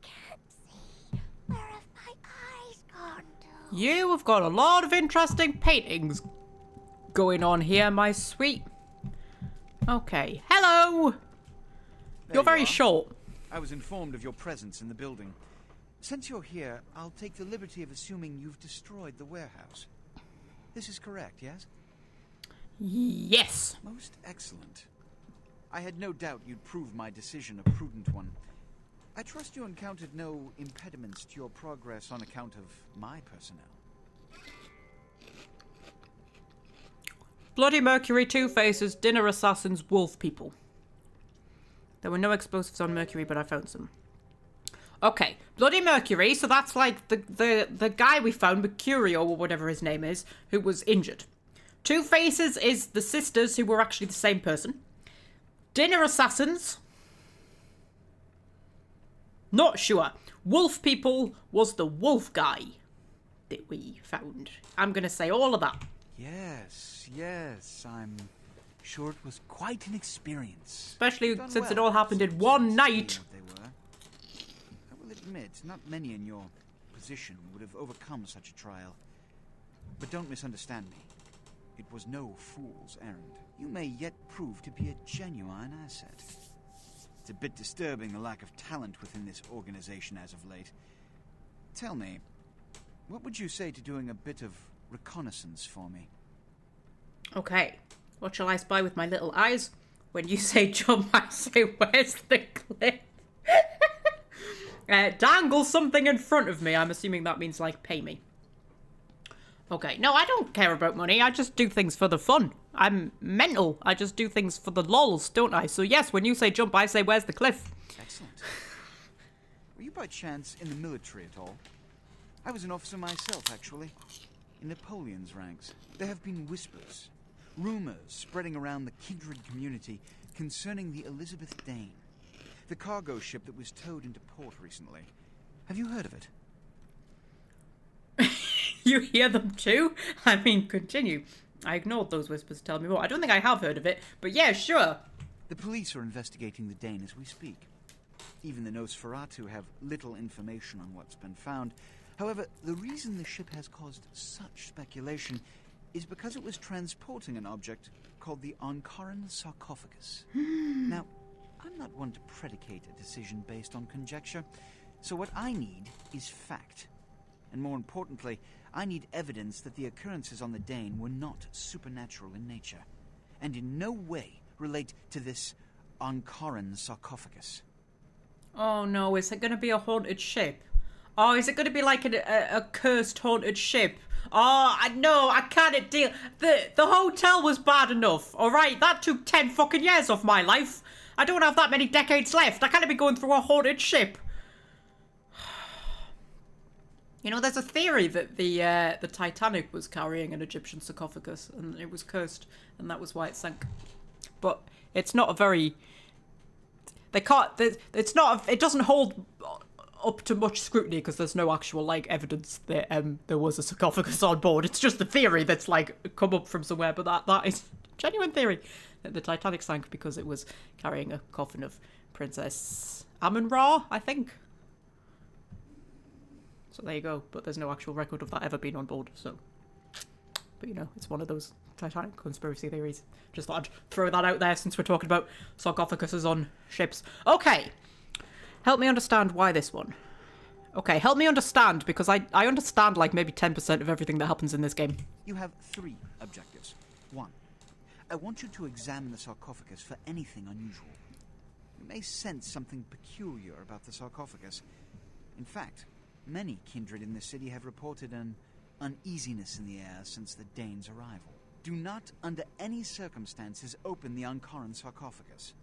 Can't see. Where have my eyes gone to? You have got a lot of interesting paintings going on here, my sweet. Okay. Hello! You're very short. I was informed of your presence in the building. Since you're here, I'll take the liberty of assuming you've destroyed the warehouse. This is correct, yes? Yes. Most excellent. I had no doubt you'd prove my decision a prudent one. I trust you encountered no impediments to your progress on account of my personnel. Bloody Mercury, Two Faces, Dinner Assassins, Wolf People. There were no explosives on Mercury, but I found some. Okay, Bloody Mercury, so that's like the guy we found, Mercurio or whatever his name is, who was injured. Two Faces is the sisters who were actually the same person. Dinner Assassins. Not sure. Wolf People was the wolf guy that we found. I'm going to say all of that. Yes, I'm sure it was quite an experience. Especially since it all happened in one night. They were. I will admit, not many in your position would have overcome such a trial. But don't misunderstand me. It was no fool's errand. You may yet prove to be a genuine asset. It's a bit disturbing the lack of talent within this organization as of late. Tell me, what would you say to doing a bit of reconnaissance for me? Okay. What shall I spy with my little eyes? When you say jump, I say, where's the cliff? Dangle something in front of me. I'm assuming that means, like, pay me. Okay. No, I don't care about money. I just do things for the fun. I'm mental. I just do things for the lols, don't I? So, yes, when you say jump, I say, where's the cliff? Excellent. Were you by chance in the military at all? I was an officer myself, actually. In Napoleon's ranks. There have been whispers, rumors spreading around the kindred community concerning the Elizabeth Dane, the cargo ship that was towed into port recently. Have you heard of it? You hear them too? I mean, continue. I ignored those whispers. Tell me more. I don't think I have heard of it, but yeah, sure. The police are investigating the Dane as we speak. Even the Nosferatu have little information on what's been found. However, the reason the ship has caused such speculation is because it was transporting an object called the Ankaran sarcophagus. Now, I'm not one to predicate a decision based on conjecture, so what I need is fact. And more importantly, I need evidence that the occurrences on the Dane were not supernatural in nature, and in no way relate to this Ankaran sarcophagus. Oh no, is it going to be a haunted ship? Oh, is it going to be like a cursed haunted ship? Oh, no, I can't deal. The hotel was bad enough, alright? That took 10 fucking years off my life. I don't have that many decades left. I can't be going through a haunted ship. You know, there's a theory that the Titanic was carrying an Egyptian sarcophagus and it was cursed, and that was why it sank. But it's not a very... They can't... It's not... It doesn't hold up to much scrutiny because there's no actual, like, evidence that there was a sarcophagus on board. It's just a theory that's, like, come up from somewhere, but that is genuine theory. That the Titanic sank because it was carrying a coffin of Princess Amun-Ra, I think. So there you go, but there's no actual record of that ever being on board, so But, you know, it's one of those Titanic conspiracy theories. Just thought I'd throw that out there since we're talking about sarcophaguses on ships. Okay. Help me understand why this one. Okay, help me understand, because I understand like maybe 10% of everything that happens in this game. You have 3 objectives. 1. I want you to examine the sarcophagus for anything unusual. You may sense something peculiar about the sarcophagus. In fact, many kindred in the city have reported an uneasiness in the air since the Danes' arrival. Do not, under any circumstances, open the Ankaran sarcophagus.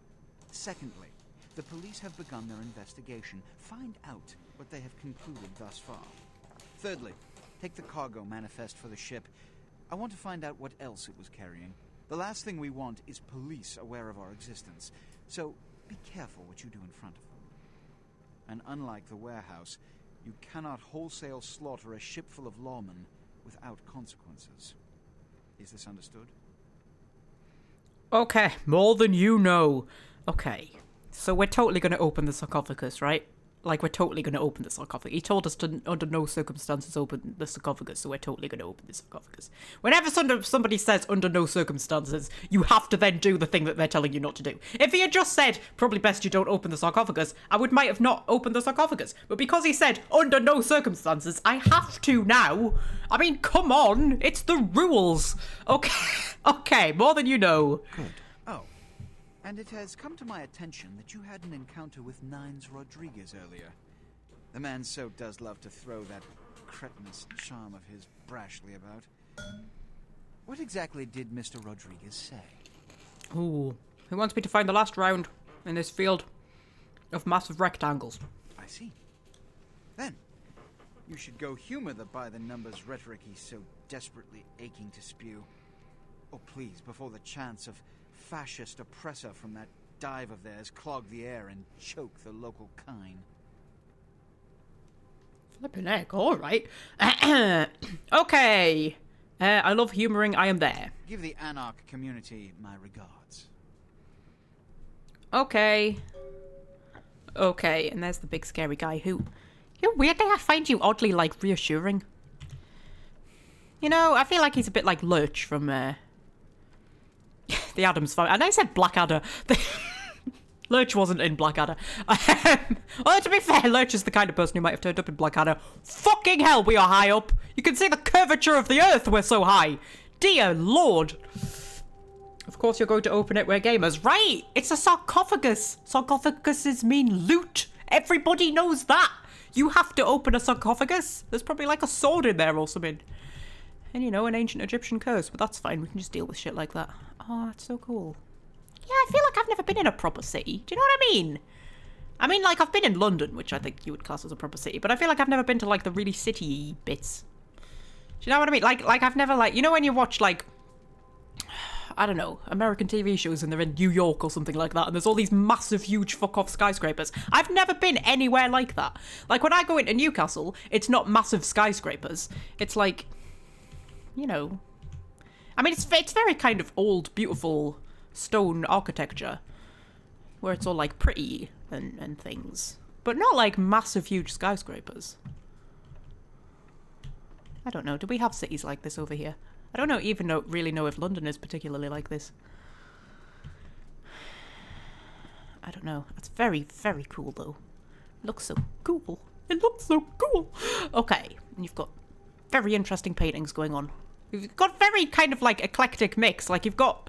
Secondly, the police have begun their investigation. Find out what they have concluded thus far. Thirdly, take the cargo manifest for the ship. I want to find out what else it was carrying. The last thing we want is police aware of our existence, so be careful what you do in front of them. And unlike the warehouse, you cannot wholesale slaughter a ship full of lawmen without consequences. Is this understood? Okay, more than you know. Okay, so we're totally going to open the sarcophagus, right? Like, we're totally going to open the sarcophagus. He told us to, under no circumstances, open the sarcophagus, so we're totally going to open the sarcophagus. Whenever somebody says, under no circumstances, you have to then do the thing that they're telling you not to do. If he had just said, probably best you don't open the sarcophagus, I might have not opened the sarcophagus. But because he said, under no circumstances, I have to now. I mean, come on, it's the rules. Okay, more than you know. Good. Oh. And it has come to my attention that you had an encounter with Nines Rodriguez earlier. The man so does love to throw that cretinous charm of his brashly about. What exactly did Mr. Rodriguez say? Ooh, he wants me to find the last round in this field of massive rectangles. I see. Then, you should go humor the by-the-numbers rhetoric he's so desperately aching to spew. Oh, please, before the chance of fascist oppressor from that dive of theirs clog the air and choke the local kine. Flippin' heck, alright. Okay. I love humouring, I am there. Give the Anarch community my regards. Okay. Okay, and there's the big scary guy who weirdly I find you oddly, like, reassuring. You know, I feel like he's a bit like Lurch from, the Addams Family. And I said Blackadder. Lurch wasn't in Blackadder. Well, to be fair, Lurch is the kind of person who might have turned up in Blackadder. Fucking hell, we are high up. You can see the curvature of the earth, we're so high. Dear Lord. Of course you're going to open it, we're gamers. Right, it's a sarcophagus. Sarcophaguses mean loot. Everybody knows that. You have to open a sarcophagus. There's probably like a sword in there or something. And, you know, an ancient Egyptian curse, but that's fine. We can just deal with shit like that. Oh, that's so cool. Yeah, I feel like I've never been in a proper city. Do you know what I mean? I mean, like, I've been in London, which I think you would class as a proper city, but I feel like I've never been to, like, the really city bits. Do you know what I mean? Like I've never, like, you know when you watch, like, I don't know, American TV shows and they're in New York or something like that, and there's all these massive, huge fuck-off skyscrapers. I've never been anywhere like that. Like, when I go into Newcastle, it's not massive skyscrapers. It's like, you know, I mean, it's very kind of old, beautiful stone architecture, where it's all, like, pretty and things. But not, like, massive, huge skyscrapers. I don't know. Do we have cities like this over here? I don't really know if London is particularly like this. I don't know. That's very, very cool, though. It looks so cool. It looks so cool. Okay. And you've got very interesting paintings going on. You've got very kind of, like, eclectic mix. Like, you've got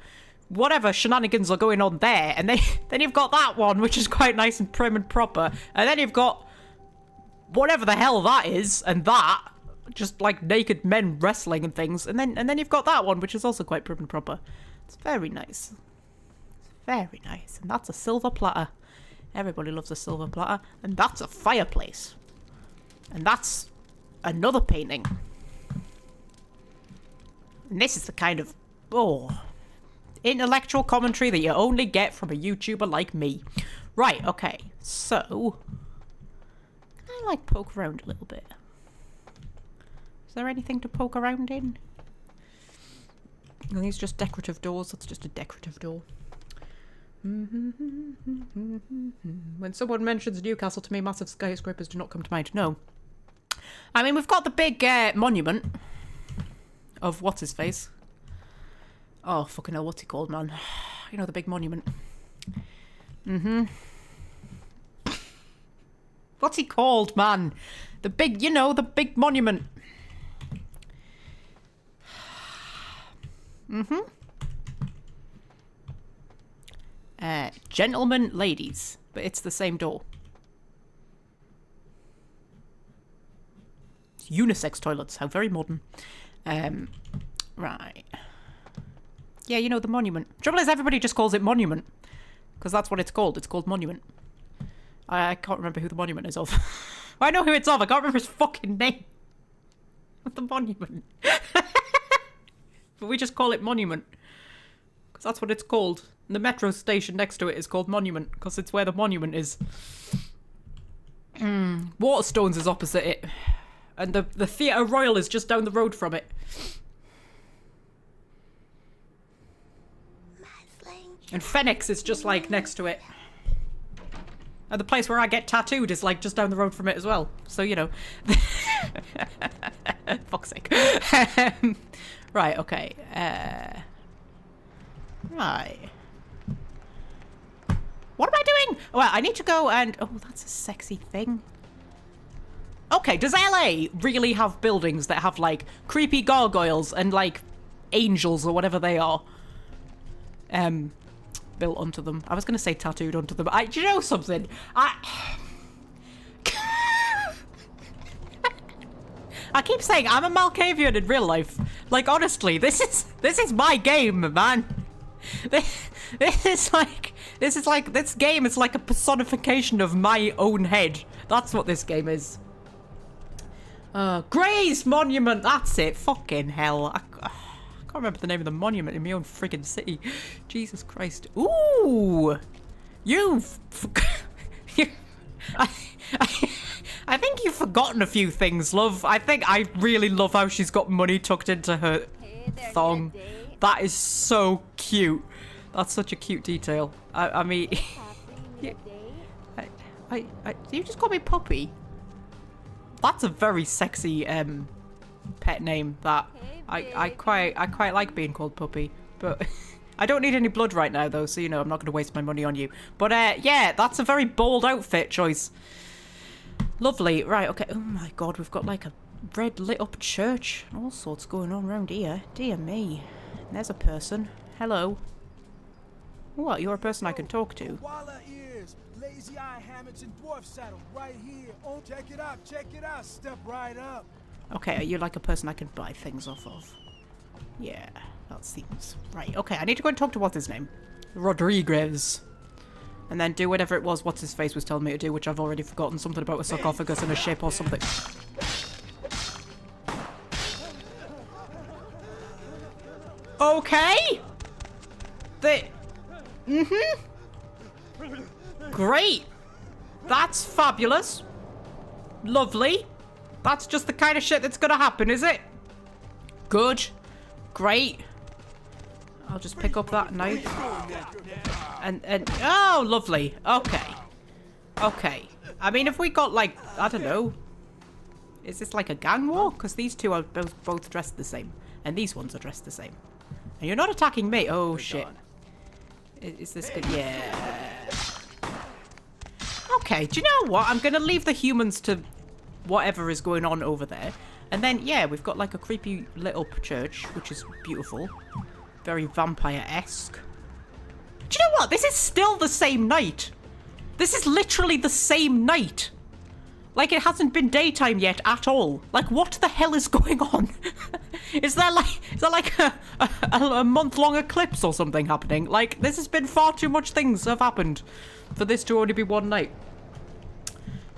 whatever shenanigans are going on there. And then you've got that one, which is quite nice and prim and proper. And then you've got whatever the hell that is. And that. Just like naked men wrestling and things, and then you've got that one, which is also quite prim and proper. It's very nice. It's very nice. And that's a silver platter. Everybody loves a silver platter. And that's a fireplace. And that's another painting. And this is the kind of intellectual commentary that you only get from a YouTuber like me. Right, okay. So can I like poke around a little bit? Is there anything to poke around in? Are these just decorative doors? That's just a decorative door. When someone mentions Newcastle to me, massive skyscrapers do not come to mind. No. I mean, we've got the big monument of what's his face. Oh, fucking hell, what's he called, man? You know, the big monument. Mm-hmm. What's he called, man? The big, you know, the big monument. Mm-hmm. Gentlemen, ladies. But it's the same door. It's unisex toilets. How very modern. Right. Yeah, you know, the monument. Trouble is, everybody just calls it monument. Because that's what it's called. It's called monument. I can't remember who the monument is of. Well, I know who it's of. I can't remember his fucking name. The monument. But we just call it monument. Because that's what it's called. And the metro station next to it is called Monument. Because it's where the monument is. Waterstones is opposite it. And the Theatre Royal is just down the road from it. And Phoenix is just like next to it. And the place where I get tattooed is like just down the road from it as well. So, you know. Fuck's sake. Right, okay. Right. What am I doing? Well, I need to go and... Oh, that's a sexy thing. Okay, does LA really have buildings that have like creepy gargoyles and like angels or whatever they are? Built onto them. I was going to say tattooed onto them. Do you know something? I keep saying I'm a Malkavian in real life. Like, honestly, this is my game, man. This game is like a personification of my own head. That's what this game is. Gray's Monument. That's it. Fucking hell. I can't remember the name of the monument in my own friggin' city. Jesus Christ. Ooh! I think you've forgotten a few things, love. I really love how she's got money tucked into her thong. That is so cute. That's such a cute detail. I mean... do you just call me Puppy? That's a very sexy, pet name that I quite like being called Puppy, but I don't need any blood right now though, so you know I'm not going to waste my money on you. But yeah, that's a very bold outfit choice. Lovely. Right, okay. Oh my god, we've got like a red lit up church and all sorts going on around here. Dear me. There's a person. Hello. What? You're a person I can talk to. Lazy eye hammocks and dwarf saddle right here. Oh, check it out, step right up. Okay, you're like a person I can buy things off of. Yeah, that seems right. Okay, I need to go and talk to what's his name? Rodriguez. And then do whatever it was what's his face was telling me to do, which I've already forgotten. Something about a sarcophagus and a ship or something. Okay! Great! That's fabulous. Lovely. That's just the kind of shit that's gonna happen, is it? Good. Great. I'll just pick up that knife. And oh, lovely. Okay. Okay. I mean, if we got like, I don't know. Is this like a gang war? Because these two are both dressed the same. And these ones are dressed the same. And you're not attacking me. Oh, shit. Is this good? Yeah. Okay, do you know what? I'm going to leave the humans to whatever is going on over there. And then, yeah, we've got like a creepy lit up church, which is beautiful. Very vampire-esque. Do you know what? This is still the same night. This is literally the same night. Like, it hasn't been daytime yet at all. Like, what the hell is going on? Is there like a month-long eclipse or something happening? Like, this has been far too much things have happened for this to only be one night.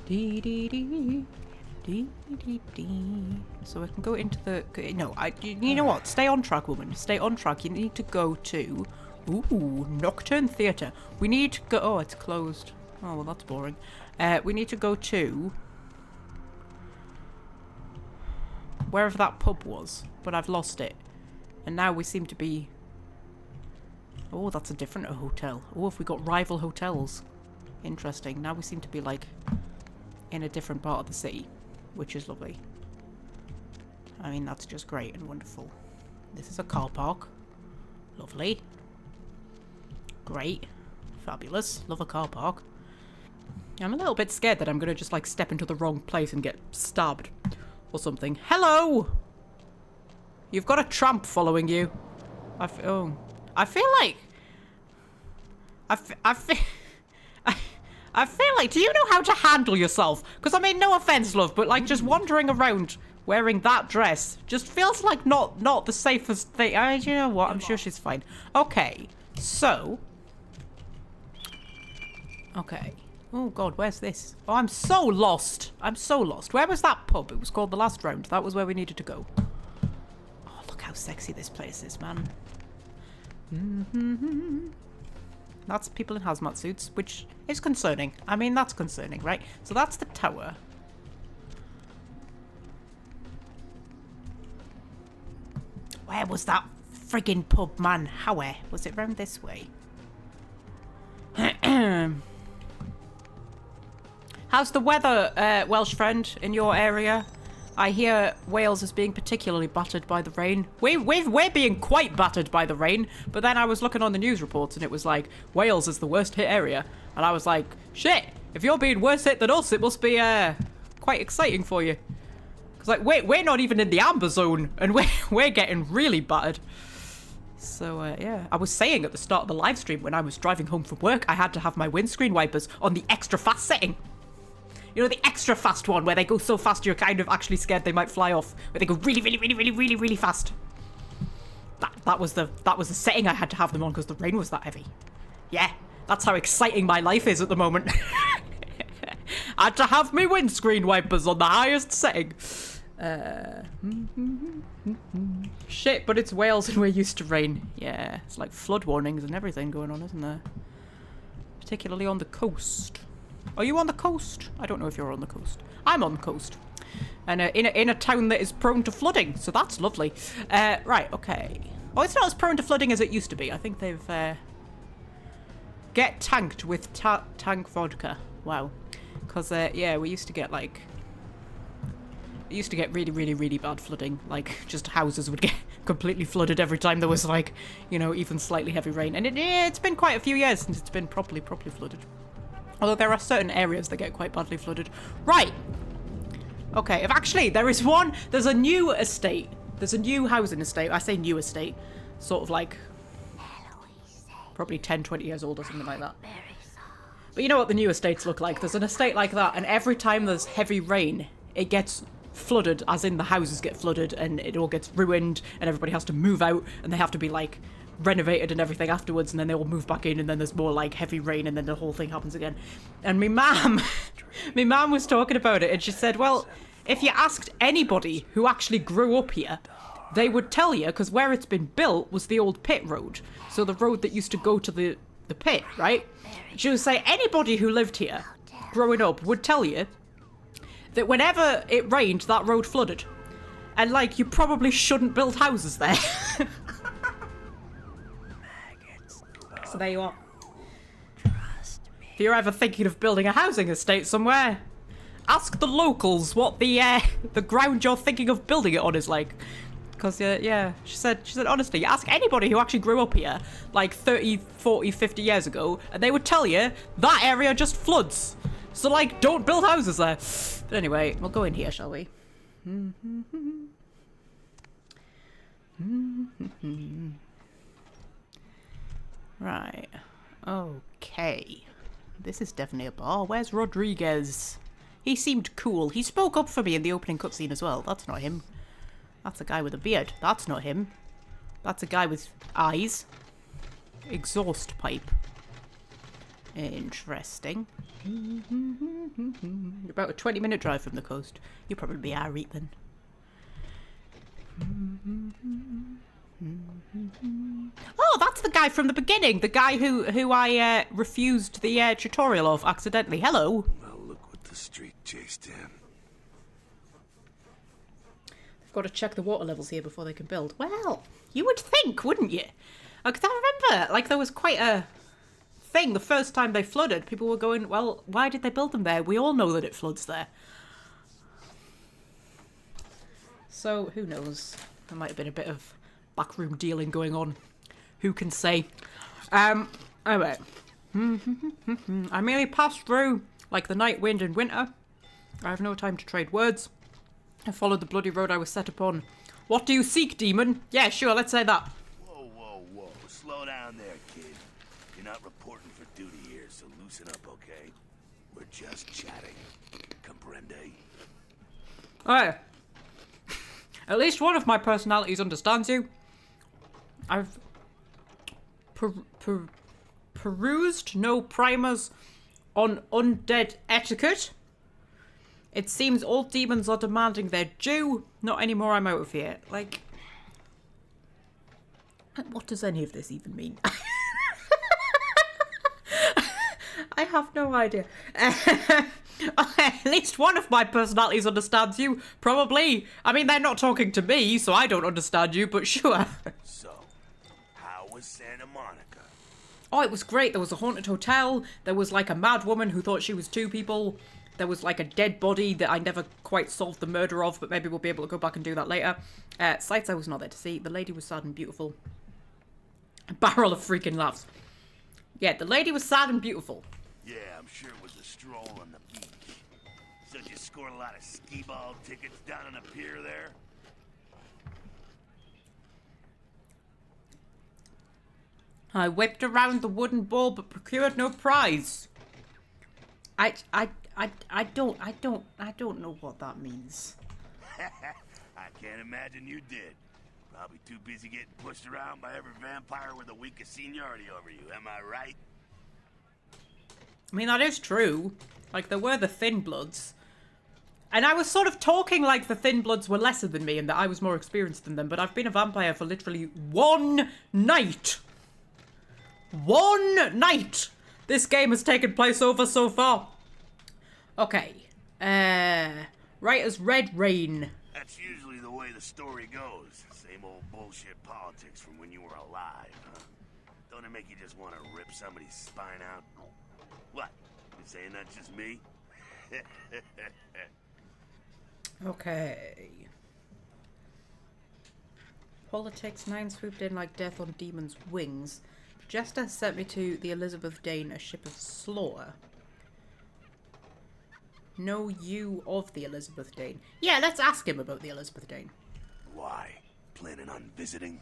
Dee dee dee. Dee dee dee. So I can go into the... No, you know what? Stay on track, woman. Stay on track. You need to go to... Ooh, Nocturne Theatre. We need to go... Oh, it's closed. Oh, well, that's boring. We need to go to... wherever that pub was, but I've lost it. And now we seem to be... Oh, that's a different hotel. Oh, have we got rival hotels? Interesting. Now we seem to be, like, in a different part of the city, which is lovely. I mean, that's just great and wonderful. This is a car park. Lovely. Great. Fabulous. Love a car park. I'm a little bit scared that I'm gonna just like step into the wrong place and get stabbed or something. Hello! You've got a tramp following you. I feel like... I feel like, do you know how to handle yourself? Because I mean, no offense, love, but like just wandering around wearing that dress just feels like not the safest thing. You know what? I'm sure she's fine. Okay, so... Okay. Oh god, where's this? Oh, I'm so lost. I'm so lost. Where was that pub? It was called The Last Round. That was where we needed to go. Oh, look how sexy this place is, man. That's people in hazmat suits, which is concerning. I mean, that's concerning, right? So that's the tower. Where was that friggin' pub, man? How? Was it round this way? How's the weather, Welsh friend, in your area? I hear Wales is being particularly battered by the rain. We're being quite battered by the rain, but then I was looking on the news reports and it was like, Wales is the worst hit area. And I was like, shit, if you're being worse hit than us, it must be quite exciting for you. Because like, we're not even in the amber zone and we're getting really battered. So yeah, I was saying at the start of the live stream when I was driving home from work, I had to have my windscreen wipers on the extra fast setting. You know, the extra fast one where they go so fast you're kind of actually scared they might fly off. Where they go really fast. That was the setting I had to have them on because the rain was that heavy. Yeah, that's how exciting my life is at the moment. I had to have my windscreen wipers on the highest setting. Shit, but it's Wales and we're used to rain. Yeah, it's like flood warnings and everything going on, isn't there? Particularly on the coast. Are you on the coast? I don't know if you're on the coast. I'm on the coast. And in a town that is prone to flooding, so that's lovely. Right, okay. Oh, it's not as prone to flooding as it used to be. I think they've... Get tanked with tank vodka. Wow. Because, yeah, we used to get, like... It used to get really bad flooding. Like, just houses would get completely flooded every time there was, like, you know, even slightly heavy rain. And it's been quite a few years since it's been properly flooded. Although there are certain areas that get quite badly flooded. Right. Okay, if actually there is one, there's a new estate. There's a new housing estate. I say new estate. Sort of like probably 10, 20 years old or something like that. But you know what the new estates look like. There's an estate like that and every time there's heavy rain, it gets flooded, as in the houses get flooded and it all gets ruined and everybody has to move out and they have to be like renovated and everything afterwards and then they all move back in and then there's more like heavy rain and then the whole thing happens again. And my mum was talking about it and she said, well, if you asked anybody who actually grew up here, they would tell you, because where it's been built was the old pit road. So the road that used to go to the pit, right? She would say anybody who lived here growing up would tell you that whenever it rained, that road flooded. And like, you probably shouldn't build houses there. So there you are. If you're ever thinking of building a housing estate somewhere, ask the locals what the ground you're thinking of building it on is like. Because, yeah, she said, honestly, ask anybody who actually grew up here, like 30, 40, 50 years ago, and they would tell you that area just floods. So, like, don't build houses there. But anyway, we'll go in here, shall we? Right. Okay. This is definitely a bar. Where's Rodriguez? He seemed cool. He spoke up for me in the opening cutscene as well. That's not him. That's a guy with a beard. That's not him. That's a guy with eyes. Exhaust pipe. Interesting. About a 20-minute drive from the coast. You'll probably be alright then. Oh, that's the guy from the beginning. The guy who I refused the tutorial of accidentally. Hello. Well, look what the street chased in. They've got to check the water levels here before they can build. Well, you would think, wouldn't you? Because I remember, like, there was quite a thing the first time they flooded. People were going, well, why did they build them there? We all know that it floods there. So, who knows? There might have been a bit of backroom dealing going on. Who can say? Anyway. I merely passed through like the night wind in winter. I have no time to trade words. I followed the bloody road I was set upon. What do you seek, demon? Yeah, sure, let's say that. Whoa, whoa, whoa. Slow down there, kid. You're not reporting for duty here, so loosen up, okay? We're just chatting. Comprende? Alright. At least one of my personalities understands you. I've perused no primers on undead etiquette. It seems all demons are demanding their due. Not anymore, I'm out of here. Like, what does any of this even mean? I have no idea. At least one of my personalities understands you. Probably. I mean, they're not talking to me, so I don't understand you, but sure. So, how was Santa Monica? Oh, it was great. There was a haunted hotel. There was like a mad woman who thought she was two people. There was like a dead body that I never quite solved the murder of, but maybe we'll be able to go back and do that later. Sights I was not there to see. The lady was sad and beautiful. A barrel of freaking laughs. Yeah, the lady was sad and beautiful. Yeah, I'm sure it was a stroll on the beach. So did you score a lot of skee-ball tickets down on the pier there? I whipped around the wooden ball but procured no prize. I don't know what that means. I can't imagine you did. Probably too busy getting pushed around by every vampire with the weakest seniority over you, am I right? I mean, that is true. Like, there were the Thin Bloods. And I was sort of talking like the Thin Bloods were lesser than me and that I was more experienced than them, but I've been a vampire for literally one night. One night! This game has taken place over so far. Okay. Right as Red Rain. That's usually the way the story goes. Same old bullshit politics from when you were alive, huh? Don't it make you just want to rip somebody's spine out? What? You saying that's just me? Okay. Politics 9 swooped in like death on demon's wings. Jester sent me to the Elizabeth Dane, a ship of slaughter. Know you of the Elizabeth Dane? Yeah, let's ask him about the Elizabeth Dane. Why? Planning on visiting?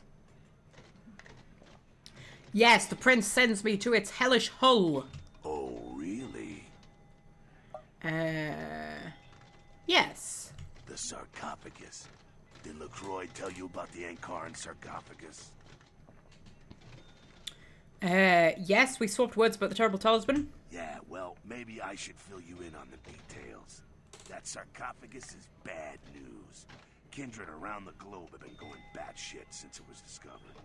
Yes, the prince sends me to its hellish hull. Oh, really? Yes. The sarcophagus. Did LaCroix tell you about the Ankaran sarcophagus? Yes, we swapped words about the terrible talisman. Yeah, well, maybe I should fill you in on the details. That sarcophagus is bad news. Kindred around the globe have been going batshit since it was discovered.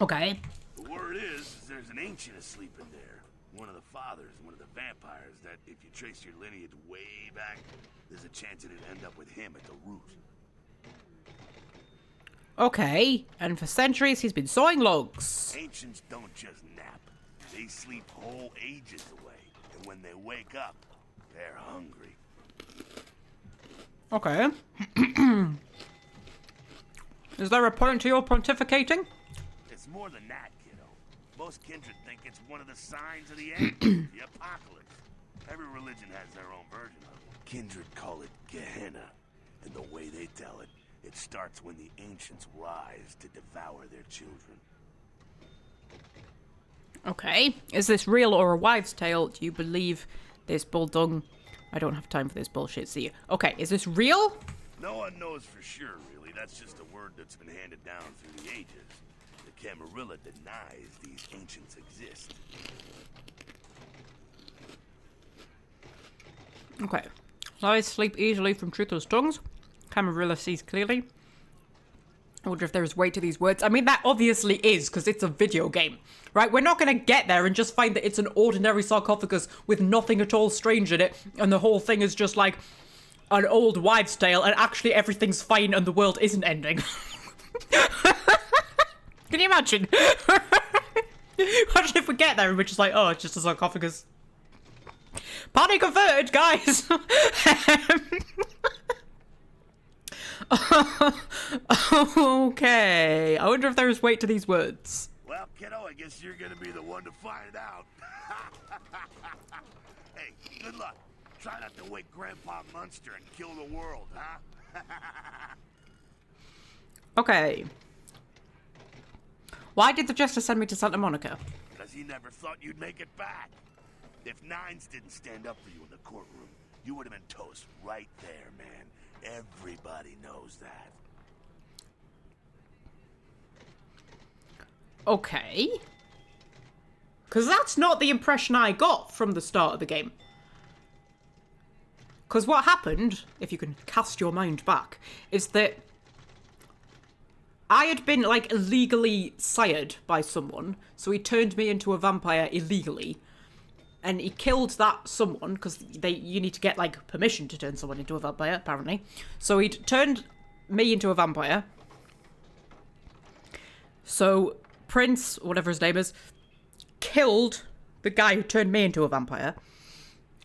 Okay. The word is there's an ancient asleep in there. One of the fathers, one of the vampires, that if you trace your lineage way back, there's a chance it'd end up with him at the root. Okay, and for centuries he's been sawing logs. Ancients don't just nap. They sleep whole ages away, and when they wake up, they're hungry. Okay. Is there a point to your pontificating? It's more than that, kiddo. Most kindred think it's one of the signs of the end, the apocalypse. Every religion has their own version of it. Kindred call it Gehenna, and the way they tell it, it starts when the ancients rise to devour their children. Okay. Is this real or a wives' tale? Do you believe this bulldog? I don't have time for this bullshit, see you. Okay, is this real? No one knows for sure, really. That's just a word that's been handed down through the ages. The Camarilla denies these ancients exist. Okay. Lies sleep easily from truthless tongues. Camarilla sees clearly. I wonder if there is weight to these words. I mean, that obviously is, because it's a video game, right? We're not going to get there and just find that it's an ordinary sarcophagus with nothing at all strange in it, and the whole thing is just like an old wives' tale, and actually everything's fine and the world isn't ending. Can you imagine? Imagine if we get there and we're just like, oh, it's just a sarcophagus. Party converted, guys! Okay. I wonder if there is weight to these words. Well, kiddo, I guess you're gonna be the one to find out. Hey, good luck. Try not to wake Grandpa Munster and kill the world, huh? Okay. Why did the Jester send me to Santa Monica? Because he never thought you'd make it back. If Nines didn't stand up for you in the courtroom, you would have been toast right there, man. Everybody knows that. Okay. Because that's not the impression I got from the start of the game. Because what happened, if you can cast your mind back, is that I had been, like, illegally sired by someone, so he turned me into a vampire illegally. And he killed that someone, because you need to get, like, permission to turn someone into a vampire, apparently. So he'd turned me into a vampire. So Prince, whatever his name is, killed the guy who turned me into a vampire.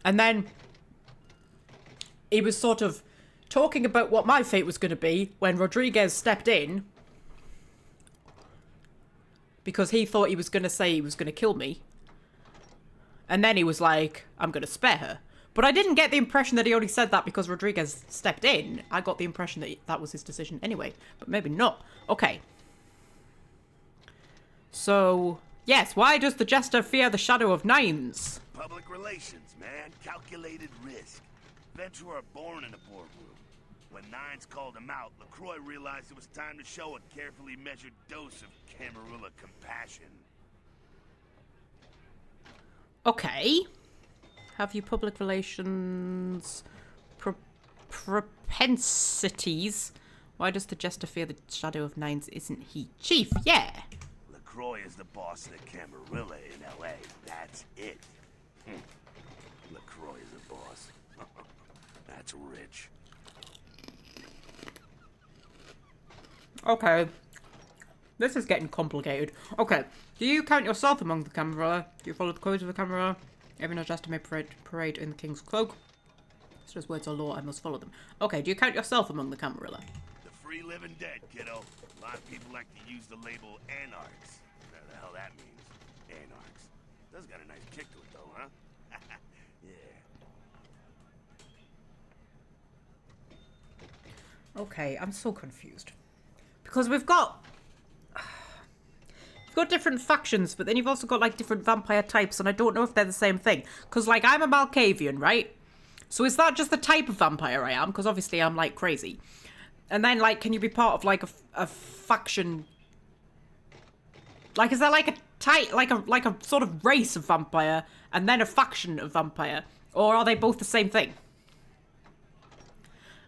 And then he was sort of talking about what my fate was going to be when Rodriguez stepped in. Because he thought he was going to say he was going to kill me. And then he was like, I'm going to spare her. But I didn't get the impression that he only said that because Rodriguez stepped in. I got the impression that that was his decision anyway. But maybe not. Okay. So, yes, why does the Jester fear the shadow of Nines? Public relations, man. Calculated risk. Venturer born in a boardroom. When Nines called him out, LaCroix realized it was time to show a carefully measured dose of Camarilla compassion. Okay. Have you public relations propensities? Why does the Jester fear the shadow of Nines? Isn't he chief? Yeah. LaCroix is the boss of the Camarilla in L.A. That's it. LaCroix is a boss. That's rich. Okay. This is getting complicated. Okay. Do you count yourself among the Camarilla? Do you follow the codes of the Camarilla? Every Jester may parade in the King's Cloak. So as words are law, I must follow them. Okay, do you count yourself among the Camarilla? The free living dead, kiddo. A lot of people like to use the label anarchs. Whatever the hell that means. Anarchs. Does got a nice kick to it though, huh? Yeah. Okay, I'm so confused. Because we've got different factions, but then you've also got, like, different vampire types, and I don't know if they're the same thing. Because, like, I'm a Malkavian, right? So is that just the type of vampire I am? Because obviously I'm, like, crazy. And then, like, can you be part of, like, a faction? Like, is there, like, a type, like a sort of race of vampire, and then a faction of vampire? Or are they both the same thing?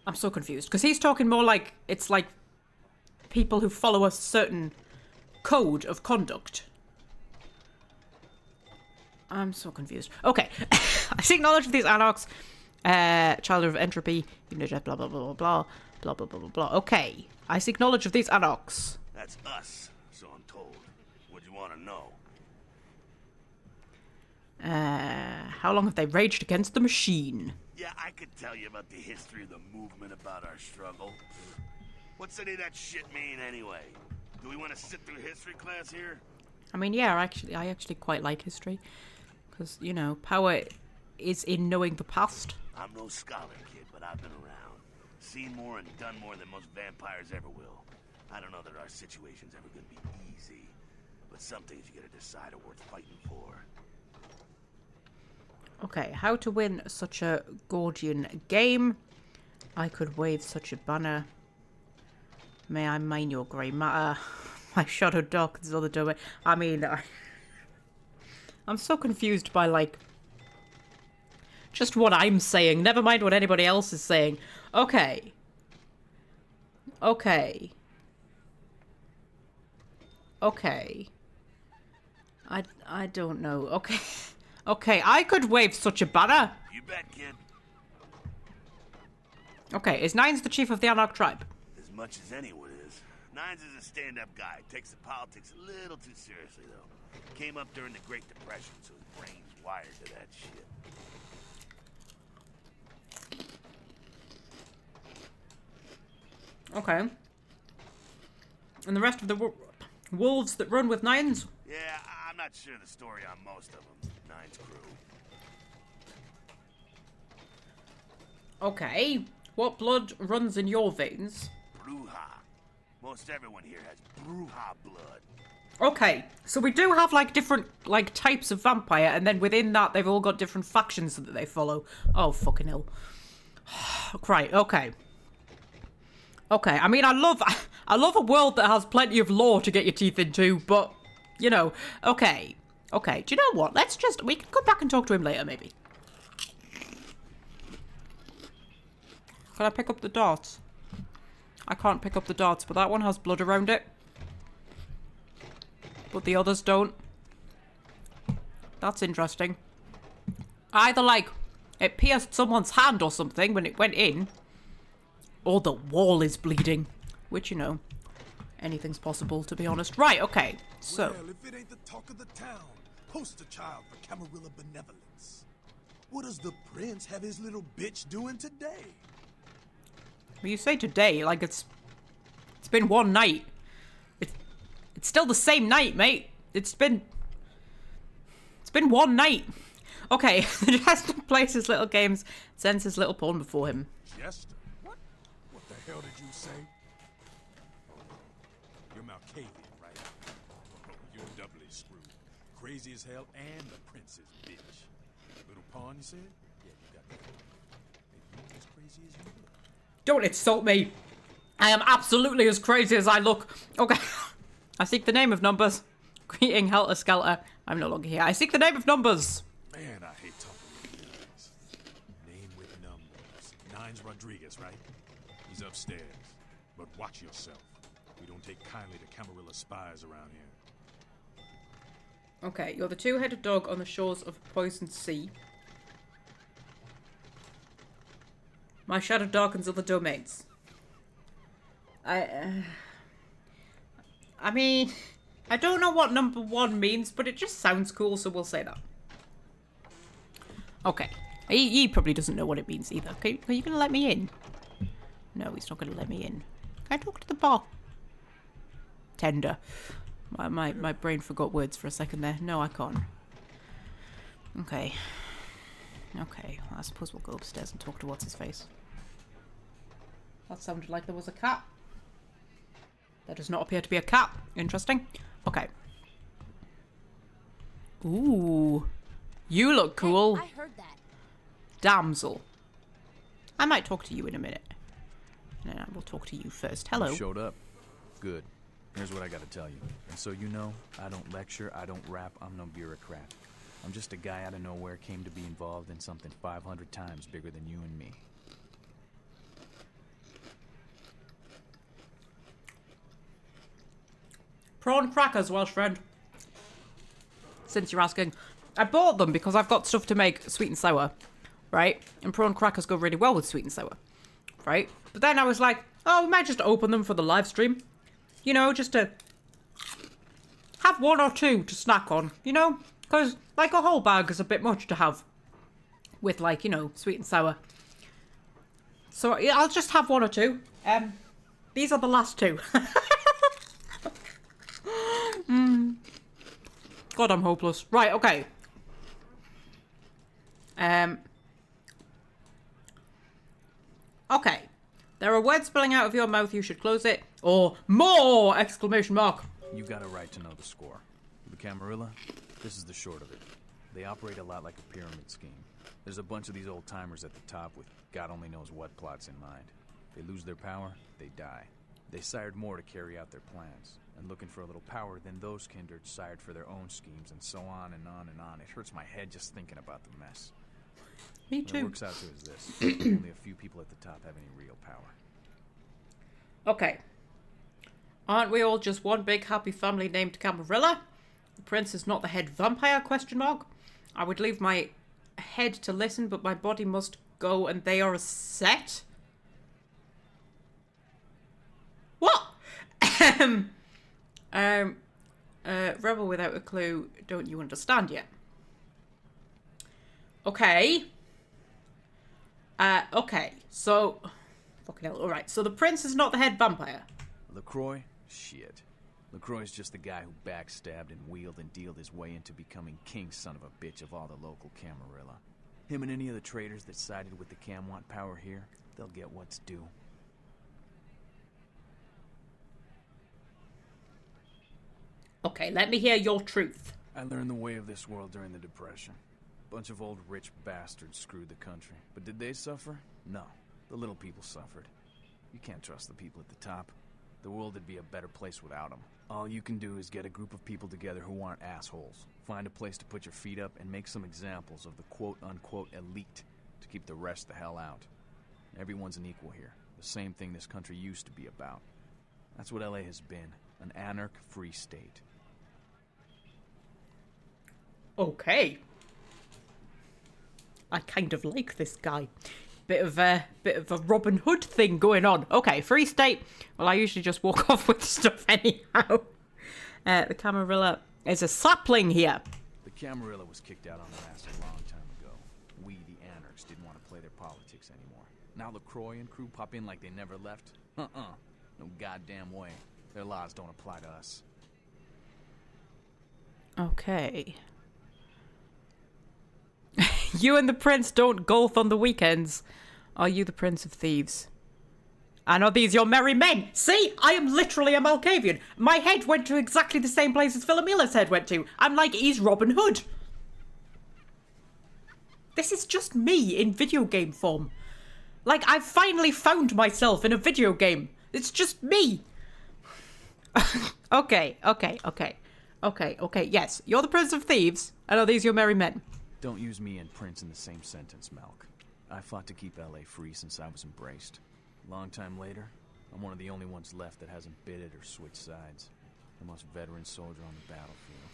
I'm so confused. Because he's talking more like, it's like people who follow a certain code of conduct. I'm so confused. Okay. I seek knowledge of these anarchs. Child of entropy. Blah, blah, blah, blah, blah. Blah, blah, blah, blah, blah. Okay. I seek knowledge of these anarchs. That's us, so I'm told. What do you want to know? How long have they raged against the machine? Yeah, I could tell you about the history of the movement, about our struggle. What's any of that shit mean anyway? Do we want to sit through history class here? I mean, yeah, I actually quite like history. Because, you know, power is in knowing the past. I'm no scholar, kid, but I've been around. Seen more and done more than most vampires ever will. I don't know that our situation's ever going to be easy. But some things you gotta decide are worth fighting for. Okay, how to win such a Gordian game. I could wave such a banner. May I mine your grey matter? My shadow dark this other doorway. I mean, I'm so confused by, like, just what I'm saying. Never mind what anybody else is saying. Okay. Okay. Okay. I don't know. Okay. Okay, I could wave such a banner. You bet, kid. Okay, is Nines the chief of the Anarch tribe? As much as anyone is. Nines is a stand-up guy. Takes the politics a little too seriously, though. Came up during the Great Depression, so his brain's wired to that shit. Okay. And the rest of the wolves that run with nines? Yeah, I'm not sure the story on most of them. Nine's crew. Okay. What blood runs in your veins? Bruja. Most everyone here has Bruja blood. Okay, so we do have like different like types of vampire, and then within that they've all got different factions that they follow. Oh fucking hell. Right, okay. Okay, I mean I love a world that has plenty of lore to get your teeth into, but you know, okay. Okay, do you know what? We can come back and talk to him later maybe. Can I pick up the darts? I can't pick up the darts, but that one has blood around it. But the others don't. That's interesting. Either like it pierced someone's hand or something when it went in, or the wall is bleeding. Which, you know, anything's possible to be honest. Right, okay. So Well, if it ain't the talk of the town, poster child for Camarilla benevolence. What does the prince have his little bitch doing today? when you say today, like it's been one night. It's still the same night, mate. It's been one night. Okay, the jester plays his little games, sends his little pawn before him. Jester? What? What the hell did you say? You're Malkavian, right? Oh, you're doubly screwed. Crazy as hell and the prince's bitch. Little pawn, you said? Yeah, you got that. Maybe you're as crazy as you look. Don't insult me. I am absolutely as crazy as I look. Okay. I seek the name of numbers. Greeting Helter Skelter. I'm no longer here. I seek the name of numbers. Man, I hate talking with you guys. Name with numbers. Nine's Rodriguez, right? He's upstairs. But watch yourself. We don't take kindly to Camarilla spies around here. Okay, you're the two-headed dog on the shores of a poisoned sea. My shadow darkens other domains. I mean, I don't know what number 1 means, but it just sounds cool, so we'll say that. Okay. He probably doesn't know what it means either. Okay, are you going to let me in? No, he's not going to let me in. Can I talk to the bar? Tender. My brain forgot words for a second there. No, I can't. Okay. Okay, well, I suppose we'll go upstairs and talk to what's-his-face. That sounded like there was a cat. There does not appear to be a cat. Interesting. Okay. Ooh. You look cool. Hey, I heard that. Damsel. I might talk to you in a minute. No, I will talk to you first. Hello. You showed up. Good. Here's what I gotta tell you. And so you know, I don't lecture, I don't rap, I'm no bureaucrat. I'm just a guy out of nowhere came to be involved in something 500 times bigger than you and me. Prawn crackers, Welsh friend. Since you're asking. I bought them because I've got stuff to make sweet and sour, right? And prawn crackers go really well with sweet and sour, right? But then I was like, oh, we might just open them for the live stream. You know, just to have 1 or 2 to snack on, you know? Because, like, a whole bag is a bit much to have with, like, you know, sweet and sour. So I'll just have 1 or 2. These are the last 2. God, I'm hopeless. Right, okay. Okay. There are words spilling out of your mouth, you should close it. Or more! Exclamation mark. You got a right to know the score. The Camarilla, this is the short of it. They operate a lot like a pyramid scheme. There's a bunch of these old timers at the top with God only knows what plots in mind. They lose their power, they die. They sired more to carry out their plans. And looking for a little power, then those kindred sired for their own schemes, and so on and on and on. It hurts my head just thinking about the mess. Me What too. it works out to is this. Only a few people at the top have any real power. Okay. Aren't we all just one big happy family named Camarilla? The prince is not the head vampire, question mark. I would leave my head to listen, but my body must go, and they are a set? What? Rebel without a clue, don't you understand yet? Okay. Okay, so Fucking hell. Alright, so the prince is not the head vampire. LaCroix? Shit. LaCroix's just the guy who backstabbed and wheeled and dealed his way into becoming king son of a bitch of all the local Camarilla. Him and any of the traitors that sided with the Cam want power here, they'll get what's due. Okay, let me hear your truth. I learned the way of this world during the Depression. Bunch of old rich bastards screwed the country. But did they suffer? No. The little people suffered. You can't trust the people at the top. The world would be a better place without them. All you can do is get a group of people together who aren't assholes. Find a place to put your feet up and make some examples of the quote-unquote elite to keep the rest the hell out. Everyone's an equal here. The same thing this country used to be about. That's what LA has been. An anarch-free state. Okay. I kind of like this guy. Bit of a Robin Hood thing going on. Okay, free state. Well, I usually just walk off with stuff anyhow. The Camarilla is a sapling here. The Camarilla was kicked out on their ass a long time ago. We, the anarchs, didn't want to play their politics anymore. Now LaCroix and crew pop in like they never left? No goddamn way. Their laws don't apply to us. Okay. You and the prince don't golf on the weekends. Are you the prince of thieves? And are these your merry men? See, I am literally a Malkavian. My head went to exactly the same place as Philomela's head went to. I'm like, he's Robin Hood. This is just me in video game form. Like, I've finally found myself in a video game. It's just me. Okay. Yes, you're the prince of thieves. And are these your merry men? Don't use me and Prince in the same sentence, Malk. I fought to keep LA free since I was embraced. Long time later, I'm one of the only ones left that hasn't bid it or switched sides. The most veteran soldier on the battlefield.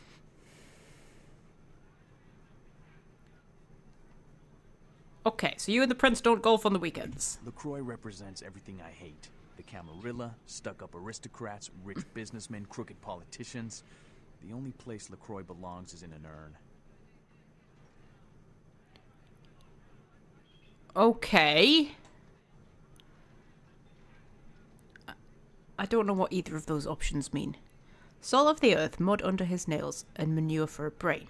Okay, so you and the prince don't golf on the weekends. LaCroix represents everything I hate. The Camarilla, stuck-up aristocrats, rich businessmen, crooked politicians. The only place LaCroix belongs is in an urn. Okay. I don't know what either of those options mean. Soul of the earth, mud under his nails, and manure for a brain.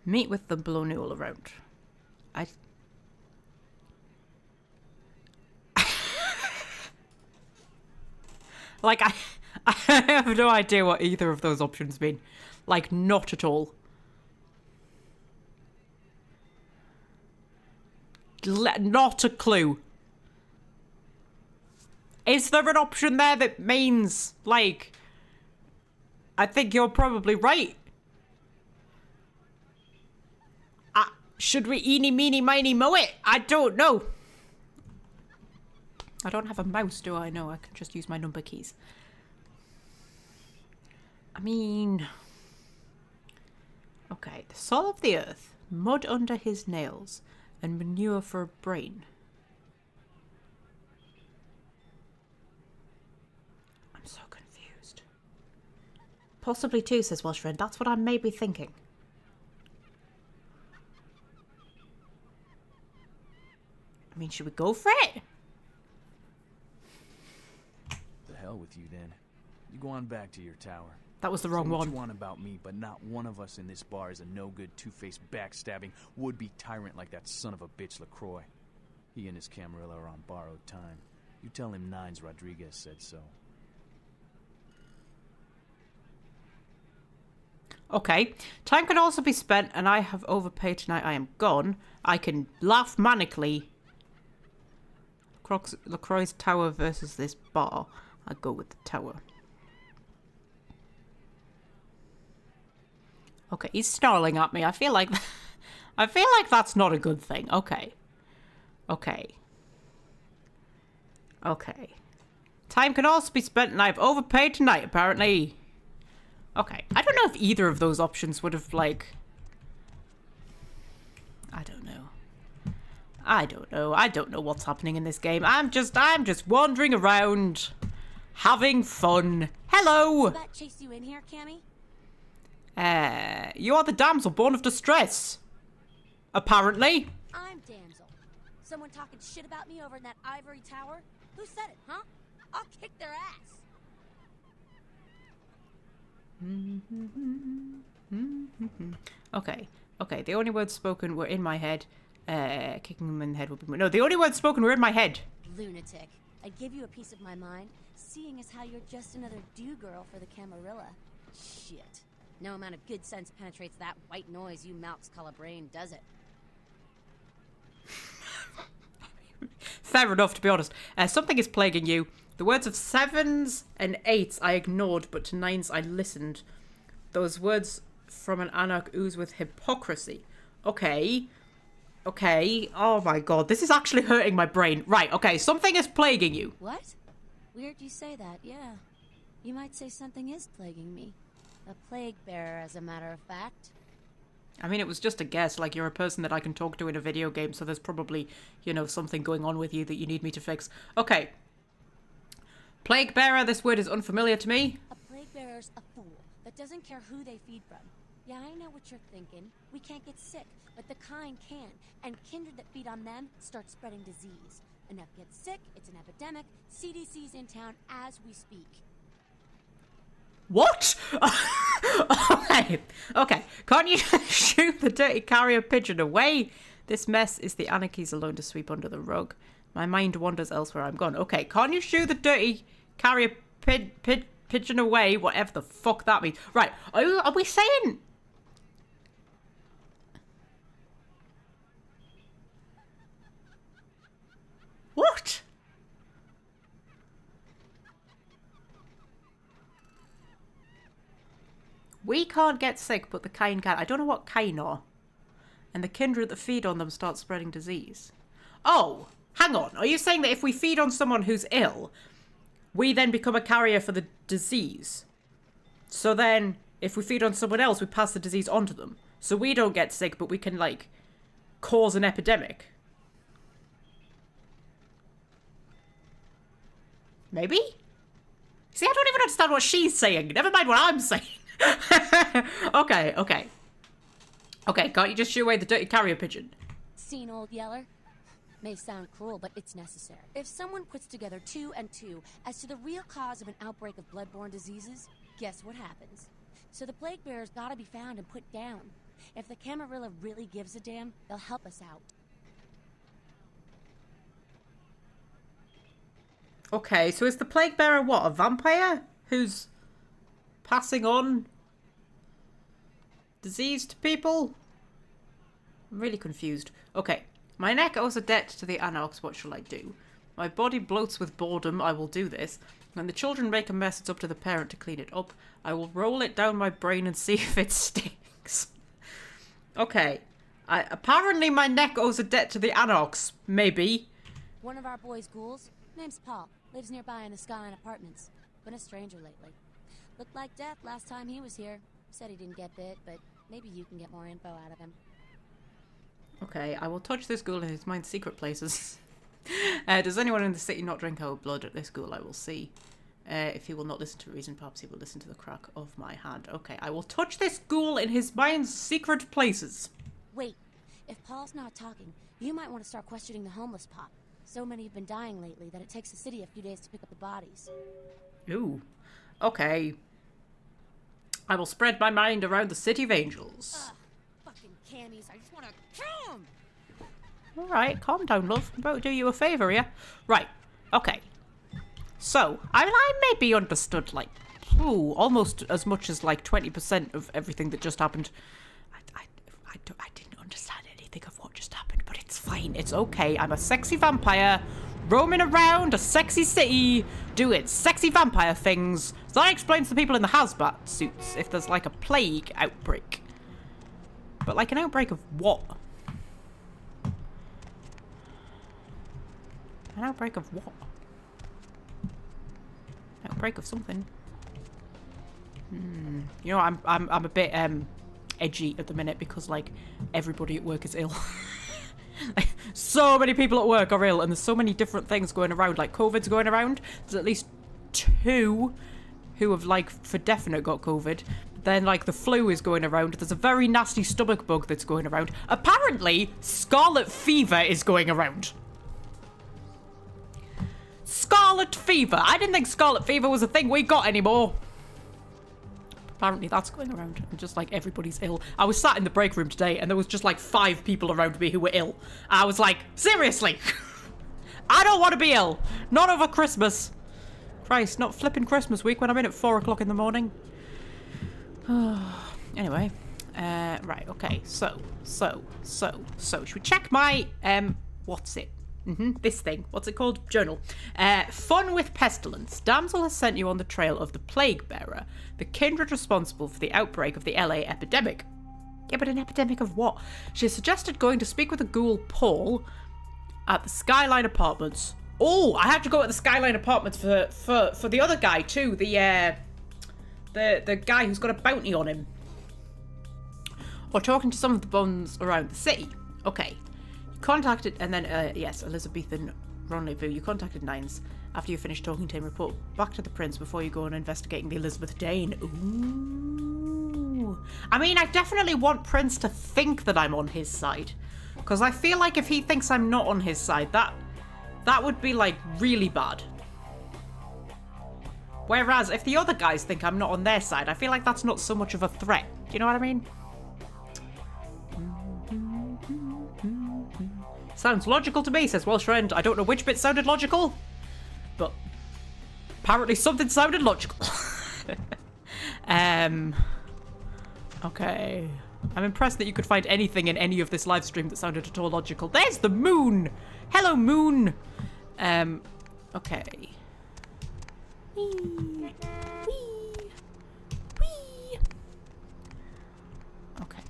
Meet with them, blow new all around. Like, I have no idea what either of those options mean. Like, not at all. Not a clue. Is there an option there that means, like, I think you're probably right. Should we eeny, meeny, miny, moe it? I don't know. I don't have a mouse, do I? No, I can just use my number keys. I mean... Okay, the soul of the earth, mud under his nails, and manure for a brain. I'm so confused. Possibly two, says Welsh Friend. That's what I may be thinking. I mean, should we go for it? The hell with you, then. You go on back to your tower. That was the wrong Say what one. you want about me, but not one of us in this bar is a no-good, two-faced, backstabbing, would-be tyrant like that son of a bitch LaCroix. He and his Camarilla are on borrowed time. You tell him Nines Rodriguez said so. Okay. Time can also be spent, and I have overpaid tonight. I am gone. I can laugh manically. LaCroix's tower versus this bar. I'll go with the tower. Okay, he's snarling at me. I feel like that's not a good thing. Okay. Time can also be spent, and I've overpaid tonight, apparently. Okay. I don't know if either of those options would have, like... I don't know. I don't know what's happening in this game. I'm just wandering around, having fun. Hello! That chased you in here, Cammy? You are the damsel born of distress. Apparently. I'm damsel. Someone talking shit about me over in that ivory tower? Who said it, huh? I'll kick their ass. Okay, okay. The only words spoken were in my head. Kicking them in the head would be... No, the only words spoken were in my head. Lunatic. I'd give you a piece of my mind, seeing as how you're just another do-girl for the Camarilla. Shit. No amount of good sense penetrates that white noise you Malks call a brain, does it? Fair enough, to be honest. Something is plaguing you. The words of 7s and 8s I ignored, but to 9s I listened. Those words from an anarch ooze with hypocrisy. Okay. Okay. Oh my god, this is actually hurting my brain. Right, okay, something is plaguing you. What? Weird you say that, yeah. You might say something is plaguing me. A plague bearer, as a matter of fact. I mean, it was just a guess. Like, you're a person that I can talk to in a video game, so there's probably, you know, something going on with you that you need me to fix. Okay. Plague bearer, this word is unfamiliar to me. A plague bearer's a fool that doesn't care who they feed from. Yeah, I know what you're thinking. We can't get sick, but the kind can. And kindred that feed on them start spreading disease. Enough get sick, it's an epidemic. CDC's in town as we speak. What? Okay. Okay. Can't you shoot the dirty carrier pigeon away? This mess is the anarchy's alone to sweep under the rug. My mind wanders elsewhere. I'm gone. Okay. Can't you shoot the dirty carrier pigeon away? Whatever the fuck that means. Right. Are we saying... What? We can't get sick, but the kind can. I don't know what kind are. And the kindred that feed on them start spreading disease. Oh, hang on. Are you saying that if we feed on someone who's ill, we then become a carrier for the disease? So then, if we feed on someone else, we pass the disease on to them. So we don't get sick, but we can, like, cause an epidemic. Maybe? See, I don't even understand what she's saying. Never mind what I'm saying. Okay, okay. Okay, can't you just shoo away the dirty carrier pigeon? Seen old Yeller? May sound cruel, but it's necessary. If someone puts together 2 and 2 as to the real cause of an outbreak of bloodborne diseases, guess what happens? So the plague bearers gotta be found and put down. If the Camarilla really gives a damn, they'll help us out. Okay, so is the plague bearer what? A vampire? Who's passing on disease to people? I'm really confused. Okay. My neck owes a debt to the anarchs. What shall I do? My body bloats with boredom. I will do this. When the children make a mess, it's up to the parent to clean it up. I will roll it down my brain and see if it stinks. Okay. Apparently my neck owes a debt to the anarchs. Maybe. One of our boys' ghouls, name's Paul, lives nearby in the Skyline Apartments. Been a stranger lately. Looked like death last time he was here. Said he didn't get bit, but maybe you can get more info out of him. Okay, I will touch this ghoul in his mind's secret places. Does anyone in the city not drink our blood at this ghoul? I will see. If he will not listen to reason, perhaps he will listen to the crack of my hand. Okay, I will touch this ghoul in his mind's secret places. Wait, if Paul's not talking, you might want to start questioning the homeless pop. So many have been dying lately that it takes the city a few days to pick up the bodies. Ooh. Okay. I will spread my mind around the city of angels. Fucking cammies, I just want to kill them! Alright, calm down, love. I'm about to do you a favour, yeah? Right. Okay. So, I mean, I maybe understood, like, almost as much as, like, 20% of everything that just happened. I didn't understand anything of what just happened, but it's fine. It's okay. I'm a sexy vampire roaming around a sexy city doing sexy vampire things. So that explains to people in the hazmat suits if there's, like, a plague outbreak. But, like, an outbreak of what? An outbreak of what? Outbreak of something. You know, I'm a bit edgy at the minute because, like, everybody at work is ill. Like, so many people at work are ill, and there's so many different things going around. Like, COVID's going around. There's at least 2 who have, like, for definite got COVID. Then, like, the flu is going around. There's a very nasty stomach bug that's going around. Apparently, scarlet fever is going around. Scarlet fever. I didn't think scarlet fever was a thing we got anymore. Apparently that's going around. And just like everybody's ill. I was sat in the break room today and there was just like 5 people around me who were ill. I was like, seriously? I don't want to be ill. Not over Christmas. Christ, not flipping Christmas week when I'm in at 4 o'clock in the morning. Anyway. Right, okay. So. Should we check my, what's it? This thing. What's it called? Journal. Fun with pestilence. Damsel has sent you on the trail of the plague bearer, the kindred responsible for the outbreak of the LA epidemic. Yeah, but an epidemic of what? She has suggested going to speak with the ghoul Paul at the Skyline Apartments. Oh, I have to go at the Skyline Apartments for the other guy too. The guy who's got a bounty on him. Or talking to some of the bonds around the city. Okay. Contacted, and then, yes, Elizabethan rendezvous. You contacted Nines. After you finish talking to him, report back to the prince before you go on investigating the Elizabeth Dane. Ooh. I mean, I definitely want Prince to think that I'm on his side. Because I feel like if he thinks I'm not on his side, that would be, like, really bad. Whereas, if the other guys think I'm not on their side, I feel like that's not so much of a threat. Do you know what I mean? Sounds logical to me, says Welsh Friend. I don't know which bit sounded logical, but apparently something sounded logical. Okay. I'm impressed that you could find anything in any of this live stream that sounded at all logical. There's the moon! Hello, moon! Okay. Whee! Whee! Whee! Okay.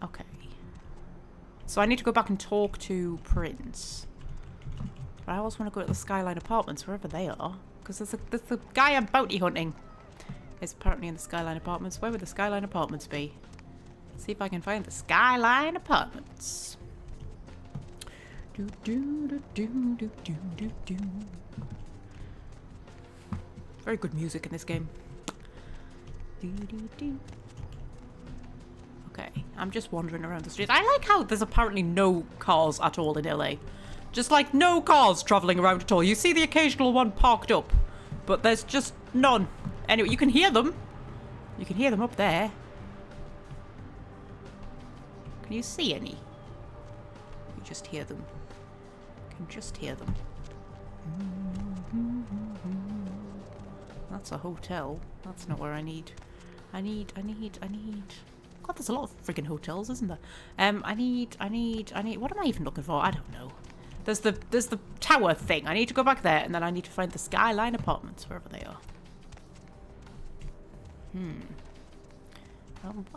Okay. So I need to go back and talk to Prince. But I also want to go to the Skyline Apartments, wherever they are. Because there's the guy I'm bounty hunting. Is apparently in the Skyline Apartments. Where would the Skyline Apartments be? Let's see if I can find the Skyline Apartments. Do do do do do do do do. Very good music in this game. Do do do. Okay, I'm just wandering around the streets. I like how there's apparently no cars at all in LA. Just like no cars travelling around at all. You see the occasional one parked up, but there's just none. Anyway, you can hear them. You can hear them up there. Can you see any? You just hear them. You can just hear them. That's a hotel. That's not where I need. I need. God, there's a lot of friggin' hotels, isn't there? I need. What am I even looking for? I don't know. There's the tower thing. I need to go back there, and then I need to find the Skyline Apartments, wherever they are.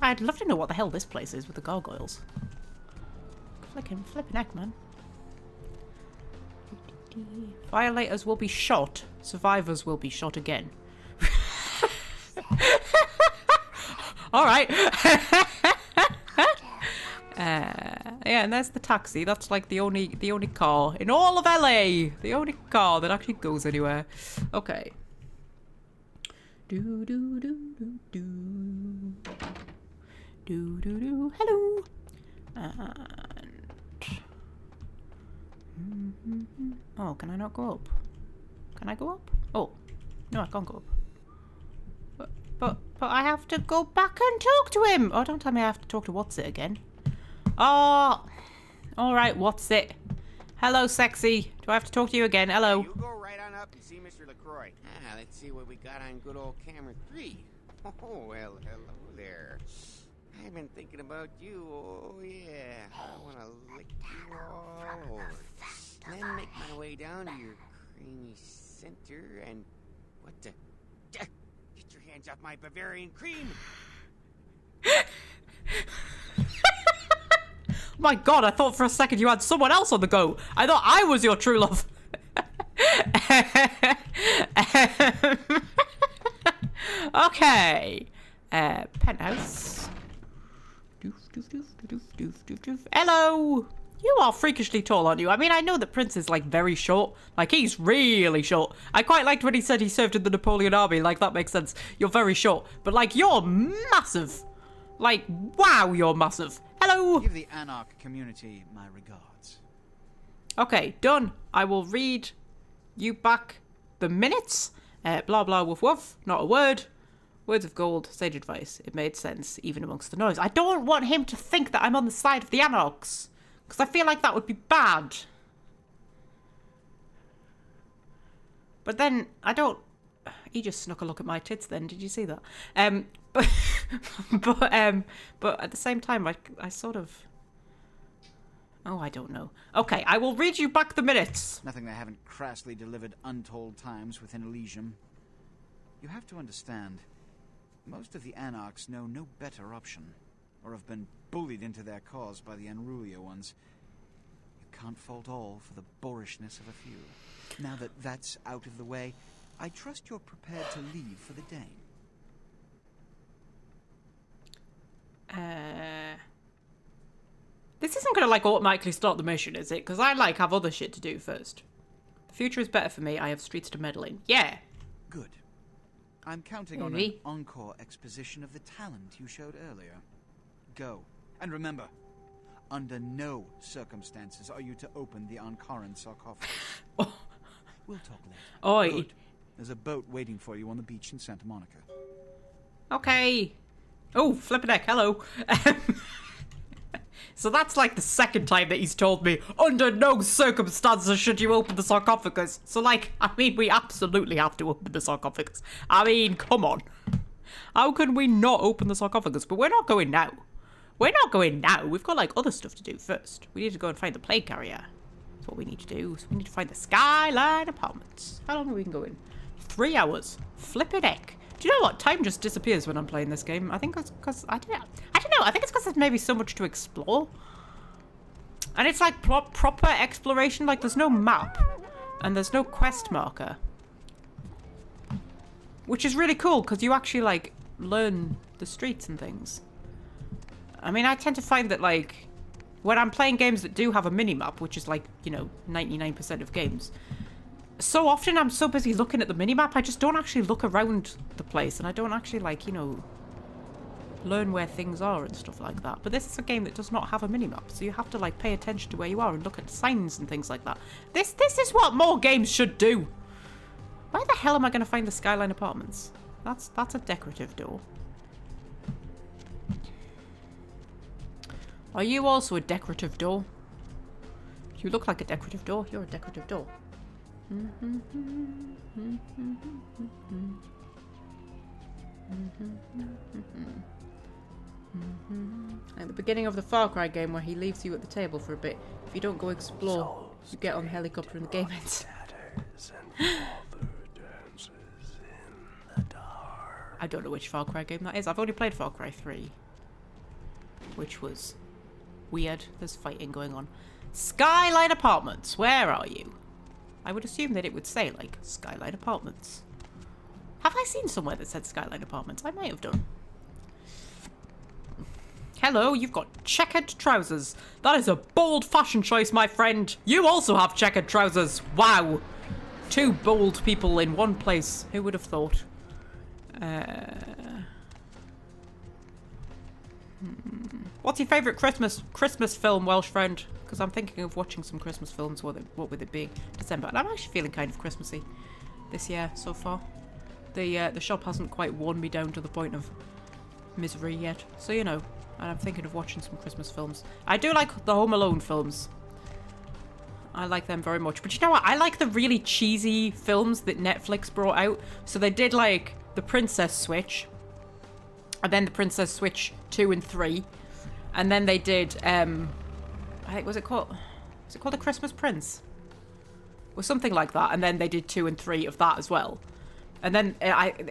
I'd love to know what the hell this place is with the gargoyles. Flippin' heck, man. Violators will be shot. Survivors will be shot again. Alright. Yeah, and there's the taxi. That's like the only car in all of LA. The only car that actually goes anywhere. Okay. Do do do do do. Do do do. Hello. And oh, can I not go up? Can I go up? Oh, no, I can't go up. But I have to go back and talk to him. Oh, don't tell me I have to talk to What's It again. Oh, all right, What's It? Hello, sexy. Do I have to talk to you again? Hello. You go right on up and see Mr. LaCroix. Let's see what we got on good old camera 3. Oh, well, hello there. I've been thinking about you. Oh, yeah. I want to lick you all over. Then make my way down to your creamy center and... What the... Get your hands off my Bavarian cream! My God, I thought for a second you had someone else on the go. I thought I was your true love. Okay. Penthouse. Hello! You are freakishly tall, aren't you? I mean, I know that Prince is, like, very short. Like, he's really short. I quite liked when he said he served in the Napoleon Army. Like, that makes sense. You're very short. But, like, you're massive. Like, wow, you're massive. Hello! Give the Anarch community my regards. Okay, done. I will read you back the minutes. Blah, blah, woof, woof. Not a word. Words of gold, sage advice. It made sense, even amongst the noise. I don't want him to think that I'm on the side of the Anarchs. Because I feel like that would be bad. But then, I don't... He just snuck a look at my tits then, did you see that? But at the same time, I sort of... Oh, I don't know. Okay, I will read you back the minutes. Nothing they haven't crassly delivered untold times within Elysium. You have to understand, most of the Anarchs know no better option, or have been bullied into their cause by the unrulier ones. You can't fault all for the boorishness of a few. Now that that's out of the way, I trust you're prepared to leave for the Dane. This isn't gonna, like, automatically start the mission, is it? Because I, like, have other shit to do first. The future is better for me. I have streets to meddle in. Yeah. Good. I'm counting on an encore exposition of the talent you showed earlier. Go. And remember, under no circumstances are you to open the Ankaran sarcophagus. We'll talk later. Oi. Good. There's a boat waiting for you on the beach in Santa Monica. Okay. Oh, flippin' heck, hello. So that's like the second time that he's told me, under no circumstances should you open the sarcophagus. So, like, I mean, we absolutely have to open the sarcophagus. I mean, come on. How can we not open the sarcophagus? But we're not going now. We're not going now. We've got, like, other stuff to do first. We need to go and find the plague carrier. That's what we need to do. So we need to find the Skyline Apartments. How long are we going? 3 hours. Flippin' heck. Do you know what? Time just disappears when I'm playing this game. I think it's because I don't know. I think it's because there's maybe so much to explore. And it's like proper exploration. Like, there's no map. And there's no quest marker. Which is really cool because you actually, like, learn the streets and things. I mean, I tend to find that, like, when I'm playing games that do have a mini-map, which is, like, you know, 99% of games, so often I'm so busy looking at the minimap, I just don't actually look around the place, and I don't actually, like, you know, learn where things are and stuff like that. But this is a game that does not have a minimap, so you have to, like, pay attention to where you are and look at signs and things like that. This is what more games should do. Where the hell am I going to find the Skyline Apartments? That's a decorative door. Are you also a decorative door? You look like a decorative door. You're a decorative door. At the beginning of the Far Cry game where he leaves you at the table for a bit. If you don't go explore, you get on the helicopter and the game ends. I don't know which Far Cry game that is. I've only played Far Cry 3. Which was weird. There's fighting going on. Skyline Apartments, where are you? I would assume that it would say, like, Skyline Apartments. Have I seen somewhere that said Skyline Apartments? I might have done. Hello, you've got checkered trousers. That is a bold fashion choice, my friend. You also have checkered trousers. Wow. 2 bold people in one place. Who would have thought? What's your favourite Christmas film, Welsh friend? Because I'm thinking of watching some Christmas films. What with it being December, and I'm actually feeling kind of Christmassy this year so far. The shop hasn't quite worn me down to the point of misery yet, so you know. And I'm thinking of watching some Christmas films. I do like the Home Alone films. I like them very much. But you know what? I like the really cheesy films that Netflix brought out. So they did like The Princess Switch, and then The Princess Switch 2 and 3, and then they did I think was it called The Christmas Prince or something like that, and then they did 2 and 3 of that as well. And then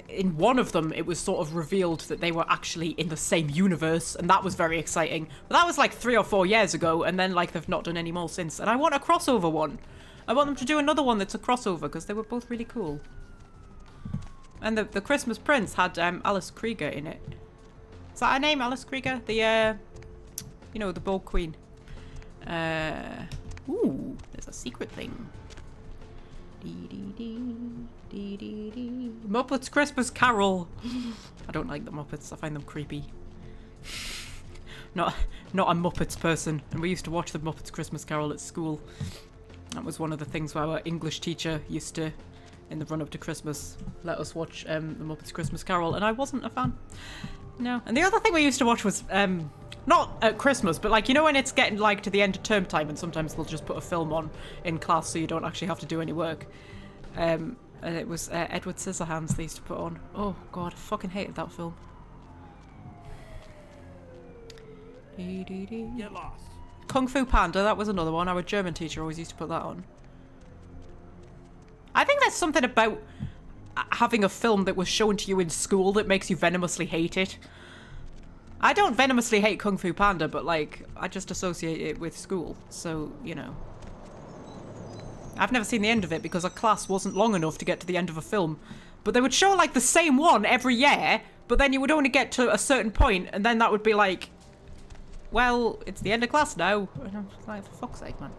in one of them it was sort of revealed that they were actually in the same universe, and that was very exciting. But that was like 3 or 4 years ago, and then like they've not done any more since. And I want a crossover one. I want them to do another one that's a crossover because they were both really cool. And the Christmas Prince had Alice Krieger in it. Is that her name, Alice Krieger? The You know, the Bold Queen. Ooh, there's a secret thing. Muppets Christmas Carol. I don't like the Muppets. I find them creepy. Not a Muppets person. And we used to watch the Muppets Christmas Carol at school. That was one of the things where our English teacher used to, in the run-up to Christmas, let us watch the Muppets Christmas Carol, and I wasn't a fan. No. And the other thing we used to watch was, not at Christmas, but like, you know when it's getting like to the end of term time and sometimes they'll just put a film on in class so you don't actually have to do any work. And it was Edward Scissorhands they used to put on. Oh god, I fucking hated that film. Get lost. Kung Fu Panda, that was another one. Our German teacher always used to put that on. I think there's something about having a film that was shown to you in school that makes you venomously hate it. I don't venomously hate Kung Fu Panda, but like, I just associate it with school, so, you know. I've never seen the end of it because a class wasn't long enough to get to the end of a film. But they would show like the same one every year, but then you would only get to a certain point, and then that would be like, well, it's the end of class now. And I'm like, for fuck's sake, man.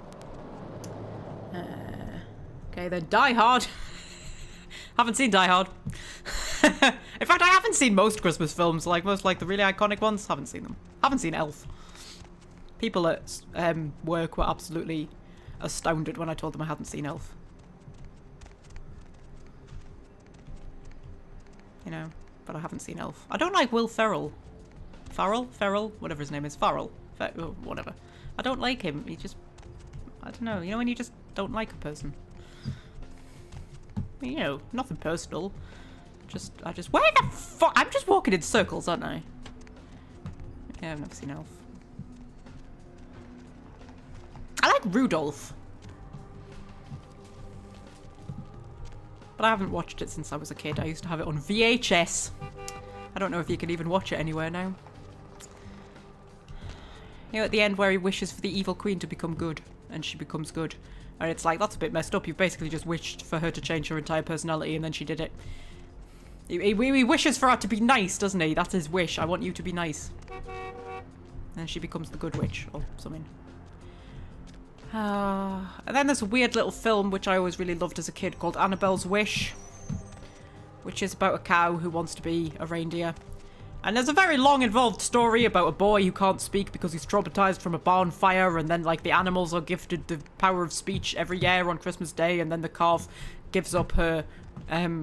Okay, then Die Hard. Haven't seen Die Hard. In fact, I haven't seen most Christmas films, like most like the really iconic ones. Haven't seen them. Haven't seen Elf. People at work were absolutely astounded when I told them I hadn't seen Elf. You know, but I haven't seen Elf. I don't like Will Ferrell. Ferrell? Whatever his name is. Farrell. Whatever. I don't like him. He just... I don't know. You know when you just don't like a person? You know, nothing personal. I just... Where the fuck? I'm just walking in circles, aren't I? Yeah, I've never seen Elf. I like Rudolph. But I haven't watched it since I was a kid. I used to have it on VHS. I don't know if you can even watch it anywhere now. You know, at the end where he wishes for the evil queen to become good, and she becomes good. And it's like, that's a bit messed up. You've basically just wished for her to change her entire personality, and then she did it. He wishes for her to be nice, doesn't he? That's his wish. I want you to be nice. And she becomes the good witch, or something. And then there's a weird little film, which I always really loved as a kid, called Annabelle's Wish. Which is about a cow who wants to be a reindeer. And there's a very long involved story about a boy who can't speak because he's traumatized from a barn fire, and then like the animals are gifted the power of speech every year on Christmas Day, and then the calf gives up her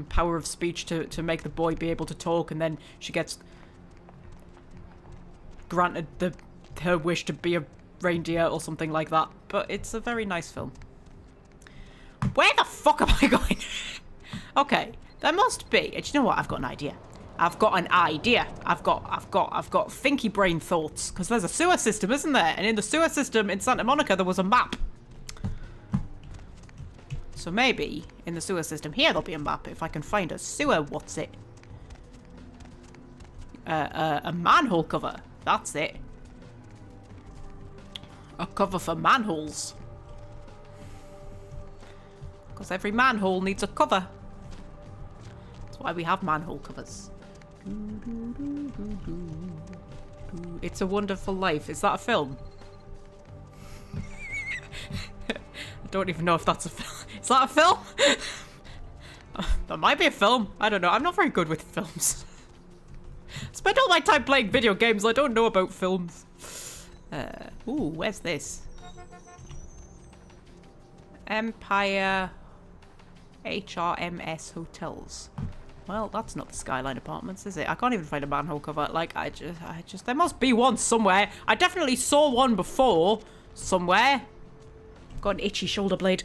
power of speech to make the boy be able to talk, and then she gets granted her wish to be a reindeer or something like that. But it's a very nice film. Where the fuck am I going? Okay, there must be. And you know what? I've got an idea. I've got thinky brain thoughts, because there's a sewer system, isn't there? And in the sewer system in Santa Monica there was a map. So maybe in the sewer system here there'll be a map if I can find a sewer. What's it? A manhole cover. That's it. A cover for manholes. Because every manhole needs a cover. That's why we have manhole covers. It's a Wonderful Life. Is that a film? I don't even know if that's a film. Is that a film? That might be a film. I don't know. I'm not very good with films. I spend all my time playing video games. I don't know about films. Ooh, where's this? Empire HRMS Hotels. Well, that's not the Skyline Apartments, is it? I can't even find a manhole cover. Like, I just, there must be one somewhere. I definitely saw one before somewhere. Got an itchy shoulder blade.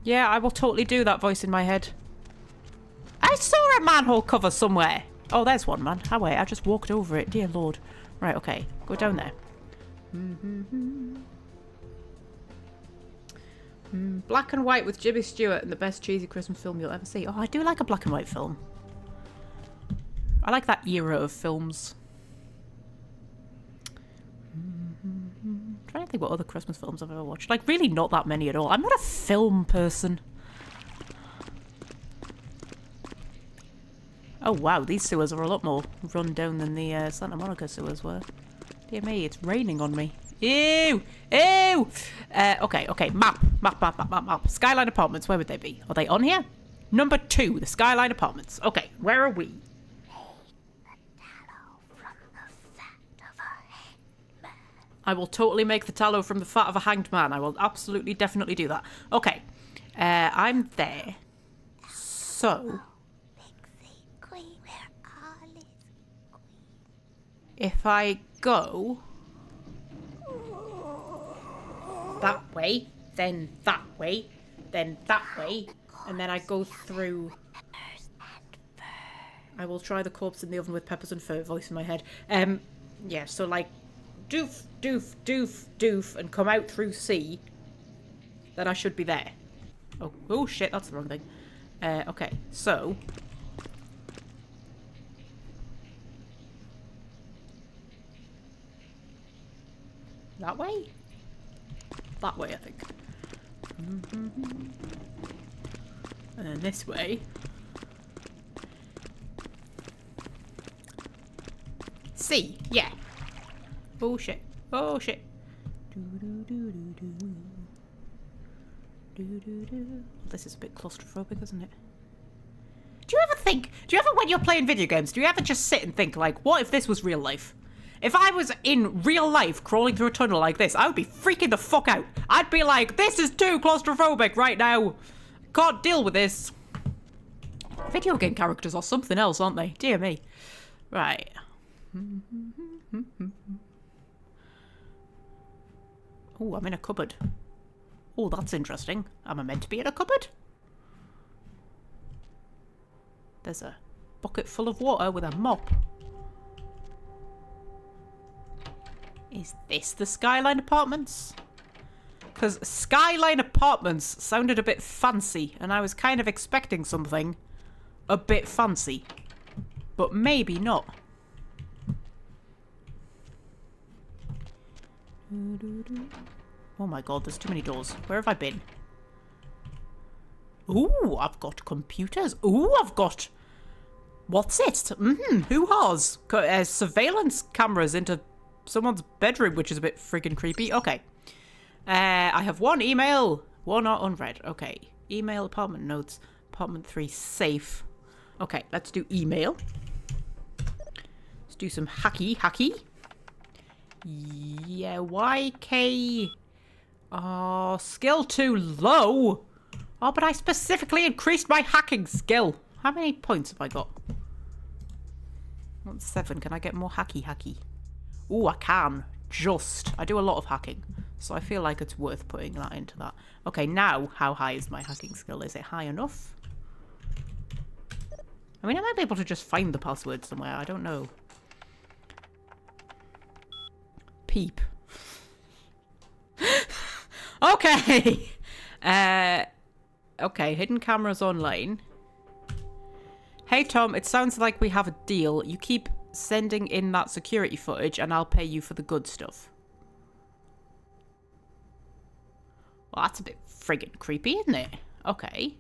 Yeah, I will totally do that voice in my head. I saw a manhole cover somewhere. Oh, there's one, man. How wait? I just walked over it. Dear Lord. Right, okay. Go down there. Black and white with Jimmy Stewart and the best cheesy Christmas film you'll ever see. Oh, I do like a black and white film. I like that era of films. I'm trying to think what other Christmas films I've ever watched. Like, really not that many at all. I'm not a film person. Oh wow, these sewers are a lot more run down than the Santa Monica sewers were. Dear me, it's raining on me. Ew! Ew! Okay. Map. Skyline Apartments, where would they be? Are they on here? Number 2, the Skyline Apartments. Okay, where are we? I will totally make the tallow from the fat of a hanged man. I will absolutely, definitely do that. Okay, I'm there. So, if I go that way, then that way, then that way, and then I go through... I will try the corpse in the oven with peppers and fur, voice in my head. Yeah, so like, doof, doof, doof, doof, and come out through C, then I should be there. Oh shit, that's the wrong thing. Okay, so... that way? That way, I think. And then this way. C, yeah. Oh shit. Oh shit. This is a bit claustrophobic, isn't it? Do you ever when you're playing video games, do you ever just sit and think, like, what if this was real life? If I was in real life crawling through a tunnel like this, I would be freaking the fuck out. I'd be like, this is too claustrophobic right now. Can't deal with this. Video game characters are something else, aren't they? Dear me. Right. Oh, I'm in a cupboard. Oh, that's interesting. Am I meant to be in a cupboard? There's a bucket full of water with a mop. Is this the Skyline Apartments? Because Skyline Apartments sounded a bit fancy, and I was kind of expecting something a bit fancy. But maybe not. Oh my god, there's too many doors. Where have I been? Ooh, I've got computers. Ooh, I've got... what's it? Who has? Surveillance cameras into someone's bedroom, which is a bit freaking creepy. Okay. I have one email. One not unread. Okay. Email, apartment notes. Apartment 3, safe. Okay, let's do email. Let's do some hacky. Yeah, YK... skill too low. Oh, but I specifically increased my hacking skill. How many points have I got? That's 7. Can I get more hacky? Ooh, I can. I do a lot of hacking. So I feel like it's worth putting that into that. Okay, now how high is my hacking skill? Is it high enough? I mean, I might be able to just find the password somewhere. I don't know. Peep. Okay. Okay, hidden cameras online. Hey Tom, it sounds like we have a deal. You keep sending in that security footage and I'll pay you for the good stuff. Well, that's a bit friggin' creepy, isn't it? Okay.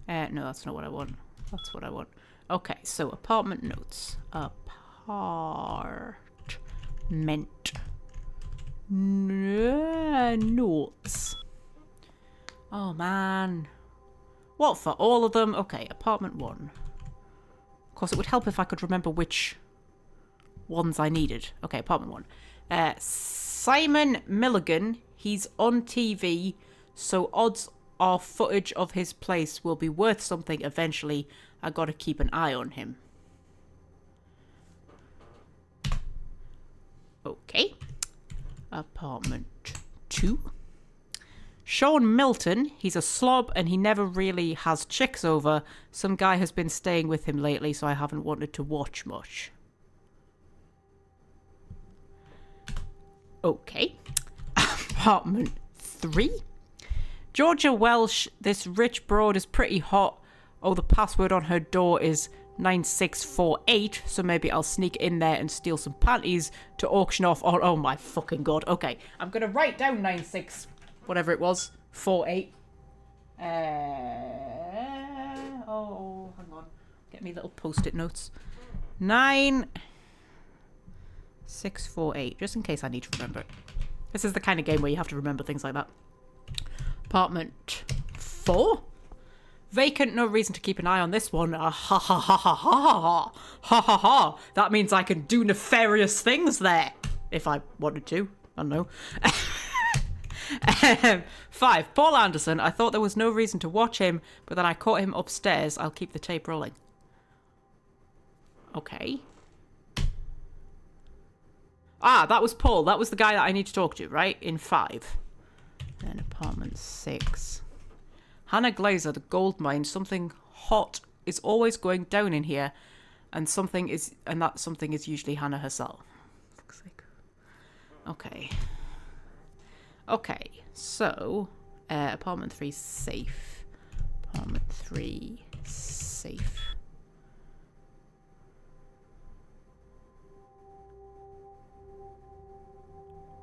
No, that's not what I want. That's what I want. Okay, so apartment notes. Apartment notes. Oh man. What for all of them? Okay, apartment 1. Of course, it would help if I could remember which ones I needed. Okay, apartment 1. Simon Milligan. He's on TV, so odds are footage of his place will be worth something eventually. I gotta keep an eye on him. Okay. Apartment 2. Sean Milton, he's a slob and he never really has chicks over. Some guy has been staying with him lately, so I haven't wanted to watch much. Okay. Apartment 3. Georgia Welsh, this rich broad is pretty hot. Oh, the password on her door is 9648, so maybe I'll sneak in there and steal some panties to auction off. Oh my fucking god. Okay, I'm gonna write down 96... whatever it was, 48. Get me little post-it notes. 9648, just in case I need to remember it. This is the kind of game where you have to remember things like that. Apartment 4? Vacant, no reason to keep an eye on this one. Ha ha ha ha ha ha ha ha ha. That means I can do nefarious things there. If I wanted to. I don't know. 5. Paul Anderson. I thought there was no reason to watch him, but then I caught him upstairs. I'll keep the tape rolling. Okay. Ah, that was Paul. That was the guy that I need to talk to, right? In 5. Then apartment 6. Hannah Glazer, the gold mine. Something hot is always going down in here, and that something is usually Hannah herself. For fuck's sake. Okay. Okay, so apartment 3 safe. Apartment 3 safe.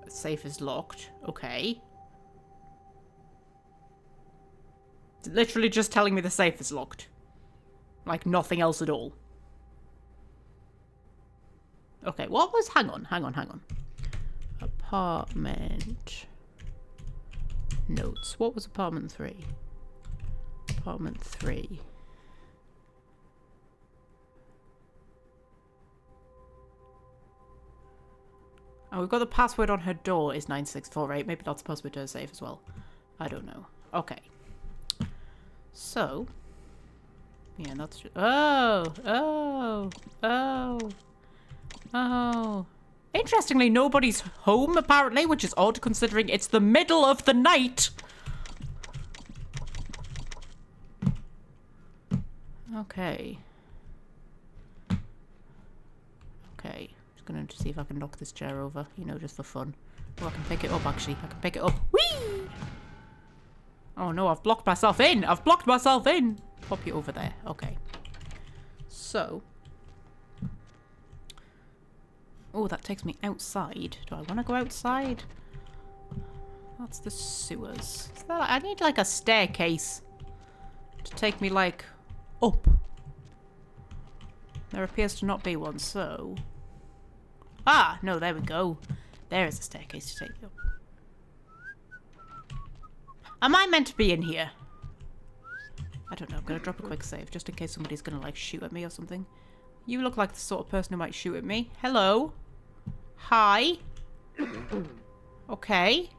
Safe is locked. Okay. Literally just telling me the safe is locked. Like nothing else at all. Okay, what was... Hang on. Apartment... Notes. What was apartment 3? Apartment 3. Oh, we've got the password on her door is 9648. Maybe that's the password to her safe as well. I don't know. Okay. So. Yeah, that's just... Oh. Interestingly, nobody's home, apparently, which is odd considering it's the middle of the night. Okay. Okay. Just gonna see if I can knock this chair over, you know, just for fun. Oh, I can pick it up, actually. I can pick it up. Whee! Oh, no, I've blocked myself in. Pop you over there. Okay. So... Oh, that takes me outside. Do I want to go outside? That's the sewers. I need like a staircase to take me like up. There appears to not be one, so... Ah, no, there we go. There is a staircase to take me up. Am I meant to be in here? I don't know. I'm going to drop a quick save just in case somebody's going to like shoot at me or something. You look like the sort of person who might shoot at me. Hello? Hi. Okay.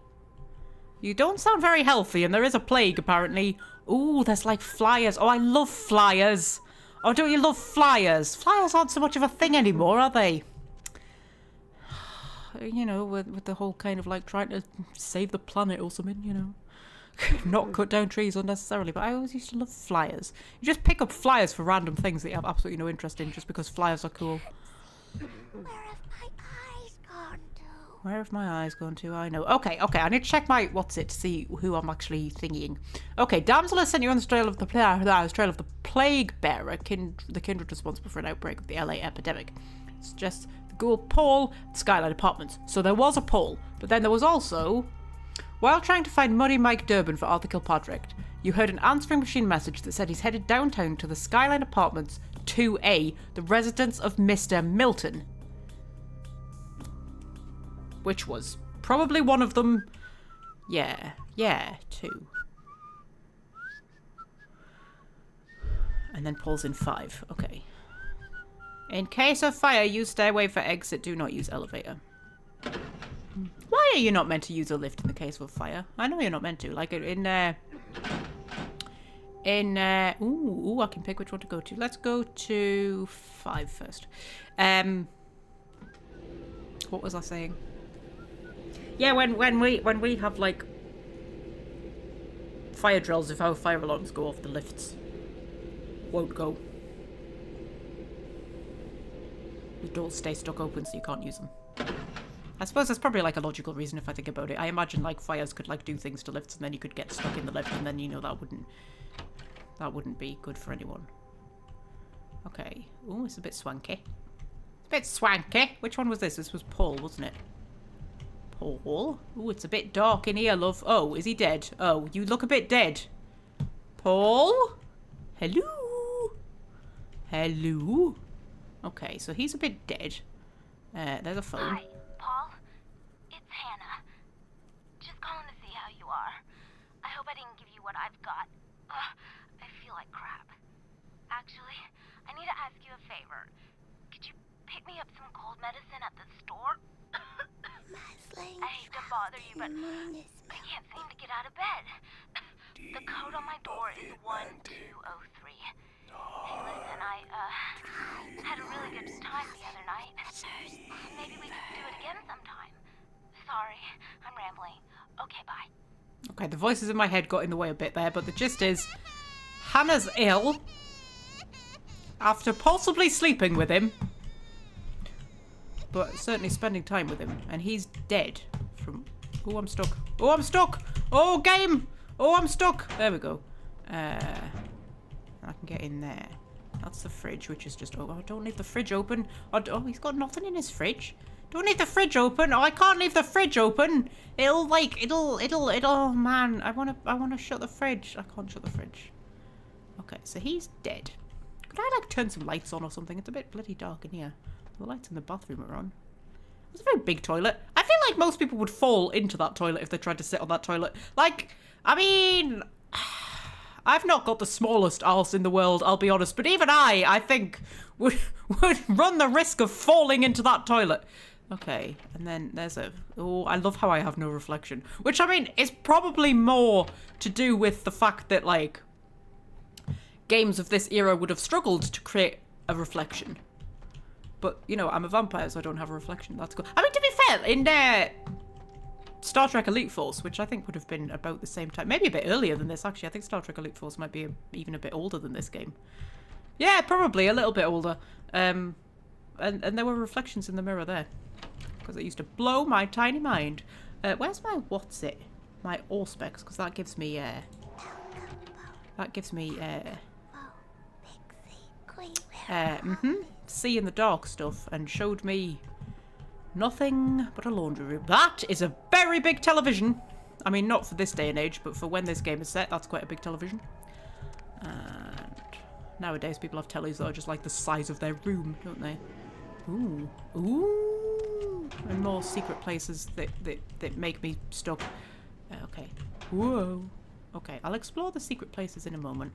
You don't sound very healthy, and there is a plague, apparently. Ooh, there's like flyers. Oh, I love flyers. Oh, don't you love flyers? Flyers aren't so much of a thing anymore, are they? You know, with the whole kind of like trying to save the planet or something, you know. Not cut down trees unnecessarily, but I always used to love flyers. You just pick up flyers for random things that you have absolutely no interest in just because flyers are cool. Where have my eyes gone to? I know. Okay, I need to check my to see who I'm actually thingying. Okay, Damsel has sent you on the trail of the plague bearer, the kindred responsible for an outbreak of the LA epidemic. It's just the ghoul Paul, Skyline Apartments. So there was a Paul, but then there was also, while trying to find Muddy Mike Durbin for Arthur Kilpatrick, you heard an answering machine message that said he's headed downtown to the Skyline Apartments 2A, the residence of Mr. Milton. Which was probably one of them. Yeah, 2. And then Paul's in 5. Okay. In case of fire, use stairway for exit. Do not use elevator. Why are you not meant to use a lift in the case of fire? I know you're not meant to. Like ooh, I can pick which one to go to. Let's go to 5 first. What was I saying? Yeah, when we have like fire drills, if our fire alarms go off, the lifts won't go. The doors stay stuck open, so you can't use them. I suppose that's probably like a logical reason if I think about it. I imagine like fires could like do things to lifts, and then you could get stuck in the lift, and then you know that wouldn't be good for anyone. Okay. Oh, it's a bit swanky. It's a bit swanky. Which one was this? This was Paul, wasn't it? Paul? Ooh, it's a bit dark in here, love. Oh, is he dead? Oh, you look a bit dead. Paul? Hello? Hello? Okay, so he's a bit dead. There's a phone. Hi, Paul. It's Hannah. Just calling to see how you are. I hope I didn't give you what I've got. I feel like crap. Actually, I need to ask you a favor. Could you pick me up some cold medicine at the store? I hate to bother you, but I can't seem to get out of bed. The code on my door is 1203. Hey, listen, I had a really good time the other night. Maybe we could do it again sometime. Sorry, I'm rambling. Okay, bye. Okay, the voices in my head got in the way a bit there, but the gist is Hannah's ill after possibly sleeping with him, but certainly spending time with him, and he's dead from... Oh, I'm stuck. Oh, I'm stuck! Oh, game! Oh, I'm stuck! There we go. I can get in there. That's the fridge, which is just... Oh, I don't leave the fridge open. Oh, he's got nothing in his fridge. Don't leave the fridge open. Oh, I can't leave the fridge open. It'll, oh, man. I wanna shut the fridge. I can't shut the fridge. Okay, so he's dead. Could I, like, turn some lights on or something? It's a bit bloody dark in here. The lights in the bathroom are on. It's a very big toilet. I feel like most people would fall into that toilet if they tried to sit on that toilet. Like, I mean... I've not got the smallest arse in the world, I'll be honest. But even I think, would run the risk of falling into that toilet. Okay, and then there's a... Oh, I love how I have no reflection. Which, I mean, is probably more to do with the fact that, like, games of this era would have struggled to create a reflection. But, you know, I'm a vampire, so I don't have a reflection. That's good. I mean, to be fair, in Star Trek Elite Force, which I think would have been about the same time. Maybe a bit earlier than this, actually. I think Star Trek Elite Force might be even a bit older than this game. Yeah, probably a little bit older. And there were reflections in the mirror there. Because it used to blow my tiny mind. Where's my what's-it? My Allspecs, because that gives me, see in the dark stuff, and showed me nothing but a laundry room. That is a very big television. I mean, not for this day and age, but for when this game is set, that's quite a big television. And nowadays people have tellies that are just like the size of their room, don't they? Ooh. Ooh. And more secret places that make me stuck. Okay. Whoa. Okay, I'll explore the secret places in a moment.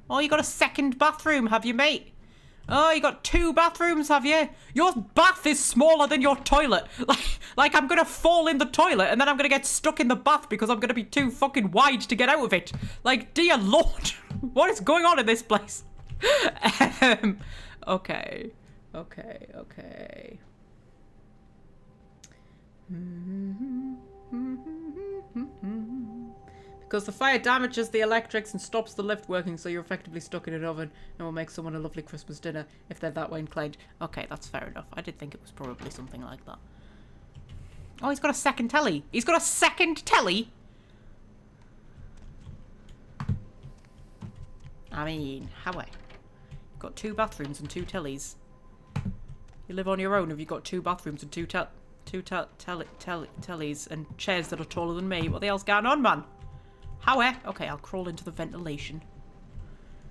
Oh, you got a second bathroom, have you, mate? Oh, you got 2 bathrooms, have you? Your bath is smaller than your toilet. Like I'm gonna fall in the toilet and then I'm gonna get stuck in the bath because I'm gonna be too fucking wide to get out of it. Like, dear Lord, what is going on in this place? Okay. Because the fire damages the electrics and stops the lift working, so you're effectively stuck in an oven and will make someone a lovely Christmas dinner if they're that way inclined. Okay, that's fair enough. I did think it was probably something like that. Oh, he's got a second telly. He's got a second telly? I mean, how? You've got 2 bathrooms and 2 tellies. You live on your own, have you got 2 bathrooms and 2 tellies and chairs that are taller than me? What the hell's going on, man? How? Okay, I'll crawl into the ventilation.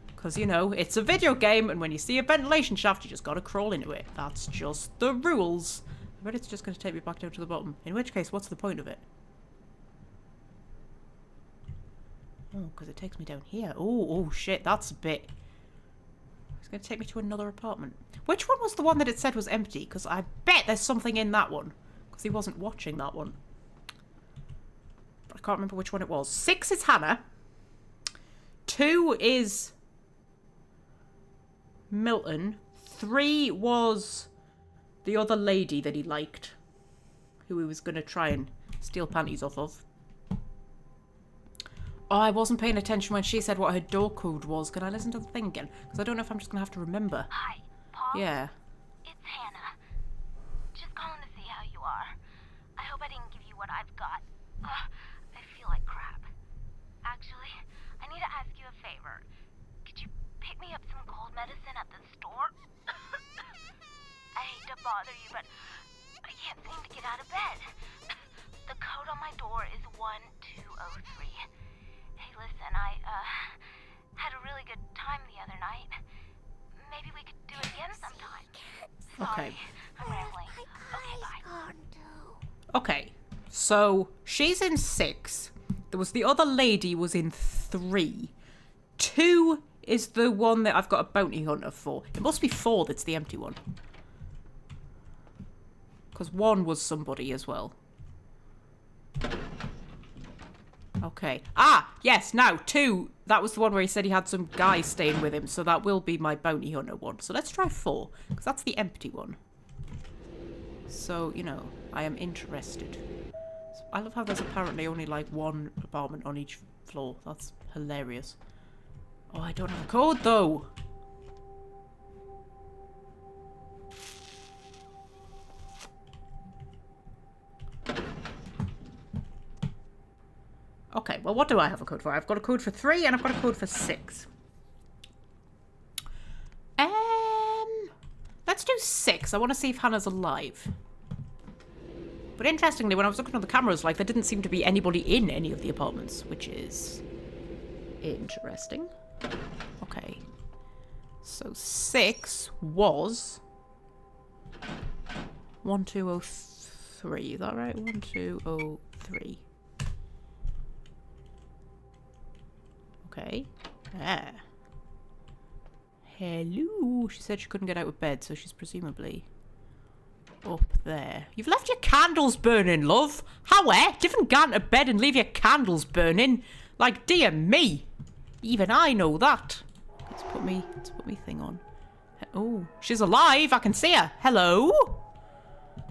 Because, you know, it's a video game, and when you see a ventilation shaft, you just gotta crawl into it. That's just the rules. I bet it's just gonna take me back down to the bottom. In which case, what's the point of it? Oh, because it takes me down here. Oh, shit, that's a bit... It's gonna take me to another apartment. Which one was the one that it said was empty? Because I bet there's something in that one. Because he wasn't watching that one. I can't remember which one it was. 6 is Hannah. 2 is Milton. 3 was the other lady that he liked, who he was going to try and steal panties off of. Oh, I wasn't paying attention when she said what her door code was. Can I listen to the thing again? Because I don't know if I'm just going to have to remember. Hi, Paul. Yeah. It's Hannah. Just calling to see how you are. I hope I didn't give you what I've got. I feel like crap. Actually, I need to ask you a favor. Could you pick me up some cold medicine at the store? I hate to bother you, but I can't seem to get out of bed. The code on my door is 1203. Hey, listen, I had a really good time the other night. Maybe Okay. Okay. So, she's in 6. There was the other lady was in 3. 2 is the one that I've got a bounty hunter for. It must be 4 that's the empty one. Because 1 was somebody as well. Okay. Ah! Yes, now, 2. That was the one where he said he had some guy staying with him. So that will be my bounty hunter one. So let's try 4. Because that's the empty one. So, you know, I am interested. So I love how there's apparently only like 1 apartment on each floor. That's hilarious. Oh, I don't have a code though. Okay, well, what do I have a code for? I've got a code for 3 and I've got a code for 6. Let's do 6. I want to see if Hannah's alive. But interestingly, when I was looking on the cameras, like, there didn't seem to be anybody in any of the apartments, which is interesting. Okay. So 6 was 1203. Is that right? 1203. Okay. Ah. Hello. She said she couldn't get out of bed, so she's presumably up there. You've left your candles burning, love. How, Different get out of bed and leave your candles burning. Like, dear me. Even I know that. Let's put me thing on. Oh, she's alive. I can see her. Hello.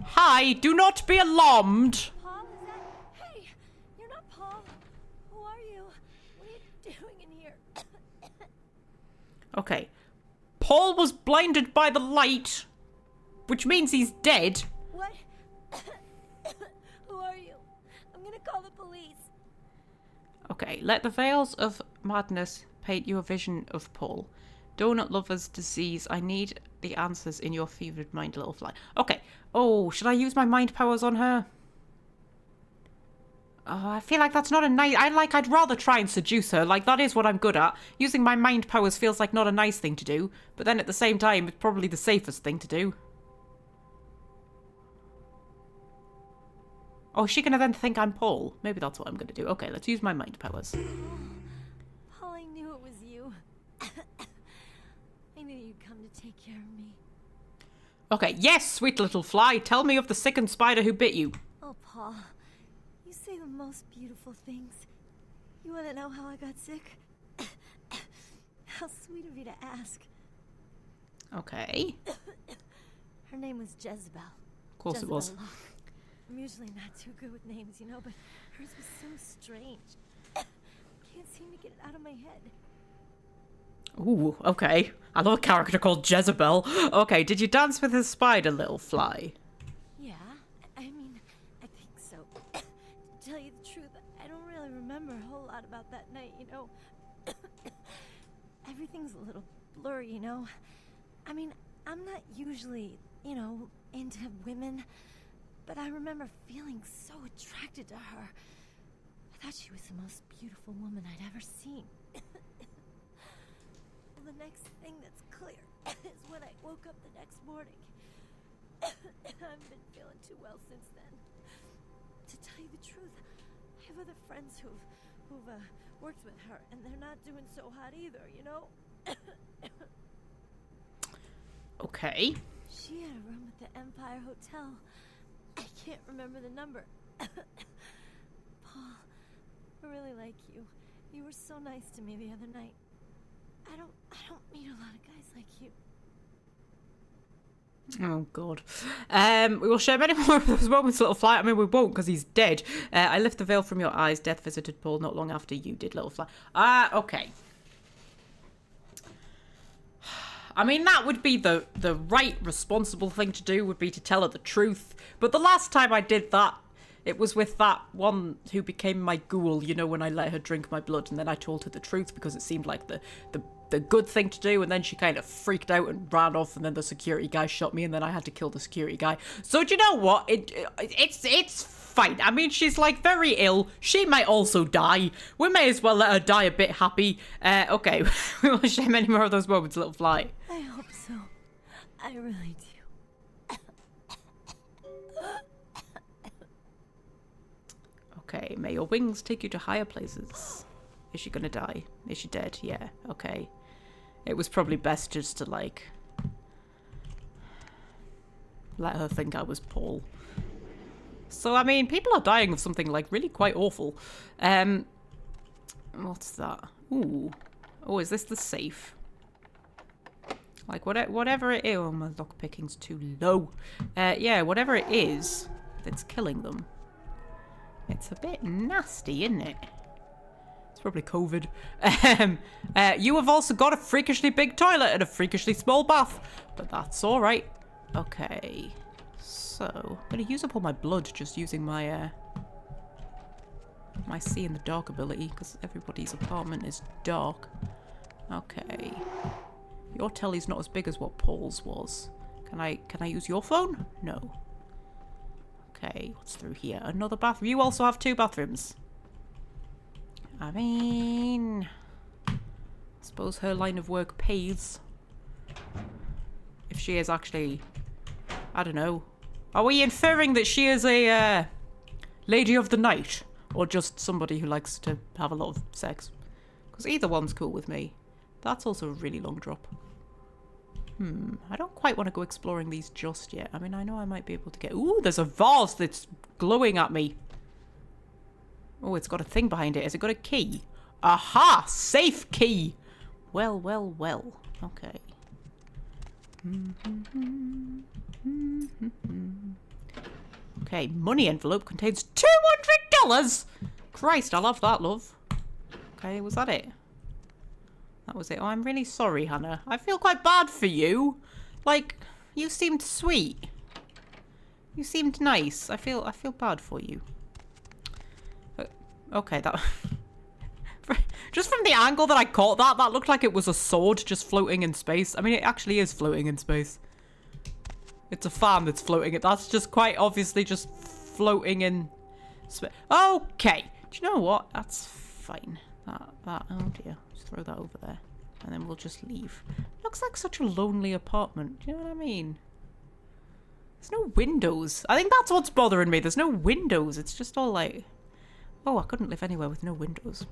Hi. Do not be alarmed. Paul, is that... Hey, you're not Paul. Who are you? What are you doing in here? Okay. Paul was blinded by the light, which means he's dead. What? Who are you? I'm gonna call the police. Okay, let the veils of madness paint you a vision of Paul. Donut lover's disease. I need the answers in your fevered mind, little fly. Okay. Oh, should I use my mind powers on her? Oh, I feel like that's not a nice... I'd rather try and seduce her. Like, that is what I'm good at. Using my mind powers feels like not a nice thing to do. But then at the same time, it's probably the safest thing to do. Oh, is she going to then think I'm Paul? Maybe that's what I'm going to do. Okay, let's use my mind powers. Paul, I knew it was you. I knew you'd come to take care of me. Okay, yes, sweet little fly. Tell me of the sickened spider who bit you. Oh, Paul. You say the most beautiful things. You want to know how I got sick? How sweet of you to ask. Okay. Her name was Jezebel. Of course Jezebel it was. Locke. I'm usually not too good with names, you know, but hers was so strange. Can't seem to get it out of my head. Ooh, okay. I love a character called Jezebel. Okay, did you dance with a spider, little fly? Yeah, I mean, I think so. To tell you the truth, I don't really remember a whole lot about that night, you know. Everything's a little blurry, you know. I mean, I'm not usually, you know, into women, but I remember feeling so attracted to her. I thought she was the most beautiful woman I'd ever seen. Well, the next thing that's clear is when I woke up the next morning. I haven't been feeling too well since then. To tell you the truth, I have other friends who've worked with her, and they're not doing so hot either, you know? Okay. She had a room at the Empire Hotel. I can't remember the number. Paul, I really like you. You were so nice to me the other night. I don't meet a lot of guys like you. Oh, God. We will share many more of those moments, little fly. I mean, we won't because he's dead. I lift the veil from your eyes. Death visited Paul not long after you did, little fly. Okay. I mean, that would be the right, responsible thing to do, would be to tell her the truth. But the last time I did that, it was with that one who became my ghoul, you know, when I let her drink my blood, and then I told her the truth because it seemed like the good thing to do, and then she kind of freaked out and ran off, and then the security guy shot me, and then I had to kill the security guy. So do you know what? It's fine. I mean, she's like very ill. She might also die. We may as well let her die a bit happy. Okay, we will share many more of those moments, little fly. I hope so. I really do. Okay, may your wings take you to higher places. Is she gonna die? Is she dead? Yeah, okay. It was probably best just to, like, let her think I was Paul. So, I mean, people are dying of something, like, really quite awful. What's that? Ooh. Oh, is this the safe? Like, whatever it is... Oh, my lockpicking's too low. Yeah, whatever it is that's killing them. It's a bit nasty, isn't it? It's probably COVID. You have also got a freakishly big toilet and a freakishly small bath. But that's alright. Okay. So, I'm going to use up all my blood just using my, my see in the dark ability, because everybody's apartment is dark. Okay. Your telly's not as big as what Paul's was. Can I use your phone? No. Okay, what's through here? Another bathroom. You also have 2 bathrooms. I mean, I suppose her line of work pays. If she is actually, I don't know. Are we inferring that she is a lady of the night? Or just somebody who likes to have a lot of sex? Because either one's cool with me. That's also a really long drop. I don't quite want to go exploring these just yet. I mean, I know I might be able to get... Ooh, there's a vase that's glowing at me. Oh, it's got a thing behind it. Has it got a key? Aha! Safe key! Well, well, well. Okay. Okay, money envelope contains $200! Christ, I love that, love. Okay, was that it? That was it. Oh, I'm really sorry, Hannah. I feel quite bad for you. Like, you seemed sweet. You seemed nice. I feel bad for you. Okay, that... Just from the angle that I caught that looked like it was a sword just floating in space. I mean, it actually is floating in space. It's a fan that's floating. That's just quite obviously just floating in space. Okay. Do you know what? That's fine. That, oh dear. Just throw that over there. And then we'll just leave. Looks like such a lonely apartment. Do you know what I mean? There's no windows. I think that's what's bothering me. There's no windows. It's just all like... Oh, I couldn't live anywhere with no windows.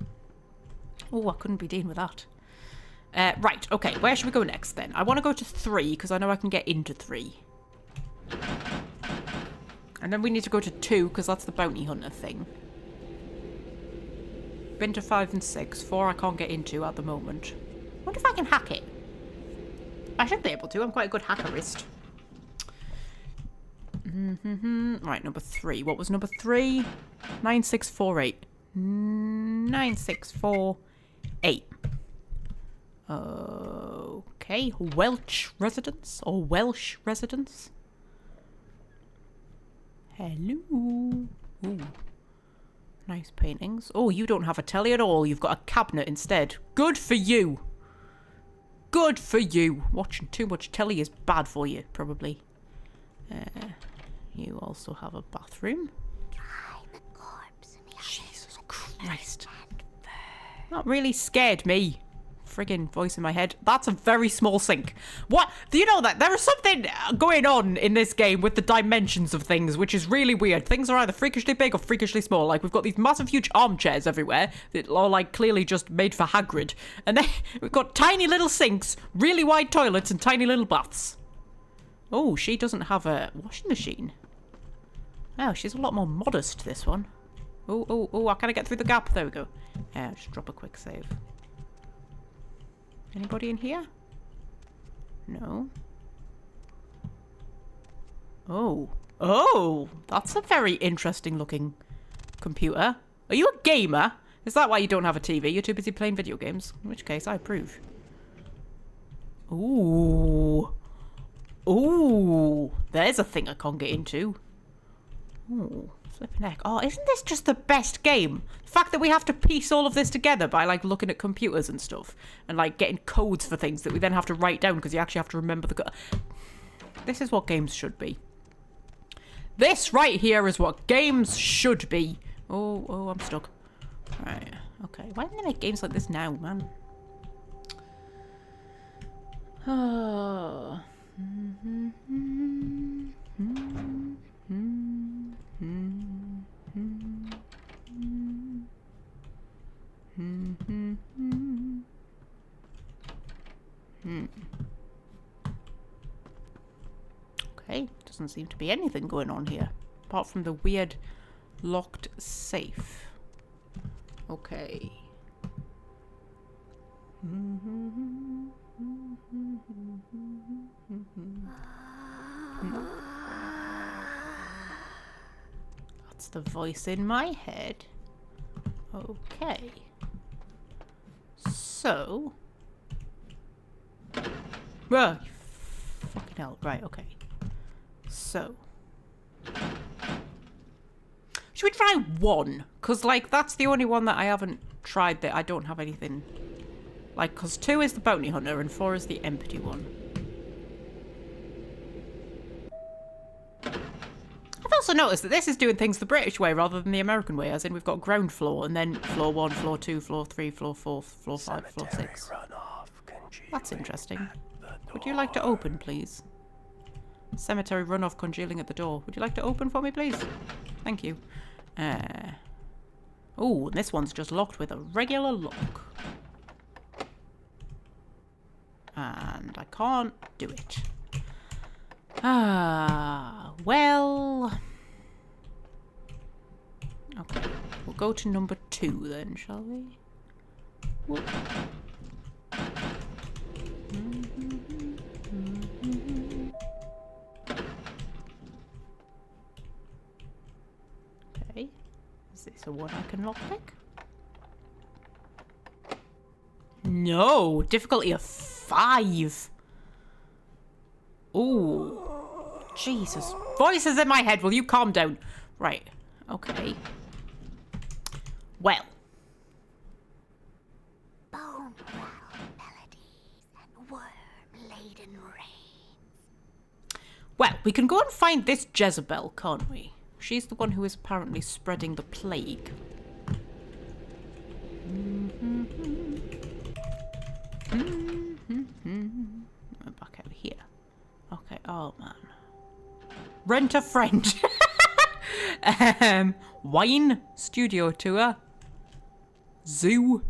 Oh, I couldn't be dealing with that. Right, okay. Where should we go next then? I want to go to 3 because I know I can get into 3. And then we need to go to 2 because that's the bounty hunter thing. Been to 5 and 6. 4 I can't get into at the moment. Wonder if I can hack it. I should be able to. I'm quite a good hackerist. Right, number 3. What was number 3? 9648. 9648. Okay. Welsh residence or Welsh residence. Hello. Ooh. Nice paintings. Oh, you don't have a telly at all. You've got a cabinet instead. Good for you. Good for you. Watching too much telly is bad for you, probably. You also have a bathroom. Jesus Christ. That really scared me. Friggin' voice in my head. That's a very small sink. What? Do you know that? There is something going on in this game with the dimensions of things, which is really weird. Things are either freakishly big or freakishly small. Like, we've got these massive, huge armchairs everywhere that are, like, clearly just made for Hagrid. And then we've got tiny little sinks, really wide toilets, and tiny little baths. Oh, she doesn't have a washing machine. Oh, she's a lot more modest, this one. Oh, I can't get through the gap. There we go. Just drop a quick save. Anybody in here? No. Oh, that's a very interesting looking computer. Are you a gamer? Is that why you don't have a TV? You're too busy playing video games? In which case, I approve. Ooh. Ooh. There's a thing I can't get into. Ooh. Flipping heck. Oh, isn't this just the best game? The fact that we have to piece all of this together by, like, looking at computers and stuff. And, like, getting codes for things that we then have to write down because you actually have to remember the code. This is what games should be. This right here is what games should be. Oh, I'm stuck. Right. Okay. Why don't they make games like this now, man? Oh. Okay, doesn't seem to be anything going on here. Apart from the weird locked safe. Okay. That's the voice in my head. Okay. So. Well, fucking hell. Right, okay. So. Should we try 1? Because, like, that's the only one that I haven't tried that I don't have anything. Like, because 2 is the bounty hunter and 4 is the empty one. I've also noticed that this is doing things the British way rather than the American way, as in we've got ground floor and then floor 1, floor 2, floor 3, floor 4, floor 5, floor 6. That's interesting. Would you like to open, please? Cemetery runoff congealing at the door. Would you like to open for me, please? Thank you. Oh, this one's just locked with a regular lock. And I can't do it. Well. Okay, we'll go to number 2 then, shall we? Whoop. Okay, is this a one I can lockpick? No, difficulty of 5. Ooh. Jesus. Voices in my head, will you calm down? Right. Okay. Well. Bone melodies and worm-laden rain. Well, we can go and find this Jezebel, can't we? She's the one who is apparently spreading the plague. I'm back out here. Okay, oh man. Rent a friend. Wine studio tour. Zoo.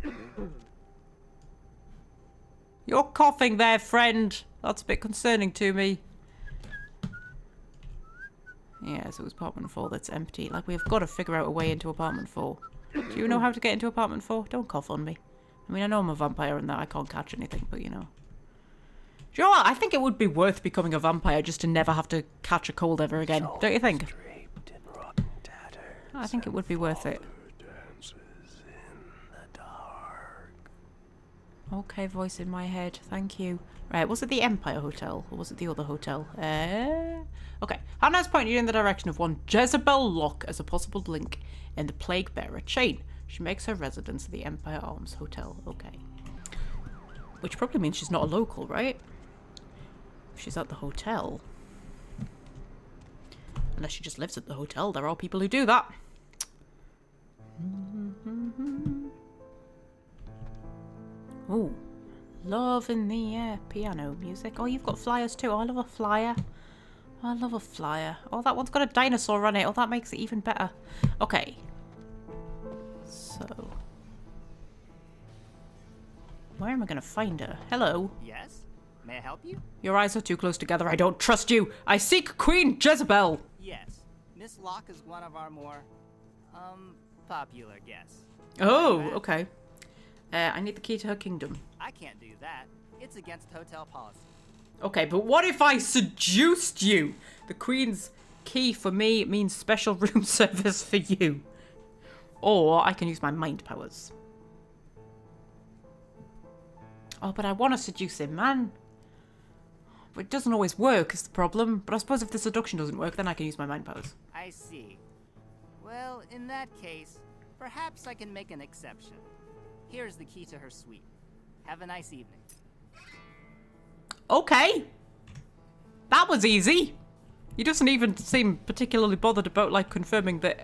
You're coughing there, friend. That's a bit concerning to me. Yeah, so it was apartment 4 that's empty. Like, we've got to figure out a way into apartment 4. Do you know how to get into apartment 4? Don't cough on me. I mean, I know I'm a vampire and that I can't catch anything, but you know. Do you know what? I think it would be worth becoming a vampire just to never have to catch a cold ever again. Don't you think? I think it would be worth it. Okay, voice in my head. Thank you. Right, was it the Empire Hotel? Or was it the other hotel? Okay. Hannah's pointed in the direction of one Jezebel Lock as a possible link in the Plague Bearer chain. She makes her residence at the Empire Arms Hotel. Okay. Which probably means she's not a local, right? If she's at the hotel. Unless she just lives at the hotel. There are people who do that. Ooh. Love in the air. Piano music. Oh, you've got flyers too. Oh, I love a flyer. I love a flyer. Oh, that one's got a dinosaur on it. Oh, that makes it even better. Okay. So. Where am I going to find her? Hello. Yes? May I help you? Your eyes are too close together. I don't trust you. I seek Queen Jezebel. Yes. Miss Locke is one of our more, popular guests. Oh, okay. I need the key to her kingdom. I can't do that. It's against hotel policy. Okay, but what if I seduced you? The Queen's key for me means special room service for you. Or I can use my mind powers. Oh, but I want to seduce him, man. But it doesn't always work is the problem. But I suppose if the seduction doesn't work, then I can use my mind powers. I see. Well, in that case, perhaps I can make an exception. Here's the key to her suite. Have a nice evening. Okay. That was easy. He doesn't even seem particularly bothered about, like, confirming that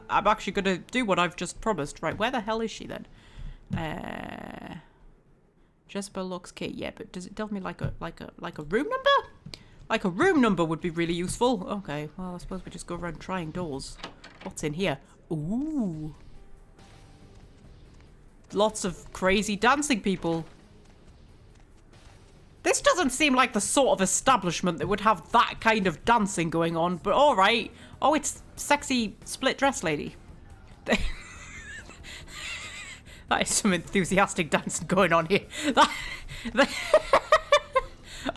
I'm actually going to do what I've just promised. Right, where the hell is she then? Jezebel Locke's key. Yeah, but does it tell me like a room number? Like a room number would be really useful. Okay, well, I suppose we just go around trying doors. What's in here? Ooh. Lots of crazy dancing people. This doesn't seem like the sort of establishment that would have that kind of dancing going on, but alright. Oh, it's sexy split dress lady. That is some enthusiastic dancing going on here.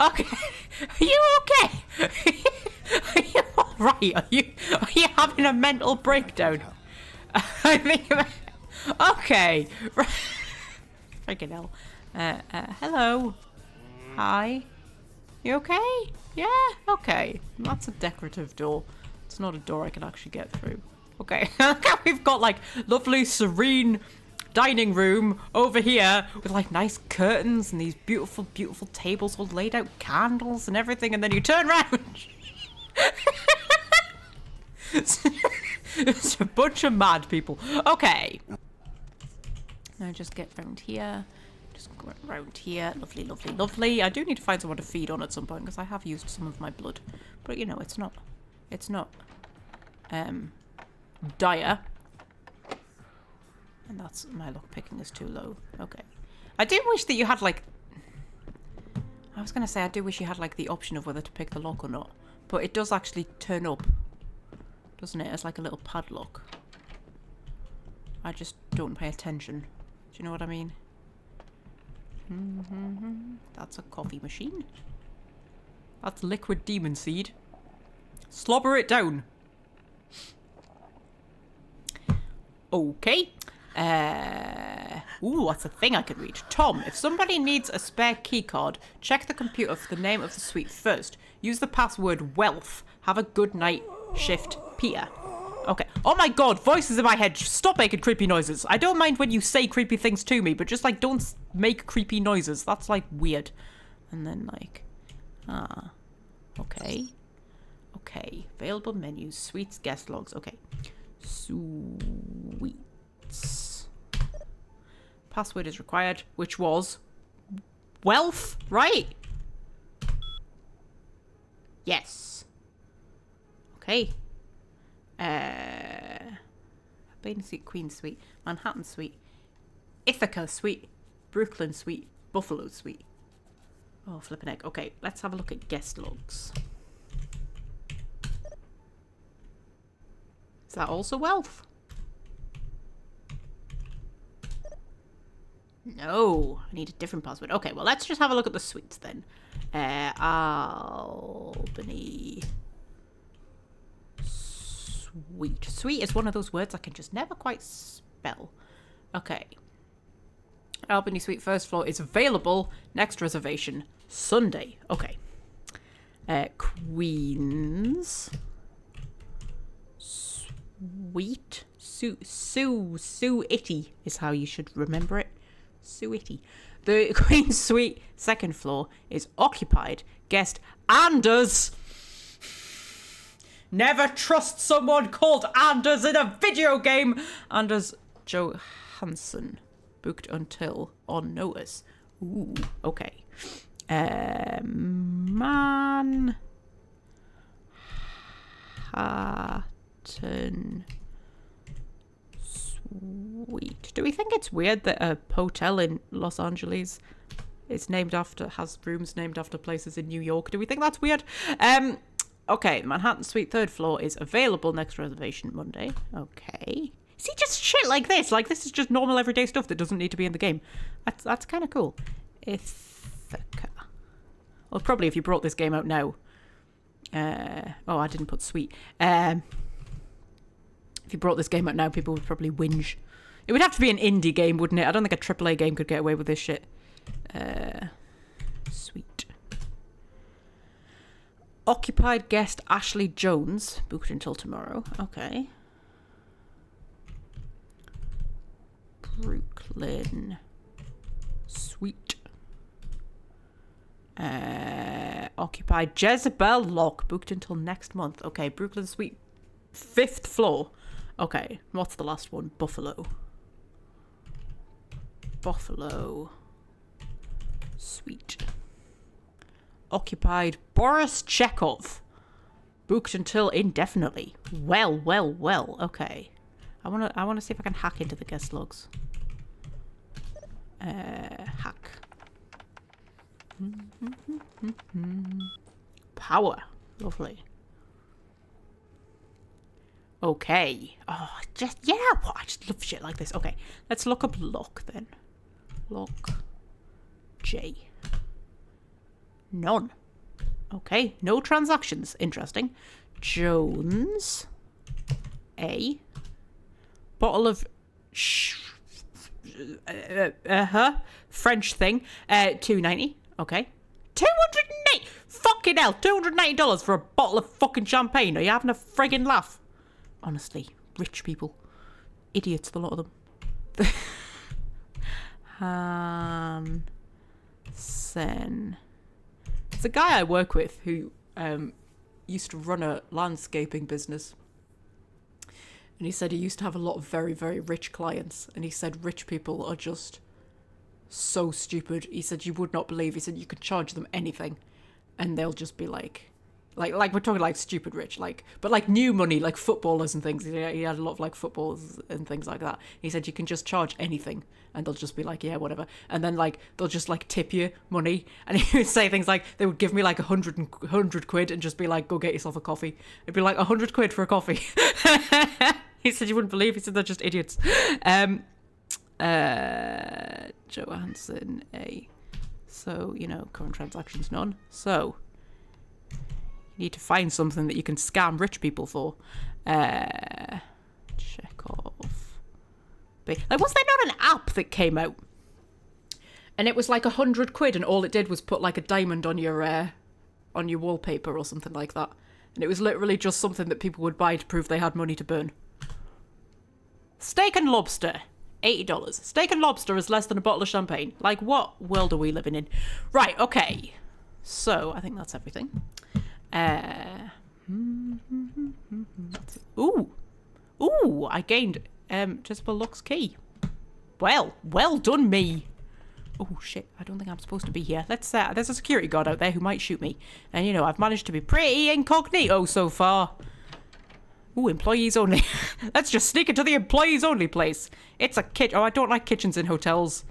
Okay. Are you okay? Are you alright? Are you having a mental breakdown? I think... Okay. Freaking hell. Hello. Hi. You okay? Yeah? Okay. That's a decorative door. It's not a door I can actually get through. Okay. We've got, like, lovely, serene dining room over here with, like, nice curtains and these beautiful, beautiful tables all laid out, candles and everything, and then you turn around. It's a bunch of mad people. Okay. Now just get round here. Just go around here. Lovely, lovely, lovely. I do need to find someone to feed on at some point because I have used some of my blood. But, you know, it's not dire. And that's, my lock picking is too low. Okay. I do wish that you had, like, I was going to say I do wish you had, like, the option of whether to pick the lock or not. But it does actually turn up, doesn't it, as like a little padlock. I just don't pay attention. Do you know what I mean? That's a coffee machine. That's liquid demon seed. Slobber it down. Okay. Ooh, what's a thing I could read? Tom, if somebody needs a spare keycard, check the computer for the name of the suite first. Use the password wealth. Have a good night, shift Peter. Okay. Oh my god, voices in my head. Stop making creepy noises. I don't mind when you say creepy things to me, but just, like, don't make creepy noises. That's, like, weird. And then, like, okay. Okay. Available menus, suites, guest logs. Okay. Suites. Password is required, which was wealth, right? Yes. Okay. Baden Suite, Queen Suite, Manhattan Suite, Ithaca Suite, Brooklyn Suite, Buffalo Suite. Oh, flippin' egg. Okay, let's have a look at guest logs. Is that also wealth? No, I need a different password. Okay, well, let's just have a look at the suites then. Albany Suite. Suite is one of those words I can just never quite spell. Okay. Albany Suite, first floor is available. Next reservation, Sunday. Okay. Queens Suite. Sue Itty is how you should remember it. Sue Itty. The Queen's Suite, second floor, is occupied. Guest Anders. Never trust someone called Anders in a video game. Anders Johansson. Booked until on notice. Ooh, okay. Manhattan Suite. Do we think it's weird that a hotel in Los Angeles is named after, has rooms named after places in New York? Do we think that's weird? Okay, Manhattan Suite, third floor is available. Next reservation Monday. Okay. See, just shit like this. Like, this is just normal everyday stuff that doesn't need to be in the game. That's kind of cool. Ithaca. Well, probably if you brought this game out now. Oh, I didn't put sweet. If you brought this game out now, people would probably whinge. It would have to be an indie game, wouldn't it? I don't think a AAA game could get away with this shit. Sweet. Occupied guest Ashley Jones. Booked until tomorrow. Okay. Brooklyn Suite. Occupied Jezebel Lock. Booked until next month. Okay, Brooklyn Suite. 5th floor. Okay, what's the last one? Buffalo. Buffalo Suite. Occupied Boris Chekhov. Booked until indefinitely. Well. Okay. I wanna see if I can hack into the guest logs. Hack. Power. Lovely. Okay. Oh, just, yeah, I just love shit like this. Okay, let's look up luck then. Luck. J. None. Okay, no transactions. Interesting. Jones. A. Bottle of French thing. $2.90. Okay. $280. Fucking hell. $280 for a bottle of fucking champagne. Are you having a friggin' laugh? Honestly, rich people. Idiots, the lot of them. Hansen. It's a guy I work with who used to run a landscaping business. And he said he used to have a lot of very, very rich clients. And he said rich people are just so stupid. He said you would not believe. He said you could charge them anything. And they'll just be like we're talking like stupid rich, but like new money, like footballers and things. He had a lot of like footballers and things like that. He said you can just charge anything and they'll just be like, yeah, whatever. And then like they'll just like tip you money. And he would say things like they would give me like 100 quid and just be like, go get yourself a coffee. It'd be like 100 quid for a coffee. He said you wouldn't believe. He said they're just idiots. Johansson A. So, you know, current transactions none. So you need to find something that you can scam rich people for. Check off. Like, was there not an app that came out? And it was like 100 quid and all it did was put like a diamond on your wallpaper or something like that. And it was literally just something that people would buy to prove they had money to burn. Steak and lobster. $80. Steak and lobster is less than a bottle of champagne. Like, what world are we living in? Right, okay. So, I think that's everything. Ooh, I gained Jezebel Luck's key. Well done me. Oh shit, I don't think I'm supposed to be here. Let's there's a security guard out there who might shoot me. And you know, I've managed to be pretty incognito so far. Ooh, employees only. Let's just sneak into the employees only place. It's a kitchen. Oh, I don't like kitchens in hotels.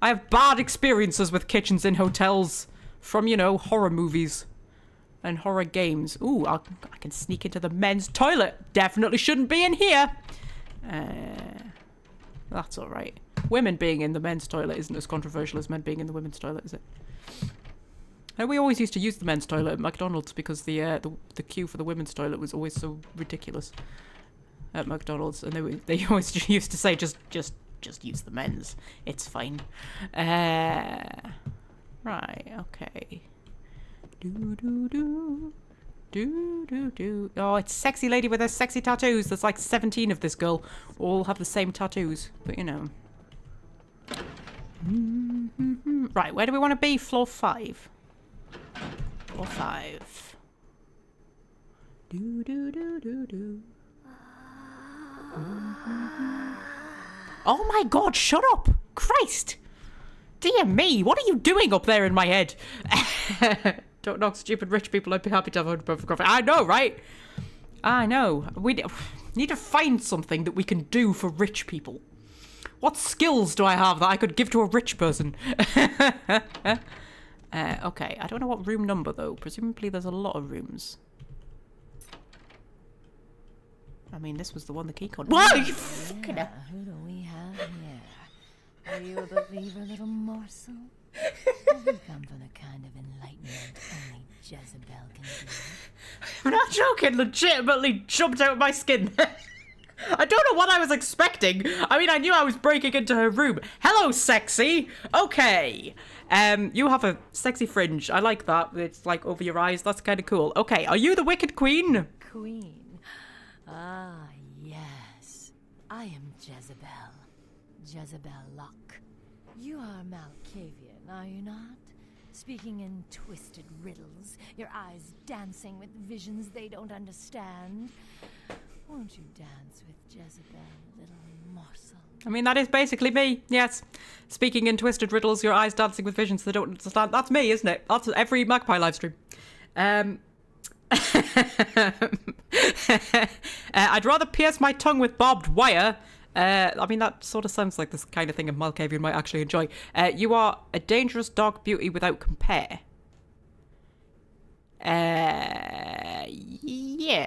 I have bad experiences with kitchens in hotels from, you know, horror movies and horror games. Ooh, I can sneak into the men's toilet. Definitely shouldn't be in here. That's all right. Women being in the men's toilet isn't as controversial as men being in the women's toilet, is it? And we always used to use the men's toilet at McDonald's because the queue for the women's toilet was always so ridiculous at McDonald's, and they always used to say just use the men's. It's fine. Right. Okay. Oh, it's sexy lady with her sexy tattoos. There's like 17 of this girl. All have the same tattoos, but you know. Right, where do we want to be? Floor 5. Floor 5. Oh my god, shut up! Christ! Dear me, what are you doing up there in my head? Don't knock stupid rich people. I'd be happy to have a perfect coffee. I know, right? I know. We need to find something that we can do for rich people. What skills do I have that I could give to a rich person? Okay, I don't know what room number though. Presumably there's a lot of rooms. I mean, this was the one the key card. Whoa! You fucking hell. Who do we have here? Are you a believer, little morsel? Have you come for the kind of enlightenment only Jezebel can give? I'm not joking. Legitimately jumped out of my skin. I don't know what I was expecting. I mean, I knew I was breaking into her room. Hello, sexy. Okay. You have a sexy fringe. I like that. It's like over your eyes. That's kind of cool. Okay, are you the Wicked Queen? Queen? Ah, yes. I am Jezebel. Jezebel Luck. You are Malkavian, are you not? Speaking in twisted riddles, your eyes dancing with visions they don't understand. Won't you dance with Jezebel, little morsel? I mean, that is basically me, yes. Speaking in twisted riddles, your eyes dancing with visions they don't understand. That's me, isn't it? That's every Magpie livestream. I'd rather pierce my tongue with barbed wire I mean, that sort of sounds like this kind of thing a Malkavian might actually enjoy. You are a dangerous dark beauty without compare. Yeah.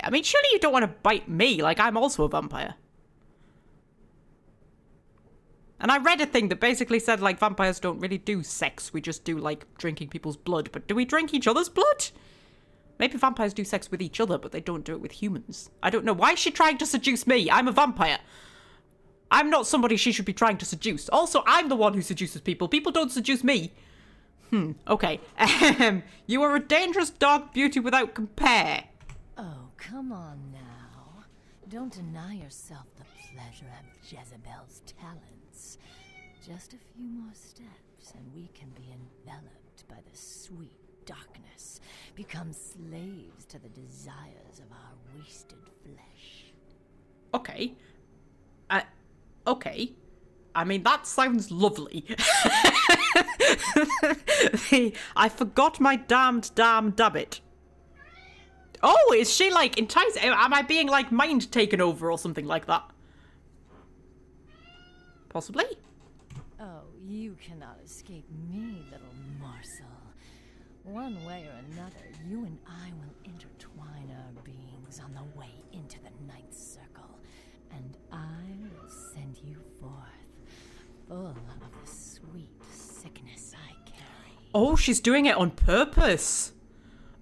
I mean, surely you don't want to bite me. Like, I'm also a vampire. And I read a thing that basically said, like, vampires don't really do sex. We just do, like, drinking people's blood. But do we drink each other's blood? Maybe vampires do sex with each other, but they don't do it with humans. I don't know. Why is she trying to seduce me? I'm a vampire. I'm not somebody she should be trying to seduce. Also, I'm the one who seduces people. People don't seduce me. Okay. You are a dangerous dark beauty without compare. Oh, come on now. Don't deny yourself the pleasure of Jezebel's talents. Just a few more steps, and we can be enveloped by the sweet darkness, become slaves to the desires of our wasted flesh. Okay. Okay. I mean, that sounds lovely. I forgot my damned dabbit. Oh, is she, like, enticed? Am I being, like, mind taken over or something like that? Possibly? Oh, you cannot escape me, little morsel. One way or another, you and I will intertwine our beings on the way into the ninth circle, and I will send you forth, full of the sweet sickness I carry. Oh, she's doing it on purpose.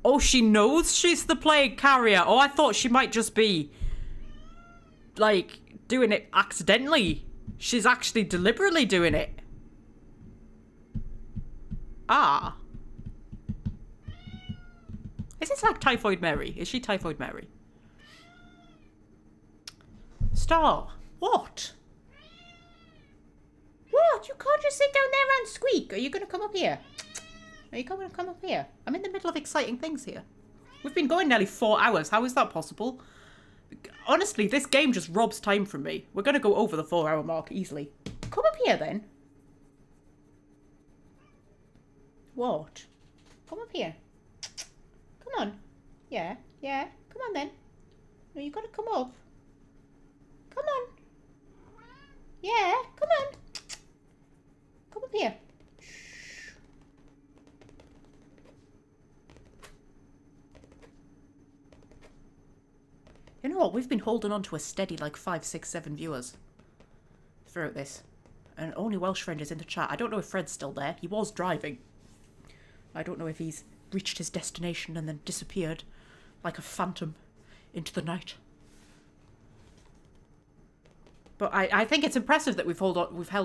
Oh, she knows she's the plague carrier. Oh, I thought she might just be, like, doing it accidentally. She's actually deliberately doing it. Ah. Is this like Typhoid Mary? Is she Typhoid Mary? Star. What? What? You can't just sit down there and squeak. Are you going to come up here? Are you going to come up here? I'm in the middle of exciting things here. We've been going nearly 4 hours. How is that possible? Honestly, this game just robs time from me. We're going to go over the 4-hour mark easily. Come up here then. What? Come up here. Come on. Yeah. Come on then. No, you got to come up. Come on. Yeah, come on. Come up here. Shh. You know what? We've been holding on to a steady like 5, 6, 7 viewers throughout this. And only Welsh friend is in the chat. I don't know if Fred's still there. He was driving. I don't know if he's reached his destination and then disappeared like a phantom into the night. But I think it's impressive that we've held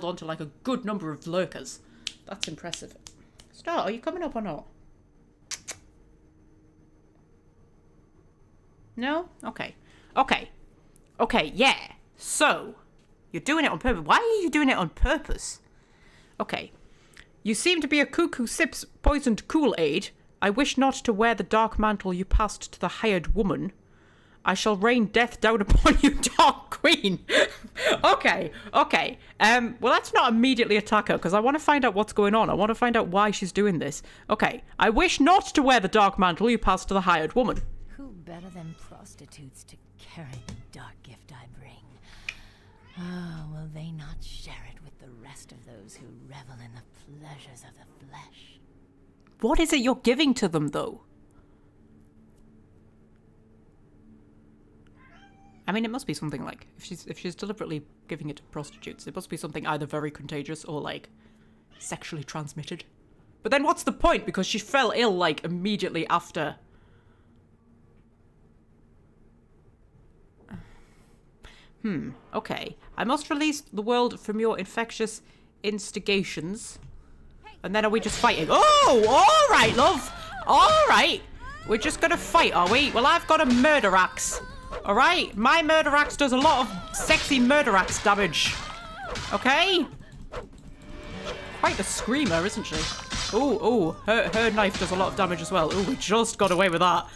on to like a good number of lurkers. That's impressive. Star, are you coming up or not? No? Okay. Okay, yeah. So, you're doing it on purpose. Why are you doing it on purpose? Okay. You seem to be a cuckoo sips poisoned Kool-Aid. I wish not to wear the dark mantle you passed to the hired woman. I shall rain death down upon you, Dark Queen. Okay. Well, let's not immediately attack her, because I want to find out what's going on. I want to find out why she's doing this. Okay. I wish not to wear the dark mantle you passed to the hired woman. Who better than prostitutes to carry the dark gift I bring? Oh, will they not share it with the rest of those who revel in the pleasures of the flesh? What is it you're giving to them, though? I mean, it must be something like, if she's deliberately giving it to prostitutes, it must be something either very contagious or, like, sexually transmitted. But then what's the point? Because she fell ill, like, immediately after. Okay. I must release the world from your infectious instigations. And then are we just fighting? Oh, alright, love. Alright. We're just gonna fight, are we? Well, I've got a murder axe. Alright? My murder axe does a lot of sexy murder axe damage. Okay? Quite a screamer, isn't she? Oh, her knife does a lot of damage as well. Oh, we just got away with that.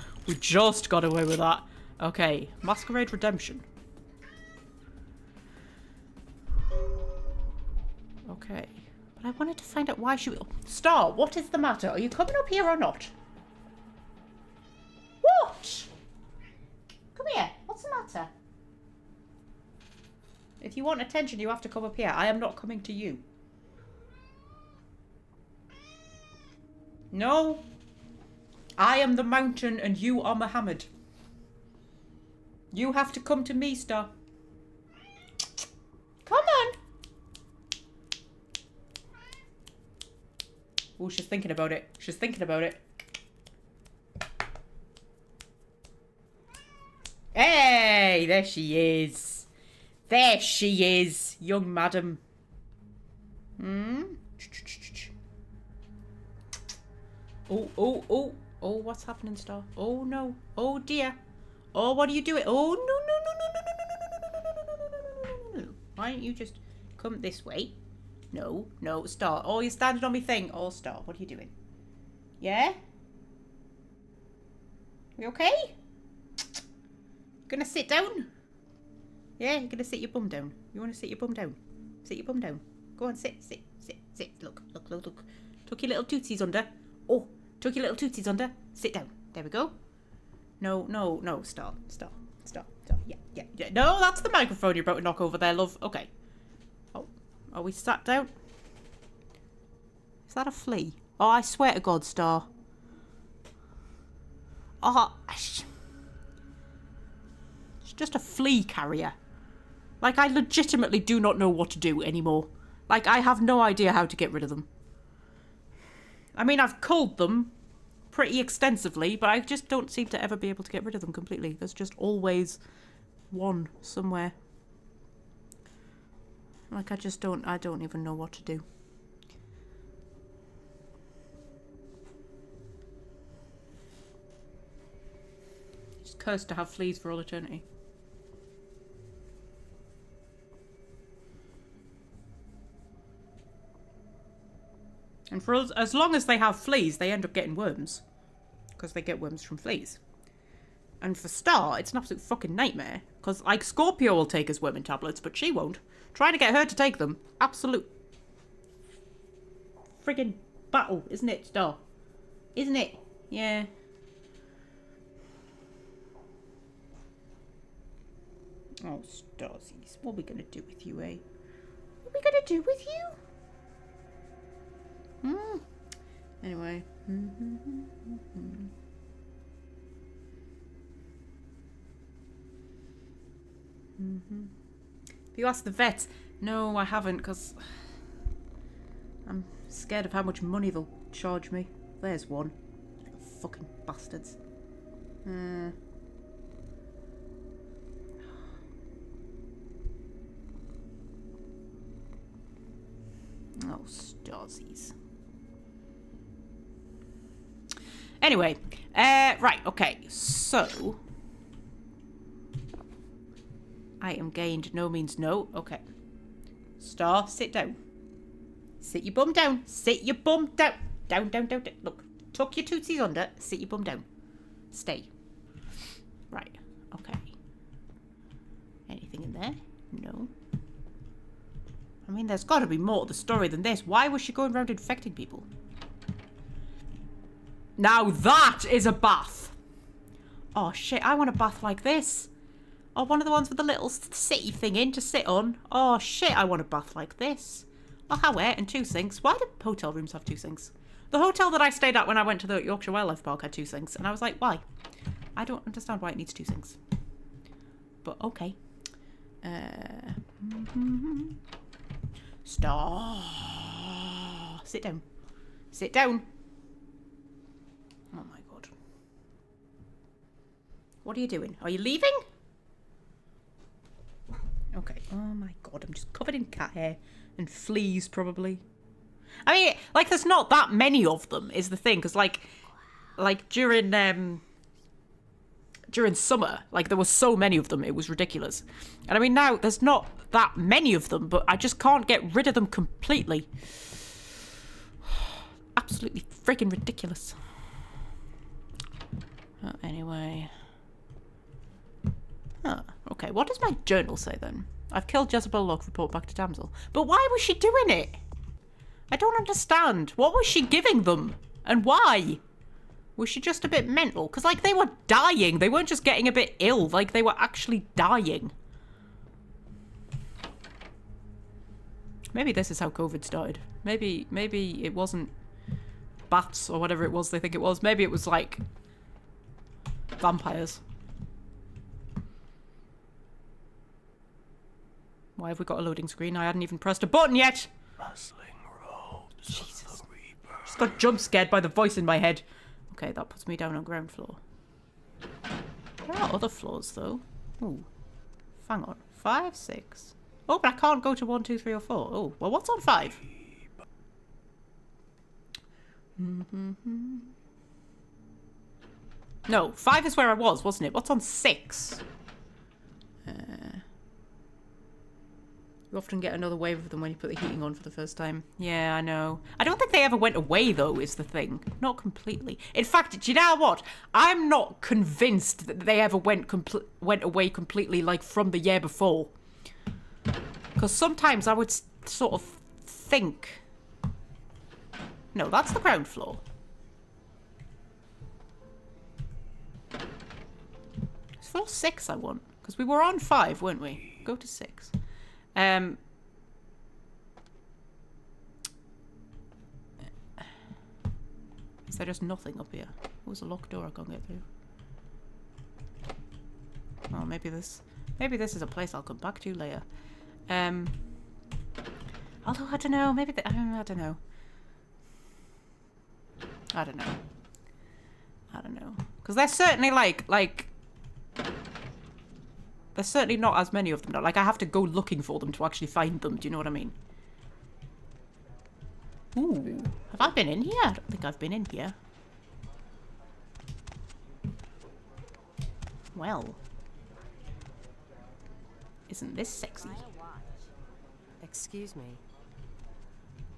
Okay. Masquerade Redemption. Okay. But I wanted to find out why she... Star, what is the matter? Are you coming up here or not? What? Come here. What's the matter? If you want attention, you have to come up here. I am not coming to you. No. I am the mountain and you are Muhammad. You have to come to me, Star. Come on. Oh, she's thinking about it. She's thinking about it. Hey, there she is. There she is, young madam. Hmm? Oh, oh, oh. Oh, what's happening, Star? Oh, no. Oh, dear. Oh, what are you doing? Oh, no, no, no, no, no, no, no, no, no, no, no, no, no, no. Why don't you just come this way? No, no, Star. Oh, you're standing on me thing. Oh, Star, what are you doing? Yeah? You okay? Gonna sit down? Yeah, you're gonna sit your bum down. You wanna sit your bum down? Sit your bum down. Go on, sit, sit, sit, sit. Look, look, look, look. Tuck your little tootsies under. Oh, tuck your little tootsies under. Sit down. There we go. No, no, no. Stop, stop, stop, stop. Yeah, yeah, yeah. No, that's the microphone you're about to knock over there, love. Okay. Oh, are we sat down? Is that a flea? Oh, I swear to God, Star. Oh, it's just a flea carrier. Like, I legitimately do not know what to do anymore. Like, I have no idea how to get rid of them. I mean, I've culled them pretty extensively, but I just don't seem to ever be able to get rid of them completely. There's just always one somewhere. Like, I don't even know what to do. Just cursed to have fleas for all eternity. And for us, as long as they have fleas, they end up getting worms. Because they get worms from fleas. And for Star, it's an absolute fucking nightmare. Because, like, Scorpio will take his worming tablets, but she won't. Trying to get her to take them, absolute friggin' battle, isn't it, Star? Isn't it? Yeah. Oh, Starsies, what are we gonna do with you, eh? What are we gonna do with you? Anyway. Have you asked the vet? No, I haven't, because I'm scared of how much money they'll charge me. There's one. Fucking bastards. Oh, Starsies. Anyway, right, okay, so item gained, no means no. Okay. Star, sit down. Sit your bum down. Sit your bum down. Down, down, down, down. Look, tuck your tootsies under. Sit your bum down. Stay. Right, okay. Anything in there? No. I mean, there's got to be more to the story than this. Why was she going around infecting people? Now that is a bath. Oh shit, I want a bath like this. Oh, one of the ones with the little city thing in to sit on. Oh shit, I want a bath like this. Oh, how wet, and 2 sinks. Why do hotel rooms have 2 sinks? The hotel that I stayed at when I went to the Yorkshire Wildlife Park had 2 sinks, and I was like, why? I don't understand why it needs 2 sinks. But okay. Star. Sit down. Sit down. Oh my God. What are you doing? Are you leaving? Okay. Oh my God, I'm just covered in cat hair and fleas probably. I mean, like, there's not that many of them is the thing, because like during summer, like, there were so many of them, it was ridiculous. And I mean, now there's not that many of them, but I just can't get rid of them completely. Absolutely freaking ridiculous. Oh, anyway. Huh. Okay, what does my journal say then? I've killed Jezebel Locke, report back to Damsel. But why was she doing it? I don't understand. What was she giving them? And why? Was she just a bit mental? Because, like, they were dying. They weren't just getting a bit ill. Like, they were actually dying. Maybe this is how COVID started. Maybe it wasn't bats or whatever it was they think it was. Maybe it was like vampires. Why have we got a loading screen? I hadn't even pressed a button yet. Jesus. Just got jump scared by the voice in my head. Okay, that puts me down on ground floor. There are other floors though. Ooh. Hang on. 5, 6. Oh, but I can't go to 1, 2, 3, or 4. Oh, well, what's on 5? No, 5 is where I was, wasn't it? What's on 6? You often get another wave of them when you put the heating on for the first time. Yeah, I know. I don't think they ever went away, though, is the thing. Not completely. In fact, do you know what? I'm not convinced that they ever went away completely, like, from the year before. Because sometimes I would sort of think... No, that's the ground floor. It's floor 6 I want. Because we were on 5, weren't we? Go to 6. Is there just nothing up here? Oh, there's a locked door I can't get through. Oh, maybe this is a place I'll come back to later. Although I don't know, maybe I don't know. I don't know. Because they're certainly like there's certainly not as many of them now. Like, I have to go looking for them to actually find them. Do you know what I mean? Ooh. Have I been in here? I don't think I've been in here. Well. Isn't this sexy? Excuse me.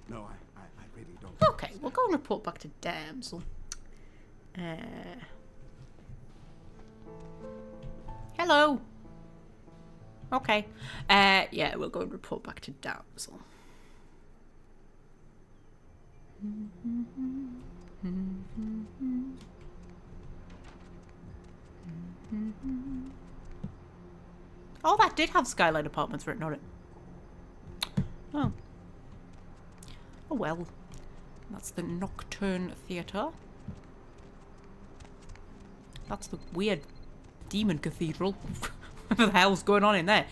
No, I really don't. Okay, we'll go and report back to Damsel. Hello. Okay. Yeah, we'll go and report back to Damsel. Oh, that did have Skyline Apartments written on it. Oh. Oh well. That's the Nocturne Theatre. That's the weird demon cathedral. What the hell's going on in there?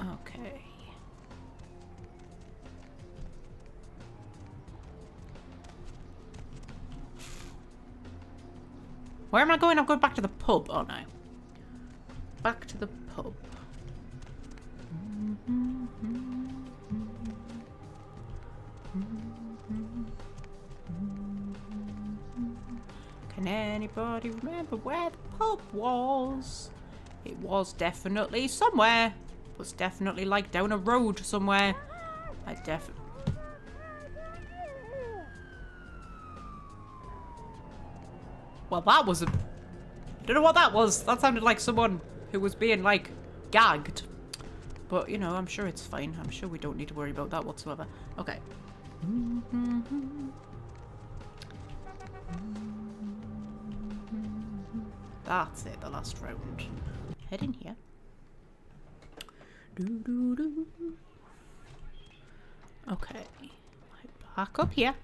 Okay. Where am I going? I'm going back to the pub, aren't I? Back to the pub. Can anybody remember where the pub was? It was definitely somewhere. It was definitely like down a road somewhere. Well, that was a... I don't know what that was. That sounded like someone who was being, like, gagged. But, you know, I'm sure it's fine. I'm sure we don't need to worry about that whatsoever. Okay. That's it, the last round. Head in here. Okay. Back up here.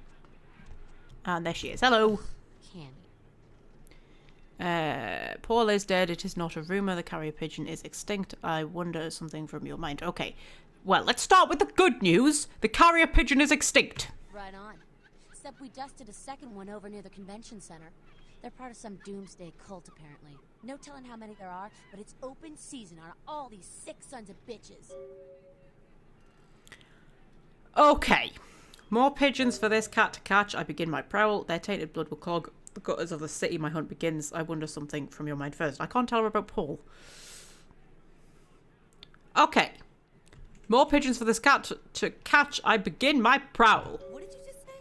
And there she is. Hello. Paul is dead. It is not a rumour. The carrier pigeon is extinct. I wonder something from your mind. Okay. Well, let's start with the good news. The carrier pigeon is extinct. Right on. Except we dusted a second one over near the convention center. They're part of some doomsday cult, apparently. No telling how many there are, but it's open season on all these sick sons of bitches. Okay. More pigeons for this cat to catch. I begin my prowl. Their tainted blood will clog the gutters of the city. My hunt begins. I wonder something from your mind first. I can't tell her about Paul. Okay. More pigeons for this cat to catch. I begin my prowl. What did you just say?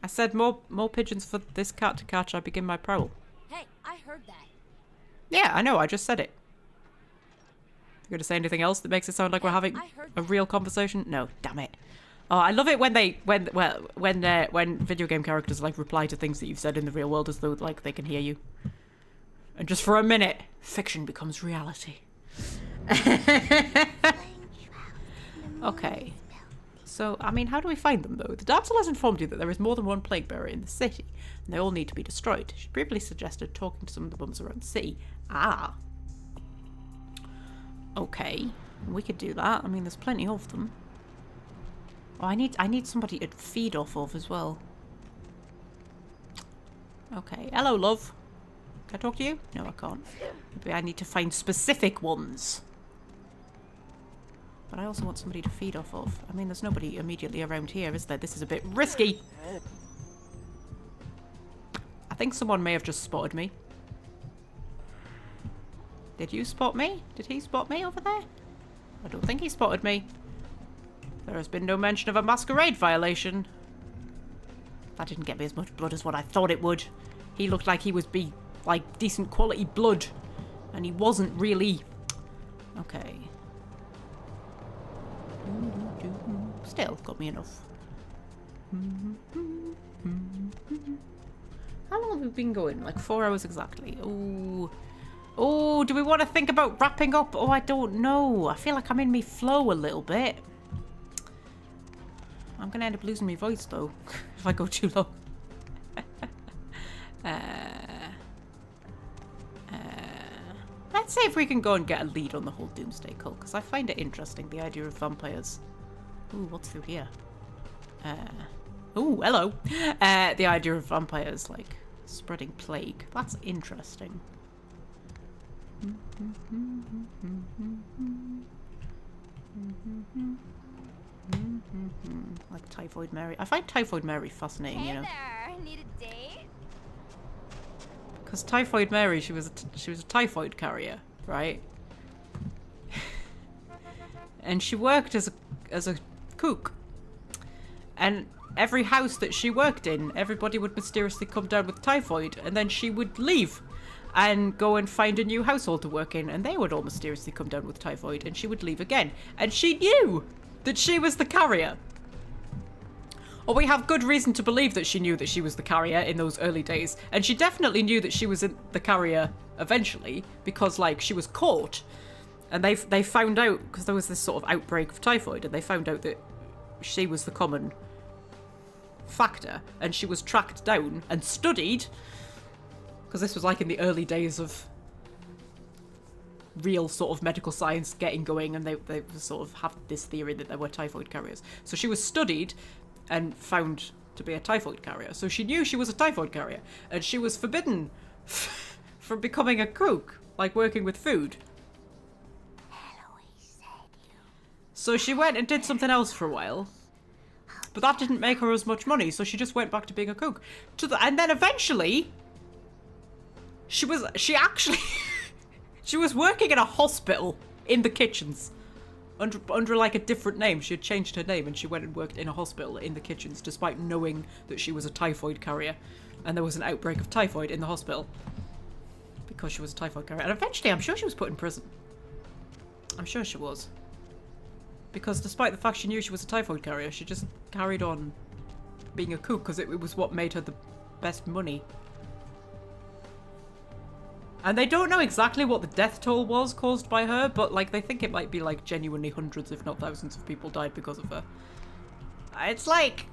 I said more pigeons for this cat to catch. I begin my prowl. Hey, I heard that. Yeah, I know. I just said it. You gonna say anything else that makes it sound like we're having a real conversation? No, damn it. Oh, I love it when when video game characters like reply to things that you've said in the real world as though like they can hear you. And just for a minute, fiction becomes reality. Okay. So, I mean, how do we find them, though? The damsel has informed you that there is more than one plague bearer in the city, and they all need to be destroyed. She previously suggested talking to some of the bums around the city. Ah. Okay. We could do that. I mean, there's plenty of them. Oh, I need somebody to feed off of as well. Okay. Hello, love. Can I talk to you? No, I can't. Maybe I need to find specific ones. But I also want somebody to feed off of. I mean, there's nobody immediately around here, is there? This is a bit risky. I think someone may have just spotted me. Did you spot me? Did he spot me over there? I don't think he spotted me. There has been no mention of a masquerade violation. That didn't get me as much blood as what I thought it would. He looked like he was like decent quality blood. And he wasn't really. Okay. Still got me enough. How long have we been going? Like 4 hours exactly. Ooh. Oh, do we want to think about wrapping up? Oh, I don't know. I feel like I'm in me flow a little bit. I'm going to end up losing my voice, though, if I go too long. Let's see if we can go and get a lead on the whole Doomsday cult, because I find it interesting, the idea of vampires. Ooh, what's through here? Ooh, hello. The idea of vampires, like, spreading plague. That's interesting. Like Typhoid Mary. I find Typhoid Mary fascinating, you know. Hey there, need a date? Because Typhoid Mary, she was a typhoid carrier, right? And she worked as a cook. And every house that she worked in, everybody would mysteriously come down with typhoid, and then she would leave and go and find a new household to work in, and they would all mysteriously come down with typhoid, and she would leave again. And she knew that she was the carrier. Or we have good reason to believe that she knew that she was the carrier in those early days. And she definitely knew that she was the carrier eventually, because, like, she was caught. And they found out, because there was this sort of outbreak of typhoid, and they found out that she was the common factor. And she was tracked down and studied, because this was like in the early days of real sort of medical science getting going, and they sort of have this theory that there were typhoid carriers. So she was studied and found to be a typhoid carrier. So she knew she was a typhoid carrier, and she was forbidden from becoming a cook, like working with food. So she went and did something else for a while, but that didn't make her as much money, so she just went back to being a cook. And then eventually, she was working in a hospital in the kitchens. Under like a different name. She had changed her name and she went and worked in a hospital in the kitchens despite knowing that she was a typhoid carrier. And there was an outbreak of typhoid in the hospital because she was a typhoid carrier. And eventually I'm sure she was put in prison. I'm sure she was. Because despite the fact she knew she was a typhoid carrier, she just carried on being a cook because it was what made her the best money. And they don't know exactly what the death toll was caused by her, but like they think it might be like genuinely hundreds, if not thousands of people died because of her. It's like...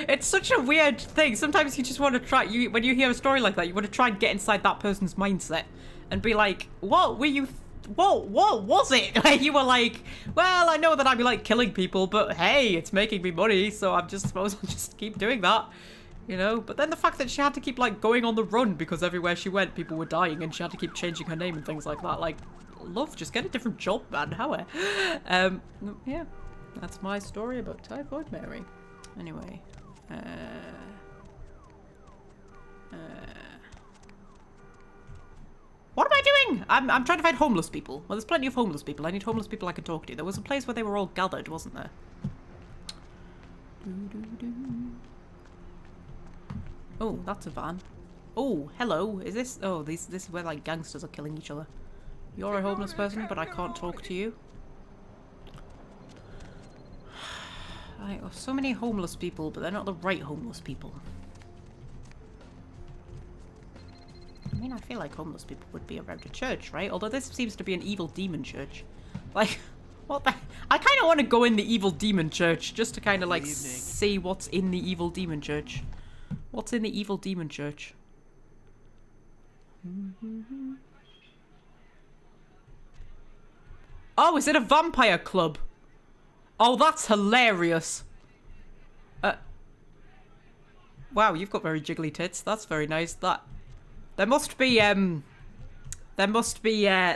it's such a weird thing. Sometimes you just want to try... when you hear a story like that, you want to try and get inside that person's mindset and be like, what were you... What was it? You were like, well, I know that I'd be like killing people, but hey, it's making me money, so I suppose I'll just keep doing that. You know, but then the fact that she had to keep like going on the run because everywhere she went people were dying and she had to keep changing her name and things like that. Like, love, just get a different job, man. How? Yeah, that's my story about Typhoid Mary. Anyway, what am I doing? I'm trying to find homeless people. Well, there's plenty of homeless people. I need homeless people I can talk to. There was a place where they were all gathered, wasn't there? Oh, that's a van. Oh, hello. Is this... Oh, this is where, like, gangsters are killing each other. You're a homeless person, but I can't talk to you. So many homeless people, but they're not the right homeless people. I mean, I feel like homeless people would be around a church, right? Although this seems to be an evil demon church. Like, what the... I kind of want to go in the evil demon church just to kind of, like, see what's in the evil demon church. What's in the evil demon church? Oh, is it a vampire club? Oh, that's hilarious. Wow, you've got very jiggly tits. That's very nice. There must be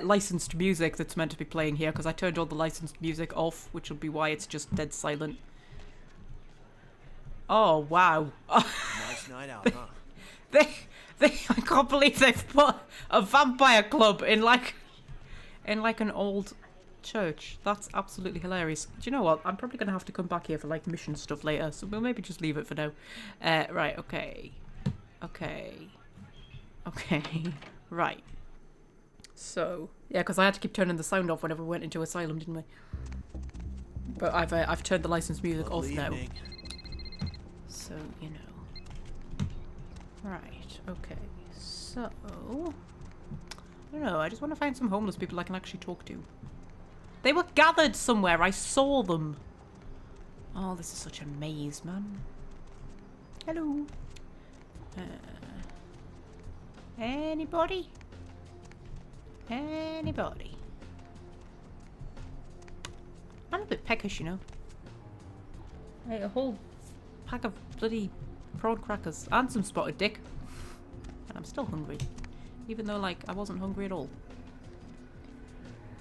licensed music that's meant to be playing here because I turned all the licensed music off, which will be why it's just dead silent. Oh wow. Nice night out, huh? I can't believe they've put a vampire club in like an old church. That's absolutely hilarious. Do you know what? I'm probably gonna have to come back here for like mission stuff later, so we'll maybe just leave it for now. Right, okay. Right. So, yeah, because I had to keep turning the sound off whenever we went into Asylum, didn't we? But I've turned the licensed music off now. So, you know. Right, okay. So, I don't know, I just want to find some homeless people I can actually talk to. They were gathered somewhere, I saw them. Oh, this is such a maze, man. Hello. Anybody? Anybody? I'm a bit peckish, you know. I ate a whole pack of bloody prawn crackers and some spotted dick. And I'm still hungry. Even though, like, I wasn't hungry at all.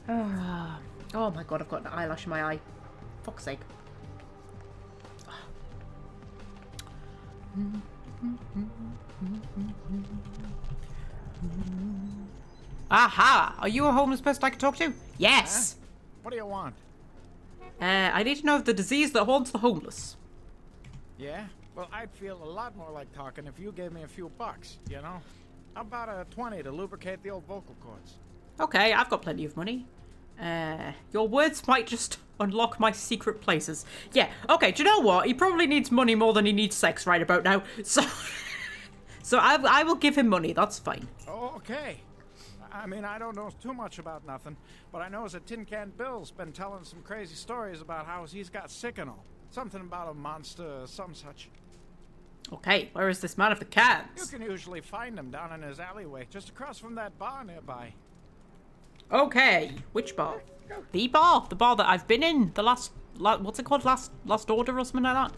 Oh my god, I've got an eyelash in my eye. Fuck's sake. Aha! Are you a homeless person I can talk to? Yes! What do you want? I need to know of the disease that haunts the homeless. Yeah? Well, I'd feel a lot more like talking if you gave me a few bucks, you know? How about a 20 to lubricate the old vocal cords? Okay, I've got plenty of money. Your words might just unlock my secret places. Yeah, okay, do you know what? He probably needs money more than he needs sex right about now. So, so I will give him money, that's fine. Okay. I mean, I don't know too much about nothing, but I know that Tin Can Bill's been telling some crazy stories about how he's got sick and all. Something about a monster, some such. Okay, where is this man of the cans? You can usually find him down in his alleyway, just across from that bar nearby. Okay, which bar? The bar? The bar that I've been in. The last what's it called? Last order or something like that?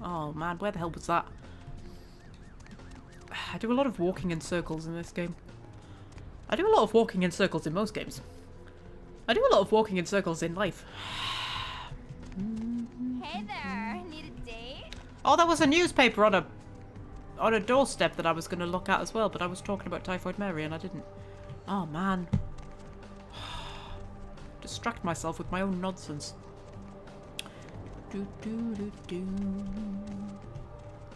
Oh man, where the hell was that? I do a lot of walking in circles in this game. I do a lot of walking in circles in most games. I do a lot of walking in circles in life. Hey there, need a date? Oh, there was a newspaper on a doorstep that I was going to look at as well, but I was talking about Typhoid Mary and I didn't. Oh man. Distract myself with my own nonsense. Do do do do.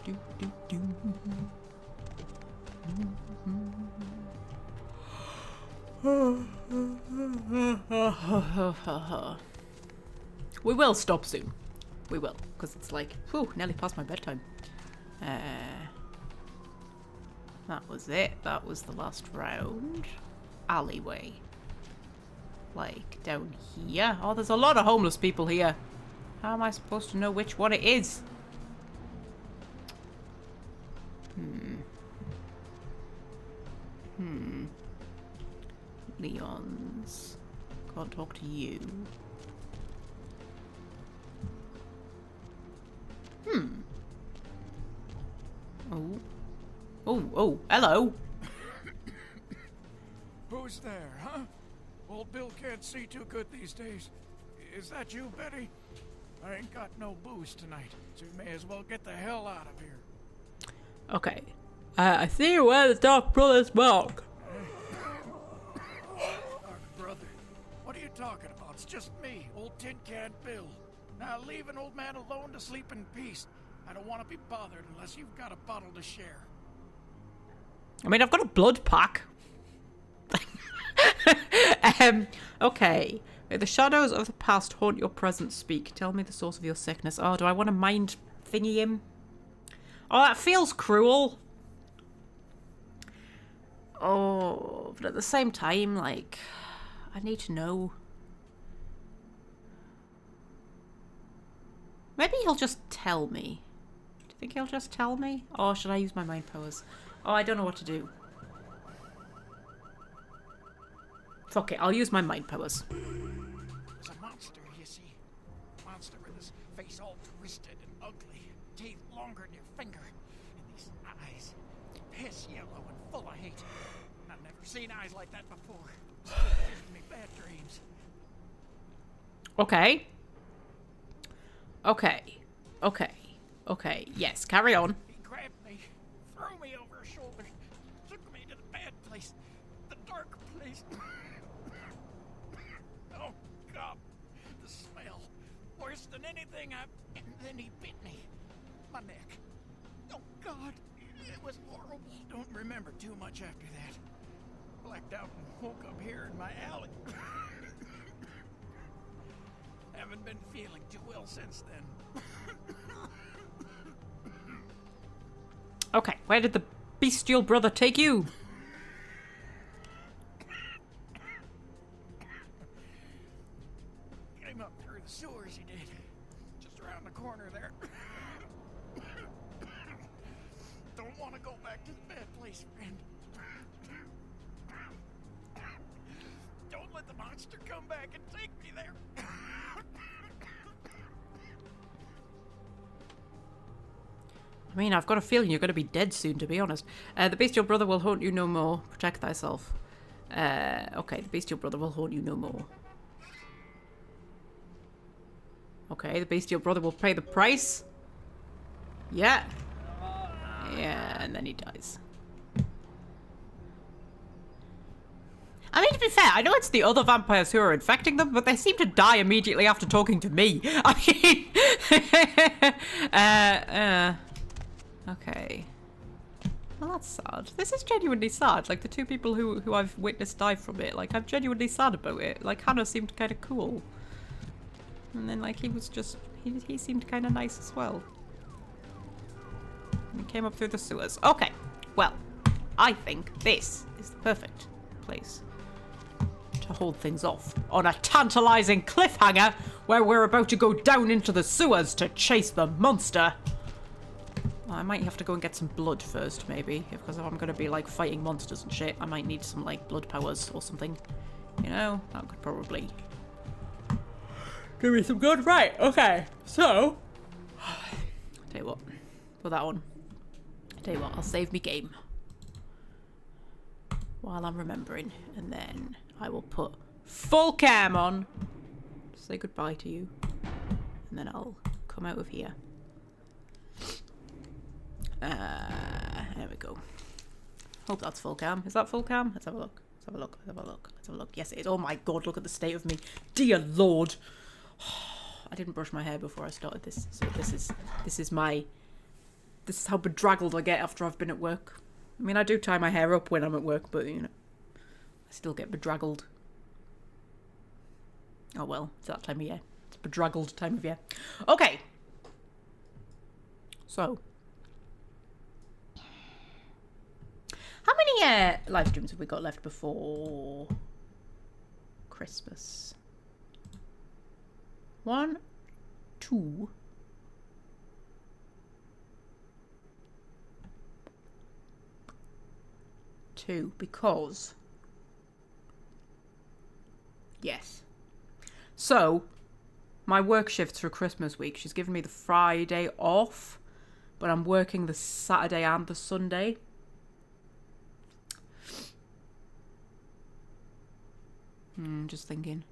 Do do do. We will stop soon. We will, because it's like, whew, nearly past my bedtime. That was it. That was the last round. Alleyway. Like, down here. Oh, there's a lot of homeless people here. How am I supposed to know which one it is? Leon's. Can't talk to you. Oh, hello. Who's there, huh? Old Bill can't see too good these days. Is that you, Betty? I ain't got no booze tonight, so you may as well get the hell out of here. Okay. I see you wear the Dark Brother's mark. Dark Brother? What are you talking about? It's just me, old Tin Can Bill. Now leave an old man alone to sleep in peace. I don't want to be bothered unless you've got a bottle to share. I mean, I've got a blood pack. Okay. May the shadows of the past haunt your present. Speak. Tell me the source of your sickness. Oh, do I want to mind thingy him? Oh, that feels cruel. Oh, but at the same time, like, I need to know. Maybe he'll just tell me. Do you think he'll just tell me? Or should I use my mind powers? Oh, I don't know what to do. Fuck it, I'll use my mind powers. It's a monster, you see. Monster with his face all twisted and ugly. Teeth longer than your finger. And these eyes, piss yellow and full of hate. I've never seen eyes like that before. It's giving me bad dreams. Okay. Okay. Okay. Okay. Yes, carry on. He grabbed me, threw me over his shoulder, took me to the bad place, the dark place. Oh, God. The smell. Worse than anything and then he bit me. My neck. Oh, God. It was horrible. Don't remember too much after that. Blacked out and woke up here in my alley. Haven't been feeling too well since then. Okay, where did the bestial brother take you? Came up through the sewers, he did. Just around the corner there. Don't want to go back to the bad place, friend. Don't let the monster come back and take me there. I mean, I've got a feeling you're going to be dead soon, to be honest. The bestial brother will haunt you no more. Protect thyself. Okay, the bestial brother will haunt you no more. Okay, the bestial brother will pay the price. Yeah. Yeah, and then he dies. I mean, to be fair, I know it's the other vampires who are infecting them, but they seem to die immediately after talking to me. I mean... Okay. Well, that's sad. This is genuinely sad. Like, the two people who I've witnessed die from it, like, I'm genuinely sad about it. Like, Hannah seemed kind of cool. And then, like, he was just... He seemed kind of nice as well. And he came up through the sewers. Okay. Well, I think this is the perfect place to hold things off on a tantalizing cliffhanger where we're about to go down into the sewers to chase the monster. I might have to go and get some blood first, maybe, because if I'm going to be, like, fighting monsters and shit, I might need some, like, blood powers or something. You know? That could probably give me some good. Right, okay. So, tell you what. Put that on. Tell you what, I'll save me game while I'm remembering, and then I will put full cam on, say goodbye to you, and then I'll come out of here. There we go. Hope that's full cam. Is that full cam? Let's have a look. Let's have a look. Let's have a look. Let's have a look. Yes, it is. Oh my god, look at the state of me. Dear Lord. I didn't brush my hair before I started this, so this is how bedraggled I get after I've been at work. I mean, I do tie my hair up when I'm at work, but, you know, I still get bedraggled. Oh well, it's that time of year. It's a bedraggled time of year. Okay. So. How many live streams have we got left before Christmas? 1, 2. 2, because... Yes. So, my work shifts for Christmas week. She's given me the Friday off, but I'm working the Saturday and the Sunday. Just thinking.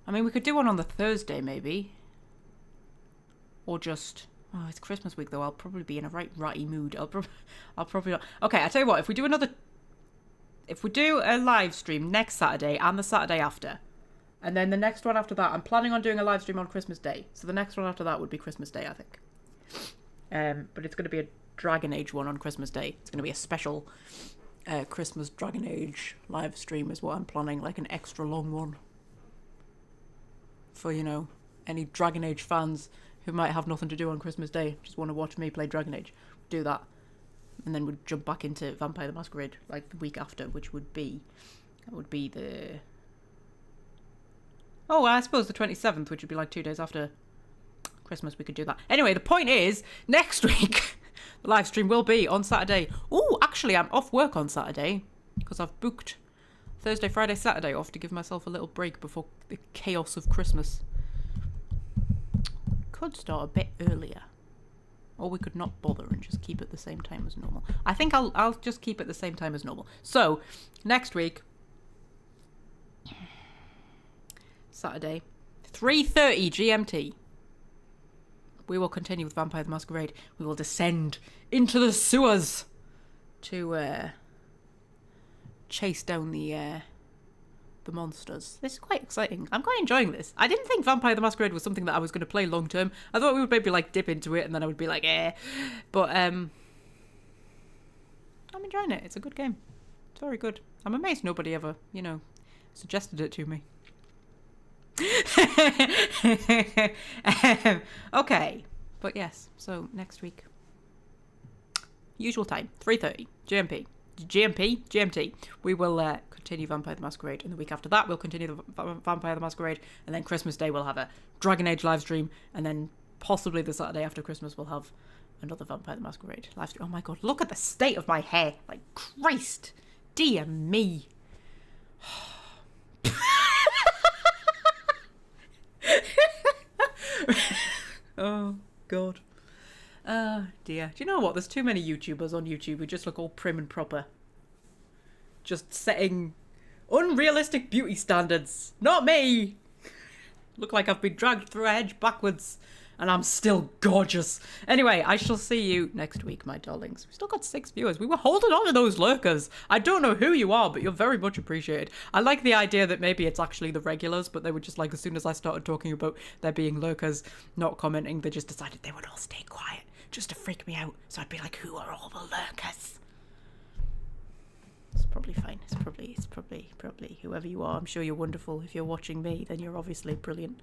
I mean, we could do one on the Thursday, maybe. Or just... Oh, it's Christmas week, though. I'll probably be in a right ratty mood. I'll probably not... Okay, I tell you what. If we do a live stream next Saturday and the Saturday after, and then the next one after that, I'm planning on doing a live stream on Christmas Day. So the next one after that would be Christmas Day, I think. But it's going to be a Dragon Age one on Christmas Day. It's going to be a special... Christmas Dragon Age live stream is what I'm planning, like an extra long one for, you know, any Dragon Age fans who might have nothing to do on Christmas Day, just want to watch me play Dragon Age. Do that. and then we'd jump back into Vampire the Masquerade like the week after, which would be the I suppose the 27th, which would be like 2 days after Christmas. We could do that. Anyway, the point is, next week the live stream will be on Saturday. Oh, actually, I'm off work on Saturday because I've booked Thursday, Friday, Saturday off to give myself a little break before the chaos of Christmas. Could start a bit earlier, or we could not bother and just keep it the same time as normal. I think I'll just keep it the same time as normal. So next week, Saturday, 3:30 GMT, we will continue with Vampire the Masquerade. We will descend into the sewers to chase down the monsters. This is quite exciting. I'm quite enjoying this. I didn't think Vampire the Masquerade was something that I was going to play long term. I thought we would maybe like dip into it and then I would be like, but I'm enjoying it. It's a good game. It's very good. I'm amazed nobody ever, suggested it to me. Okay, but yes, so next week, usual time, 3:30 GMT, we will continue Vampire the Masquerade, and the week after that we'll continue the Vampire the Masquerade, and then Christmas Day we'll have a Dragon Age live stream, and then possibly the Saturday after Christmas we'll have another Vampire the Masquerade live stream. Oh my god, look at the state of my hair, like Christ, dear me. Oh god. Dear. Do you know what? There's too many YouTubers on YouTube who just look all prim and proper. Just setting unrealistic beauty standards. Not me! Look like I've been dragged through a hedge backwards and I'm still gorgeous. Anyway, I shall see you next week, my darlings. We've still got 6 viewers. We were holding on to those lurkers. I don't know who you are, but you're very much appreciated. I like the idea that maybe it's actually the regulars, but they were just like, as soon as I started talking about there being lurkers not commenting, they just decided they would all stay quiet just to freak me out. So I'd be like, who are all the lurkers? It's probably fine. It's probably whoever you are. I'm sure you're wonderful. If you're watching me, then you're obviously brilliant.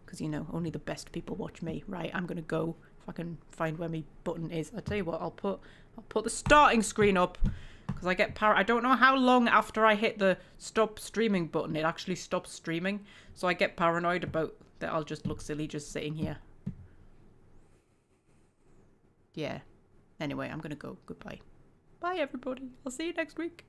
Because, only the best people watch me. Right, I'm going to go. If I can find where my button is. I'll tell you what, I'll put the starting screen up. Because I get I don't know how long after I hit the stop streaming button it actually stops streaming. So I get paranoid about that I'll just look silly just sitting here. Yeah. Anyway, I'm going to go. Goodbye. Bye, everybody. I'll see you next week.